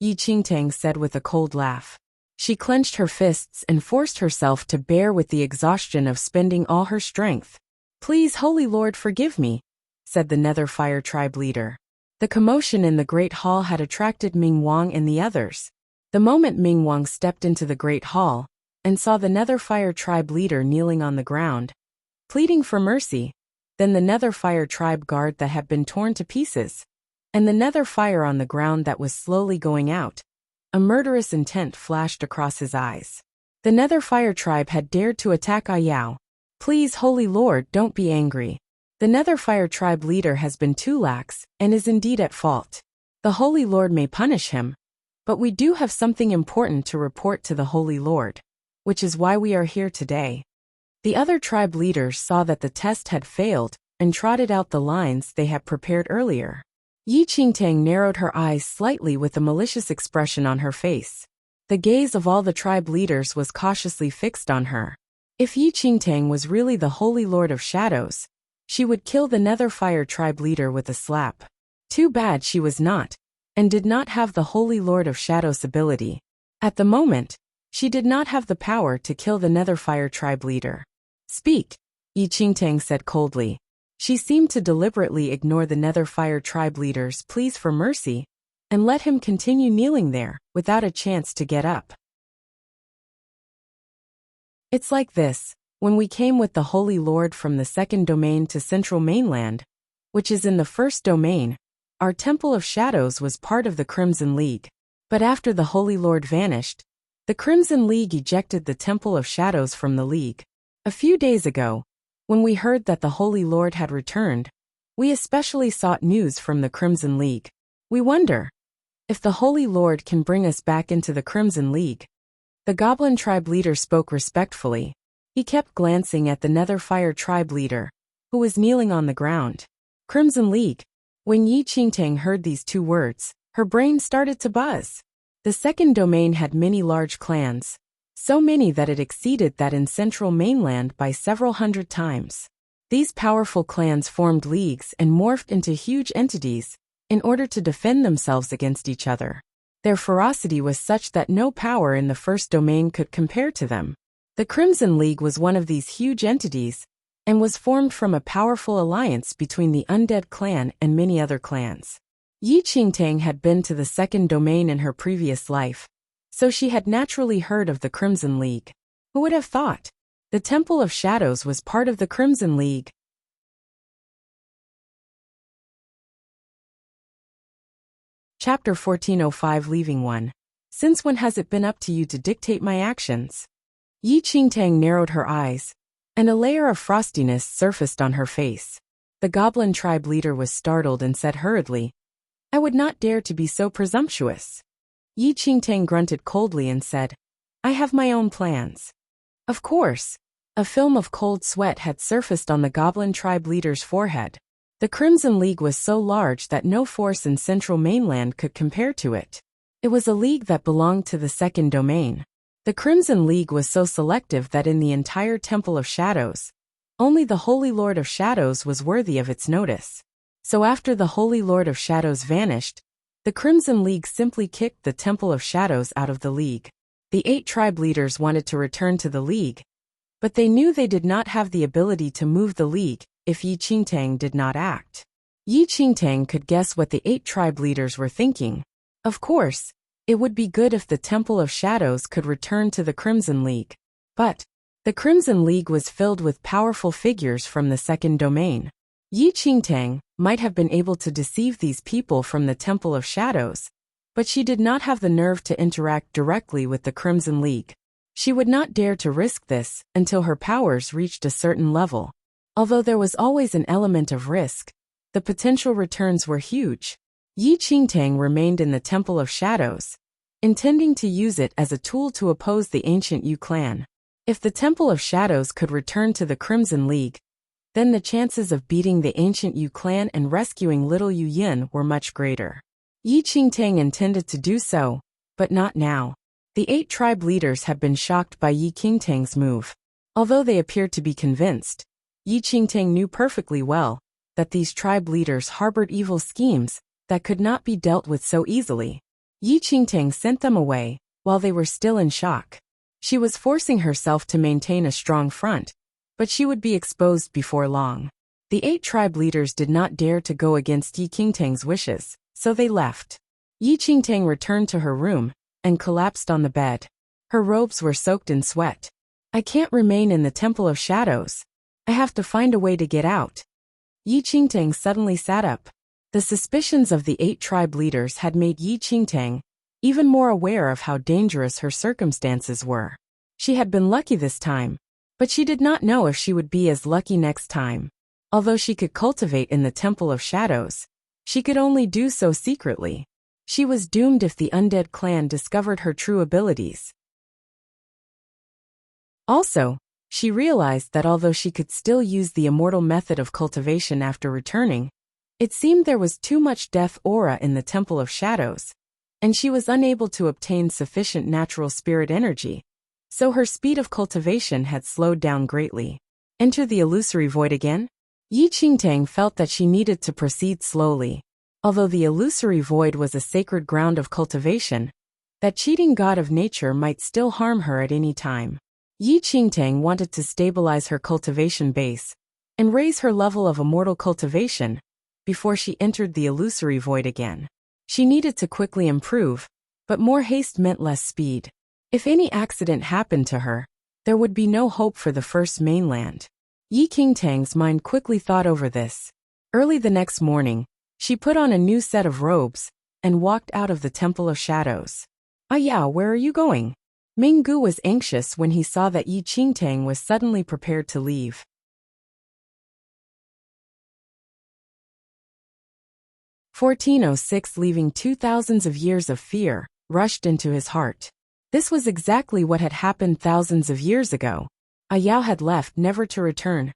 Yi Qingtang said with a cold laugh. She clenched her fists and forced herself to bear with the exhaustion of spending all her strength. "Please, Holy Lord, forgive me," said the Nether Fire Tribe leader. The commotion in the Great Hall had attracted Ming Wang and the others. The moment Ming Wang stepped into the Great Hall and saw the Nether Fire Tribe leader kneeling on the ground, pleading for mercy, then the Nether Fire Tribe guard that had been torn to pieces, and the Nether Fire on the ground that was slowly going out, a murderous intent flashed across his eyes. The Nether Fire Tribe had dared to attack Ayao. "Please, Holy Lord, don't be angry. The Nether Fire Tribe leader has been too lax and is indeed at fault. The Holy Lord may punish him, but we do have something important to report to the Holy Lord, which is why we are here today. The other tribe leaders saw that the test had failed and trotted out the lines they had prepared earlier. Yi Qingtang narrowed her eyes slightly with a malicious expression on her face. The gaze of all the tribe leaders was cautiously fixed on her. If Yi Qingtang was really the Holy Lord of Shadows, she would kill the Netherfire tribe leader with a slap. Too bad she was not, and did not have the Holy Lord of Shadows ability. At the moment, she did not have the power to kill the Netherfire tribe leader. Speak, Yi Qingtang said coldly. She seemed to deliberately ignore the Netherfire tribe leader's pleas for mercy, and let him continue kneeling there, without a chance to get up. It's like this: when we came with the Holy Lord from the second domain to Central Mainland, which is in the first domain, our Temple of Shadows was part of the Crimson League. But after the Holy Lord vanished, the Crimson League ejected the Temple of Shadows from the League. A few days ago, when we heard that the Holy Lord had returned, we especially sought news from the Crimson League. We wonder if the Holy Lord can bring us back into the Crimson League. The Goblin tribe leader spoke respectfully. He kept glancing at the Netherfire tribe leader, who was kneeling on the ground. Crimson League. When Yi Qingtang heard these two words, her brain started to buzz. The second domain had many large clans, so many that it exceeded that in Central Mainland by several hundred times. These powerful clans formed leagues and morphed into huge entities in order to defend themselves against each other. Their ferocity was such that no power in the first domain could compare to them. The Crimson League was one of these huge entities, and was formed from a powerful alliance between the Undead clan and many other clans. Yi Qingtang had been to the second domain in her previous life, so she had naturally heard of the Crimson League. Who would have thought? The Temple of Shadows was part of the Crimson League. Chapter 1405 Leaving One. Since when has it been up to you to dictate my actions? Yi Qingtang narrowed her eyes, and a layer of frostiness surfaced on her face. The Goblin tribe leader was startled and said hurriedly, "I would not dare to be so presumptuous." Yi Qingtang grunted coldly and said, "I have my own plans." Of course, a film of cold sweat had surfaced on the Goblin tribe leader's forehead. The Crimson League was so large that no force in Central Mainland could compare to it. It was a league that belonged to the second domain. The Crimson League was so selective that in the entire Temple of Shadows, only the Holy Lord of Shadows was worthy of its notice. So after the Holy Lord of Shadows vanished, the Crimson League simply kicked the Temple of Shadows out of the league. The 8 tribe leaders wanted to return to the league, but they knew they did not have the ability to move the league if Yi Qingtang did not act. Yi Qingtang could guess what the 8 tribe leaders were thinking. Of course, it would be good if the Temple of Shadows could return to the Crimson League. But the Crimson League was filled with powerful figures from the second domain. Yi Qingtang might have been able to deceive these people from the Temple of Shadows, but she did not have the nerve to interact directly with the Crimson League. She would not dare to risk this until her powers reached a certain level. Although there was always an element of risk, the potential returns were huge. Yi Qingtang remained in the Temple of Shadows, intending to use it as a tool to oppose the ancient Yu clan. If the Temple of Shadows could return to the Crimson League, then the chances of beating the ancient Yu clan and rescuing little Yu Yin were much greater. Yi Qingtang intended to do so, but not now. The 8 tribe leaders had been shocked by Yi Qingtang's move. Although they appeared to be convinced, Yi Qingtang knew perfectly well that these tribe leaders harbored evil schemes that could not be dealt with so easily. Yi Qingtang sent them away while they were still in shock. She was forcing herself to maintain a strong front, but she would be exposed before long. The 8 tribe leaders did not dare to go against Yi Qingtang's wishes, so they left. Yi Qingtang returned to her room and collapsed on the bed. Her robes were soaked in sweat. "I can't remain in the Temple of Shadows. I have to find a way to get out." Yi Qingtang suddenly sat up. The suspicions of the 8 tribe leaders had made Yi Qingtang even more aware of how dangerous her circumstances were. She had been lucky this time, but she did not know if she would be as lucky next time. Although she could cultivate in the Temple of Shadows, she could only do so secretly. She was doomed if the undead clan discovered her true abilities. Also, she realized that although she could still use the immortal method of cultivation after returning, it seemed there was too much death aura in the Temple of Shadows, and she was unable to obtain sufficient natural spirit energy, so her speed of cultivation had slowed down greatly. Enter the illusory void again? Yi Qingtang felt that she needed to proceed slowly. Although the illusory void was a sacred ground of cultivation, that cheating god of nature might still harm her at any time. Yi Qingtang wanted to stabilize her cultivation base and raise her level of immortal cultivation before she entered the illusory void again. She needed to quickly improve, but more haste meant less speed. If any accident happened to her, there would be no hope for the first mainland. Yi Qingtang's mind quickly thought over this. Early the next morning, she put on a new set of robes and walked out of the Temple of Shadows. Yao, where are you going? Minggu was anxious when he saw that Yi Qingtang was suddenly prepared to leave. 1406 leaving 2000s of years of fear, rushed into his heart. This was exactly what had happened thousands of years ago. Yao had left never to return.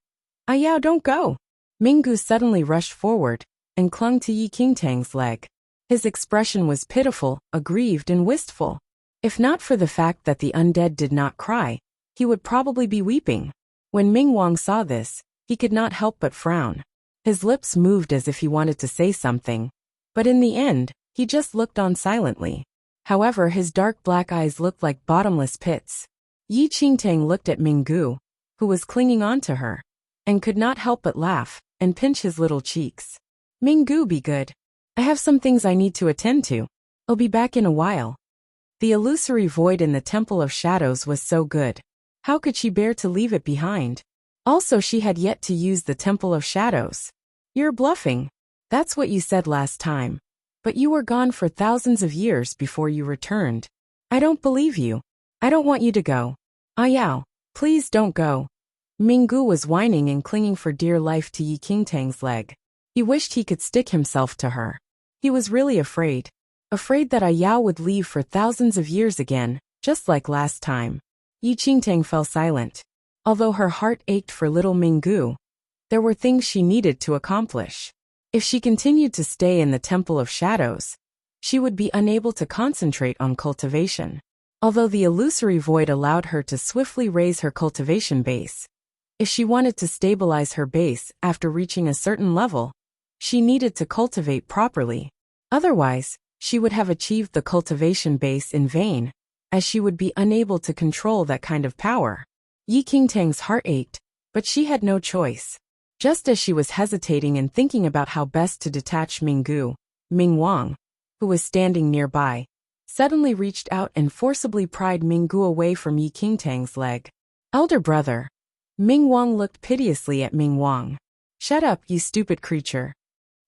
Yao, don't go! Minggu suddenly rushed forward and clung to Yi Qingtang's leg. His expression was pitiful, aggrieved and wistful. If not for the fact that the undead did not cry, he would probably be weeping. When Ming Wang saw this, he could not help but frown. His lips moved as if he wanted to say something, but in the end, he just looked on silently. However, his dark black eyes looked like bottomless pits. Yi Qingtang looked at Minggu, who was clinging on to her, and could not help but laugh and pinch his little cheeks. Minggu, be good. I have some things I need to attend to. I'll be back in a while. The illusory void in the Temple of Shadows was so good. How could she bear to leave it behind? Also, she had yet to use the Temple of Shadows. You're bluffing. That's what you said last time. But you were gone for thousands of years before you returned. I don't believe you. I don't want you to go. Yao, please don't go. Minggu was whining and clinging for dear life to Yi Qingtang's leg. He wished he could stick himself to her. He was really afraid. Afraid that Yao would leave for thousands of years again, just like last time. Yi Qingtang fell silent. Although her heart ached for little Minggu, there were things she needed to accomplish. If she continued to stay in the Temple of Shadows, she would be unable to concentrate on cultivation. Although the illusory void allowed her to swiftly raise her cultivation base, if she wanted to stabilize her base after reaching a certain level, she needed to cultivate properly. Otherwise, she would have achieved the cultivation base in vain, as she would be unable to control that kind of power. Yi Qingtang's heart ached, but she had no choice. Just as she was hesitating and thinking about how best to detach Minggu, Ming Wang, who was standing nearby, suddenly reached out and forcibly pried Minggu away from Yi Qingtang's leg. Elder brother. Ming Wang looked piteously at Ming Wang. Shut up, you stupid creature.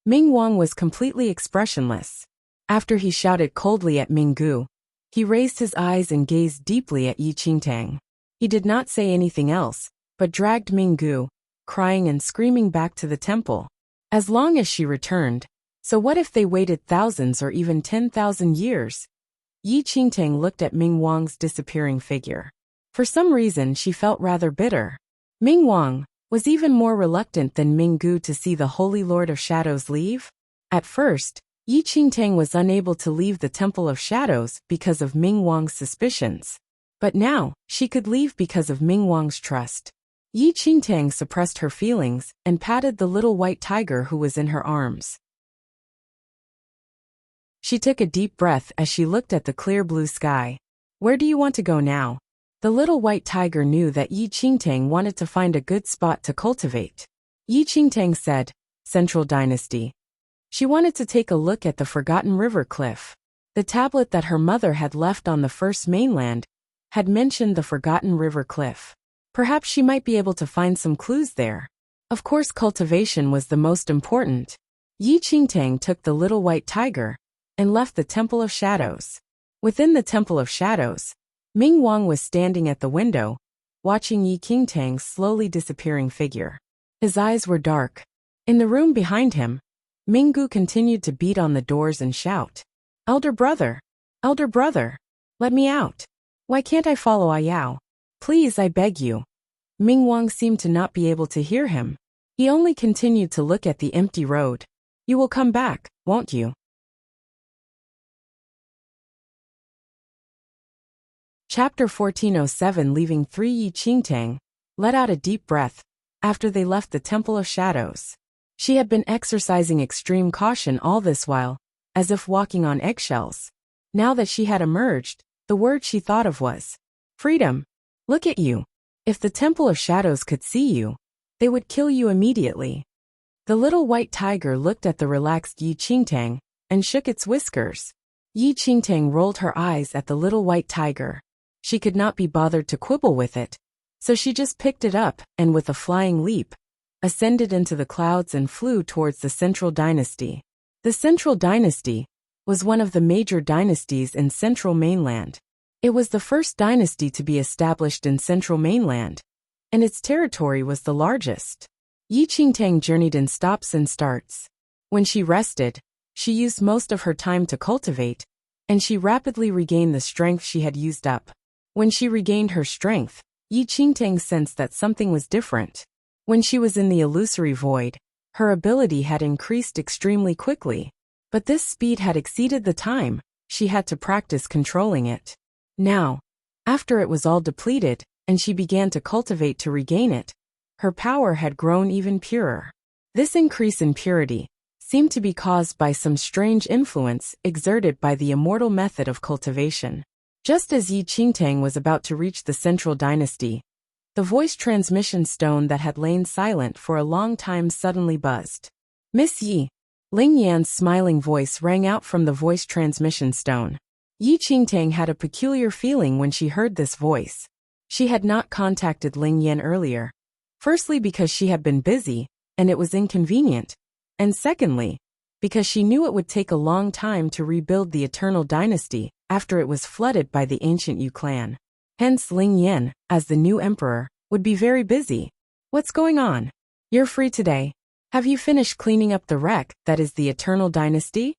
Ming Wang was completely expressionless. After he shouted coldly at Minggu, he raised his eyes and gazed deeply at Yi Qingtang. He did not say anything else, but dragged Minggu, crying and screaming back to the temple. As long as she returned, so what if they waited thousands or even 10,000 years? Yi Qingtang looked at Ming Wang's disappearing figure. For some reason she felt rather bitter. Ming Wang was even more reluctant than Minggu to see the Holy Lord of Shadows leave. At first, Yi Qingtang was unable to leave the Temple of Shadows because of Ming Wang's suspicions. But now, she could leave because of Ming Wang's trust. Yi Qingtang suppressed her feelings and patted the little white tiger who was in her arms. She took a deep breath as she looked at the clear blue sky. Where do you want to go now? The little white tiger knew that Yi Qingtang wanted to find a good spot to cultivate. Yi Qingtang said, Central Dynasty. She wanted to take a look at the Forgotten River Cliff. The tablet that her mother had left on the first mainland had mentioned the Forgotten River Cliff. Perhaps she might be able to find some clues there. Of course, cultivation was the most important. Yi Qingtang took the little white tiger and left the Temple of Shadows. Within the Temple of Shadows, Ming Wang was standing at the window, watching Yi Qingtang's slowly disappearing figure. His eyes were dark. In the room behind him, Minggu continued to beat on the doors and shout. Elder brother! Elder brother! Let me out! Why can't I follow Ayao? Please, I beg you. Ming Wang seemed to not be able to hear him. He only continued to look at the empty road. You will come back, won't you? Chapter 1407. Leaving 3. Yi Qingtang let out a deep breath after they left the Temple of Shadows. She had been exercising extreme caution all this while, as if walking on eggshells. Now that she had emerged, the word she thought of was freedom. Look at you. If the Temple of Shadows could see you, they would kill you immediately. The little white tiger looked at the relaxed Yi Qingtang and shook its whiskers. Yi Qingtang rolled her eyes at the little white tiger. She could not be bothered to quibble with it, so she just picked it up and with a flying leap, ascended into the clouds and flew towards the Central Dynasty. The Central Dynasty was one of the major dynasties in Central Mainland. It was the first dynasty to be established in Central Mainland, and its territory was the largest. Yi Qingtang journeyed in stops and starts. When she rested, she used most of her time to cultivate, and she rapidly regained the strength she had used up. When she regained her strength, Yi Qingtang sensed that something was different. When she was in the illusory void, her ability had increased extremely quickly, but this speed had exceeded the time she had to practice controlling it. Now, after it was all depleted, and she began to cultivate to regain it, her power had grown even purer. This increase in purity seemed to be caused by some strange influence exerted by the immortal method of cultivation. Just as Yi Qingtang was about to reach the Central Dynasty, the voice transmission stone that had lain silent for a long time suddenly buzzed. Miss Yi. Ling Yan's smiling voice rang out from the voice transmission stone. Yi Qingtang had a peculiar feeling when she heard this voice. She had not contacted Ling Yan earlier. Firstly, because she had been busy, and it was inconvenient. And secondly, because she knew it would take a long time to rebuild the Eternal Dynasty after it was flooded by the ancient Yu clan. Hence Ling Yan, as the new emperor, would be very busy. What's going on? You're free today. Have you finished cleaning up the wreck that is the Eternal Dynasty?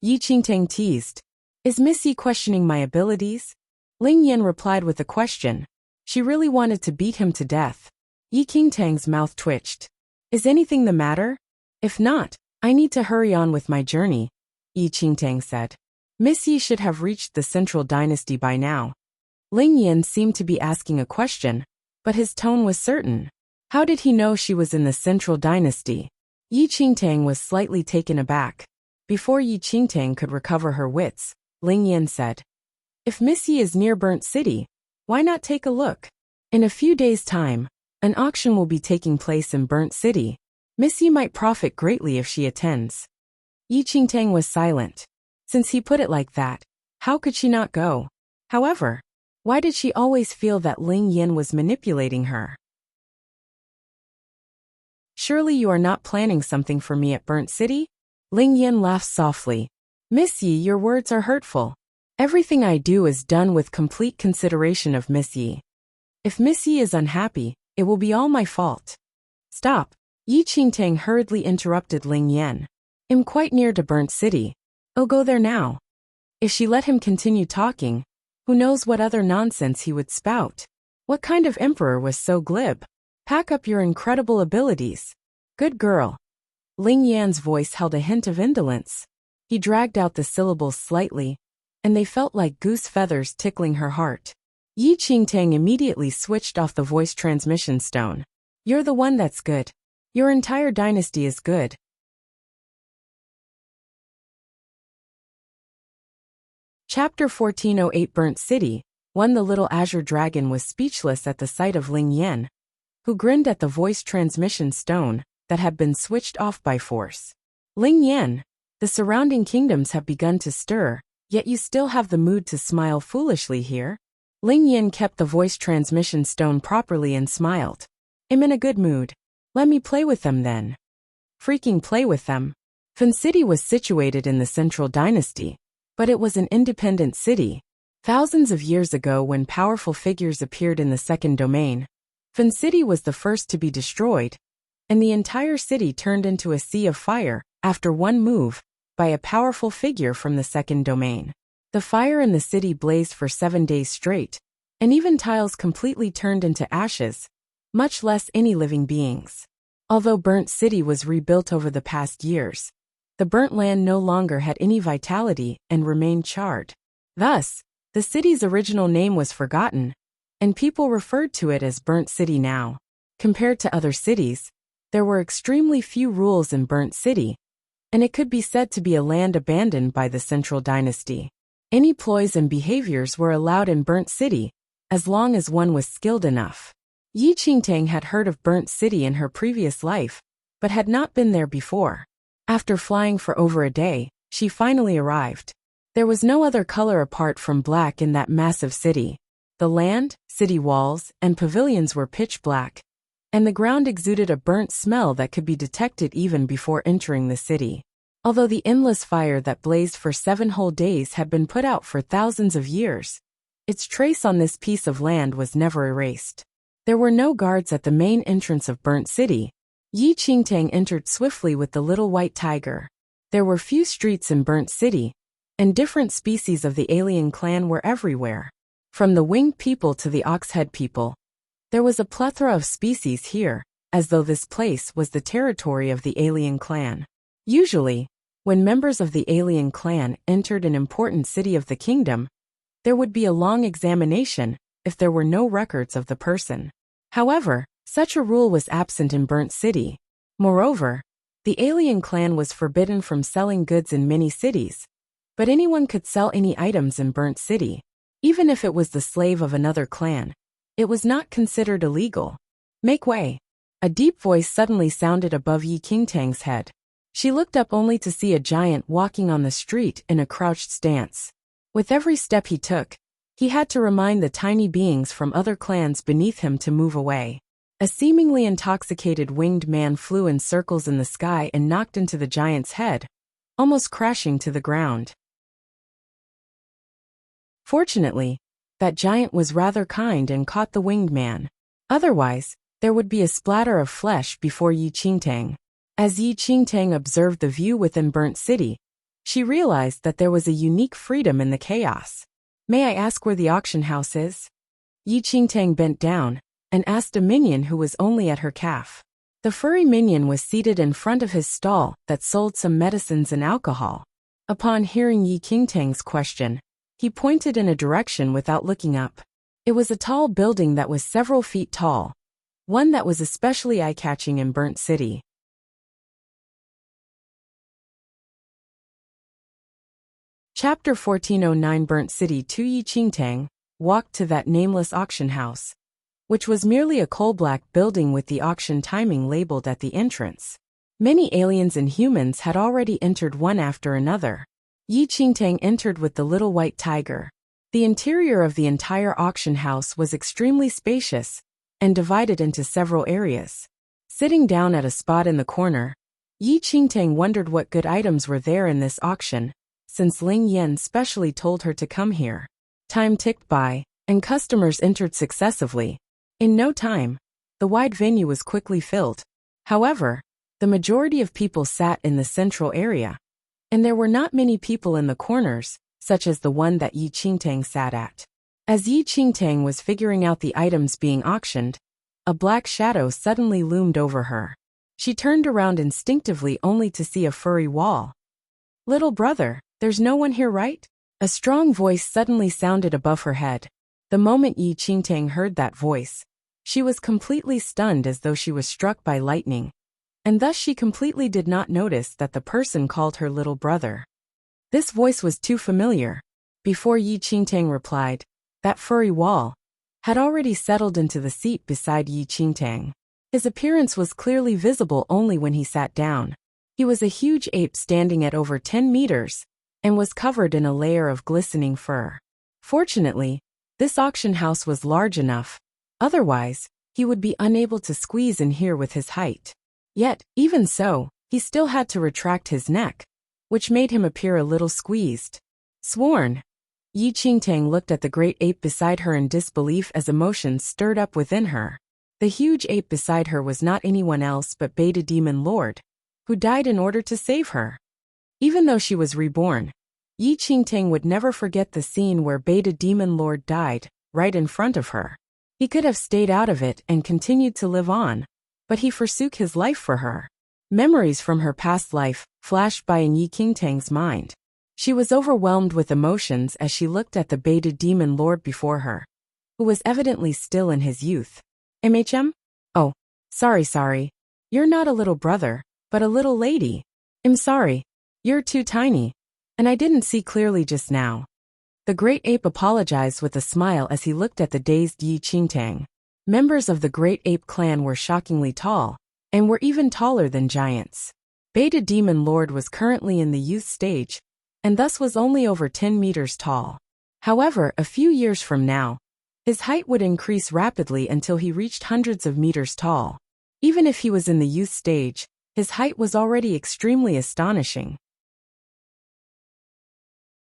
Yi Qingtang teased. Is Miss Yi questioning my abilities? Ling Yan replied with a question. She really wanted to beat him to death. Yi Qingtang's mouth twitched. Is anything the matter? If not, I need to hurry on with my journey, Yi Qingtang said. Miss Yi should have reached the Central Dynasty by now. Ling Yan seemed to be asking a question, but his tone was certain. How did he know she was in the Central Dynasty? Yi Qingtang was slightly taken aback. Before Yi Qingtang could recover her wits, Ling Yan said, If Miss Yi is near Burnt City, why not take a look? In a few days' time, an auction will be taking place in Burnt City. Miss Yi might profit greatly if she attends. Yi Qingtang was silent. Since he put it like that, how could she not go? However, why did she always feel that Ling Yan was manipulating her? Surely you are not planning something for me at Burnt City? Ling Yan laughed softly. Miss Yi, your words are hurtful. Everything I do is done with complete consideration of Miss Yi. If Miss Yi is unhappy, it will be all my fault. Stop. Yi Qingtang hurriedly interrupted Ling Yan. I'm quite near to Burnt City. I'll go there now. If she let him continue talking, who knows what other nonsense he would spout? What kind of emperor was so glib? Pack up your incredible abilities. Good girl. Ling Yan's voice held a hint of indolence. He dragged out the syllables slightly, and they felt like goose feathers tickling her heart. Yi Qingtang immediately switched off the voice transmission stone. You're the one that's good. Your entire dynasty is good. Chapter 1408. Burnt City. 1. The little azure dragon was speechless at the sight of Ling Yan, who grinned at the voice transmission stone that had been switched off by force. Ling Yan, the surrounding kingdoms have begun to stir, yet you still have the mood to smile foolishly here. Ling Yan kept the voice transmission stone properly and smiled. I'm in a good mood. Let me play with them then. Freaking play with them. Fan City was situated in the Central Dynasty, but it was an independent city. Thousands of years ago, when powerful figures appeared in the second domain, Fan City was the first to be destroyed, and the entire city turned into a sea of fire after one move by a powerful figure from the second domain. The fire in the city blazed for 7 days straight, and even tiles completely turned into ashes, much less any living beings. Although Burnt City was rebuilt over the past years, the burnt land no longer had any vitality and remained charred. Thus, the city's original name was forgotten, and people referred to it as Burnt City now. Compared to other cities, there were extremely few rules in Burnt City, and it could be said to be a land abandoned by the Central Dynasty. Any ploys and behaviors were allowed in Burnt City, as long as one was skilled enough. Yi Qingtang had heard of Burnt City in her previous life, but had not been there before. After flying for over a day, she finally arrived. There was no other color apart from black in that massive city. The land, city walls, and pavilions were pitch black, and the ground exuded a burnt smell that could be detected even before entering the city. Although the endless fire that blazed for 7 whole days had been put out for thousands of years, its trace on this piece of land was never erased. There were no guards at the main entrance of Burnt City. Yi Qingtang entered swiftly with the little white tiger. There were few streets in Burnt City, and different species of the alien clan were everywhere. From the winged people to the ox-head people, there was a plethora of species here, as though this place was the territory of the alien clan. Usually, when members of the alien clan entered an important city of the kingdom, there would be a long examination if there were no records of the person. However, such a rule was absent in Burnt City. Moreover, the alien clan was forbidden from selling goods in many cities, but anyone could sell any items in Burnt City. Even if it was the slave of another clan, it was not considered illegal. Make way. A deep voice suddenly sounded above Yi Qingtang's head. She looked up only to see a giant walking on the street in a crouched stance. With every step he took, he had to remind the tiny beings from other clans beneath him to move away. A seemingly intoxicated winged man flew in circles in the sky and knocked into the giant's head, almost crashing to the ground. Fortunately, that giant was rather kind and caught the winged man. Otherwise, there would be a splatter of flesh before Yi Qingtang. As Yi Qingtang observed the view within Burnt City, she realized that there was a unique freedom in the chaos. May I ask where the auction house is? Yi Qingtang bent down and asked a minion who was only at her calf. The furry minion was seated in front of his stall that sold some medicines and alcohol. Upon hearing Yi Qingtang's question, he pointed in a direction without looking up. It was a tall building that was several feet tall, one that was especially eye-catching in Burnt City. Chapter 1409 Burnt City. Yi Qingtang walked to that nameless auction house, which was merely a coal-black building with the auction timing labeled at the entrance. Many aliens and humans had already entered one after another. Yi Qingtang entered with the little white tiger. The interior of the entire auction house was extremely spacious and divided into several areas. Sitting down at a spot in the corner, Yi Qingtang wondered what good items were there in this auction, since Ling Yan specially told her to come here. Time ticked by, and customers entered successively. In no time, the wide venue was quickly filled. However, the majority of people sat in the central area, and there were not many people in the corners, such as the one that Yi Qingtang sat at. As Yi Qingtang was figuring out the items being auctioned, a black shadow suddenly loomed over her. She turned around instinctively only to see a furry wall. "Little brother, there's no one here, right?" A strong voice suddenly sounded above her head. The moment Yi Qingtang heard that voice, she was completely stunned as though she was struck by lightning, and thus she completely did not notice that the person called her little brother. This voice was too familiar. Before Yi Qingtang replied, that furry wall had already settled into the seat beside Yi Qingtang. His appearance was clearly visible only when he sat down. He was a huge ape standing at over 10 meters, and was covered in a layer of glistening fur. Fortunately, this auction house was large enough. Otherwise, he would be unable to squeeze in here with his height. Yet, even so, he still had to retract his neck, which made him appear a little squeezed. Sworn. Yi Qingtang looked at the great ape beside her in disbelief as emotions stirred up within her. The huge ape beside her was not anyone else but Beta Demon Lord, who died in order to save her. Even though she was reborn, Yi Qingtang would never forget the scene where Beta Demon Lord died, right in front of her. He could have stayed out of it and continued to live on, but he forsook his life for her. Memories from her past life flashed by in Yi Qingtang's mind. She was overwhelmed with emotions as she looked at the Beta Demon Lord before her, who was evidently still in his youth. "MHM? Oh, sorry. You're not a little brother, but a little lady. I'm sorry. You're too tiny, and I didn't see clearly just now." The great ape apologized with a smile as he looked at the dazed Yi Qingtang. Members of the great ape clan were shockingly tall, and were even taller than giants. Beta Demon Lord was currently in the youth stage, and thus was only over 10 meters tall. However, a few years from now, his height would increase rapidly until he reached hundreds of meters tall. Even if he was in the youth stage, his height was already extremely astonishing.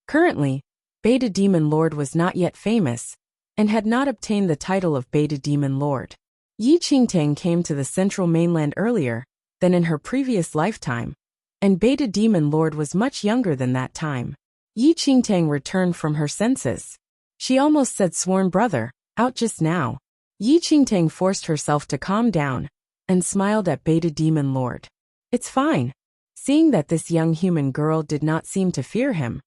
Currently, Beta Demon Lord was not yet famous, and had not obtained the title of Beta Demon Lord. Yi Qingtang came to the central mainland earlier than in her previous lifetime, and Beta Demon Lord was much younger than that time. Yi Qingtang returned from her senses. She almost said sworn brother, out just now. Yi Qingtang forced herself to calm down, and smiled at Beta Demon Lord. "It's fine." Seeing that this young human girl did not seem to fear him,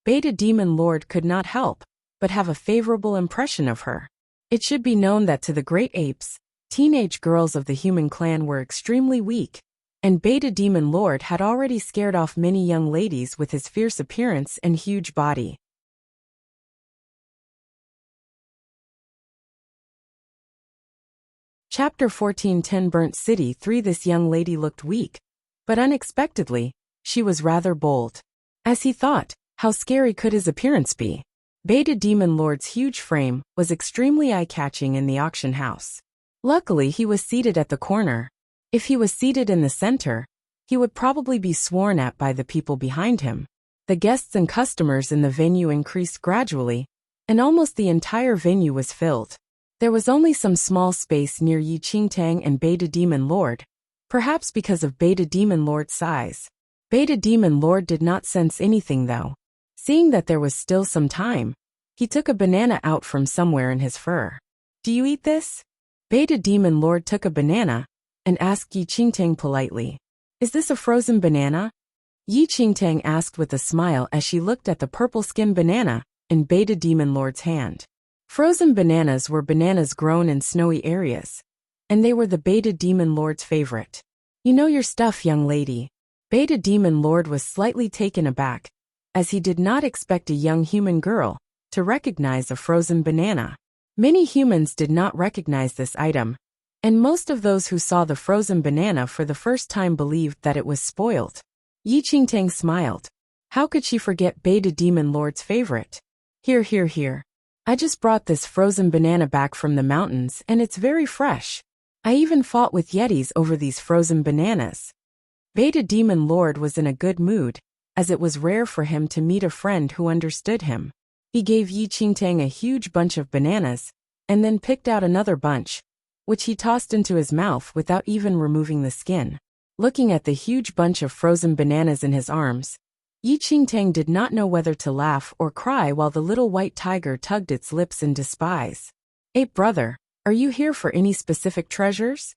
Beta Demon Lord could not help but have a favorable impression of her. It should be known that to the great apes, teenage girls of the human clan were extremely weak, and Beta Demon Lord had already scared off many young ladies with his fierce appearance and huge body. Chapter 14:10 Burnt City 3 This young lady looked weak, but unexpectedly, she was rather bold. As he thought, how scary could his appearance be? Beta Demon Lord's huge frame was extremely eye-catching in the auction house. Luckily, he was seated at the corner. If he was seated in the center, he would probably be sworn at by the people behind him. The guests and customers in the venue increased gradually, and almost the entire venue was filled. There was only some small space near Yi Qingtang and Beta Demon Lord, perhaps because of Beta Demon Lord's size. Beta Demon Lord did not sense anything though. Seeing that there was still some time, he took a banana out from somewhere in his fur. "Do you eat this?" Beta Demon Lord took a banana and asked Yi Qingtang politely. "Is this a frozen banana?" Yi Qingtang asked with a smile as she looked at the purple-skinned banana in Beta Demon Lord's hand. Frozen bananas were bananas grown in snowy areas, and they were the Beta Demon Lord's favorite. "You know your stuff, young lady." Beta Demon Lord was slightly taken aback, as he did not expect a young human girl to recognize a frozen banana. Many humans did not recognize this item, and most of those who saw the frozen banana for the first time believed that it was spoiled. Yi Qingtang smiled. How could she forget Beta Demon Lord's favorite? Here. I just brought this frozen banana back from the mountains and it's very fresh. I even fought with yetis over these frozen bananas." Beta Demon Lord was in a good mood, as it was rare for him to meet a friend who understood him. He gave Yi Qingtang a huge bunch of bananas, and then picked out another bunch, which he tossed into his mouth without even removing the skin. Looking at the huge bunch of frozen bananas in his arms, Yi Qingtang did not know whether to laugh or cry while the little white tiger tugged its lips in despise. "Ape brother, are you here for any specific treasures?"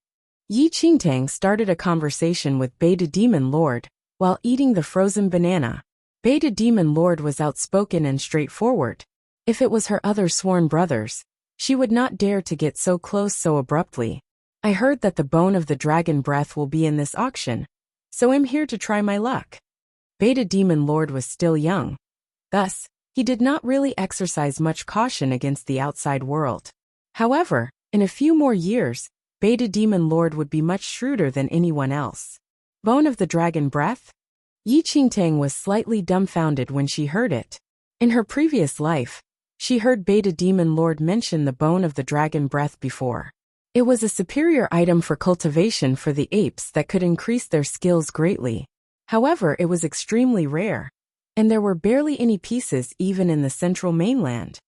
Yi Qingtang started a conversation with Beta Demon Lord while eating the frozen banana. Beta Demon Lord was outspoken and straightforward. If it was her other sworn brothers, she would not dare to get so close so abruptly. "I heard that the bone of the dragon breath will be in this auction, so I'm here to try my luck." Beta Demon Lord was still young. Thus, he did not really exercise much caution against the outside world. However, in a few more years, Beta Demon Lord would be much shrewder than anyone else. Bone of the dragon breath? Yi Qingtang was slightly dumbfounded when she heard it. In her previous life, she heard Beta Demon Lord mention the bone of the dragon breath before. It was a superior item for cultivation for the apes that could increase their skills greatly. However, it was extremely rare, and there were barely any pieces even in the central mainland.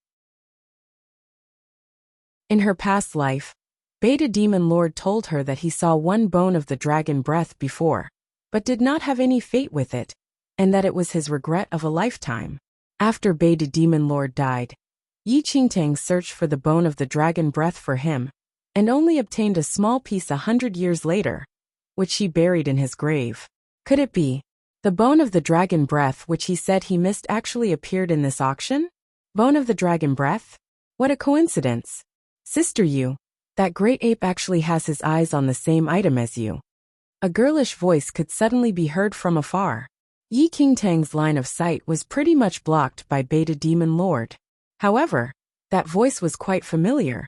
In her past life, Beta Demon Lord told her that he saw one bone of the dragon breath before, but did not have any fate with it, and that it was his regret of a lifetime. After Bei the demon lord died, Yi Qingtang searched for the bone of the dragon breath for him, and only obtained a small piece 100 years later, which he buried in his grave. Could it be? The bone of the dragon breath which he said he missed actually appeared in this auction? Bone of the dragon breath? What a coincidence. Sister Yu, that great ape actually has his eyes on the same item as you. A girlish voice could suddenly be heard from afar. Yi Qingtang's line of sight was pretty much blocked by Bei the demon lord. However, that voice was quite familiar.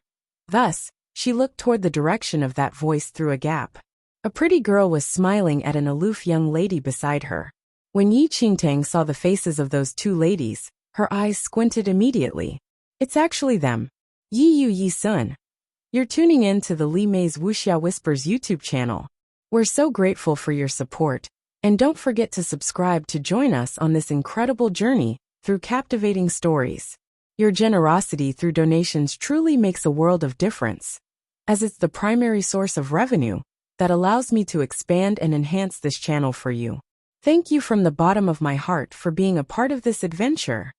Thus, she looked toward the direction of that voice through a gap. A pretty girl was smiling at an aloof young lady beside her. When Yi Qingtang saw the faces of those two ladies, her eyes squinted immediately. It's actually them. Yi Yu Yi Sun. You're tuning in to the Li Mei's Wuxia Whispers YouTube channel. We're so grateful for your support, and don't forget to subscribe to join us on this incredible journey through captivating stories. Your generosity through donations truly makes a world of difference, as it's the primary source of revenue that allows me to expand and enhance this channel for you. Thank you from the bottom of my heart for being a part of this adventure.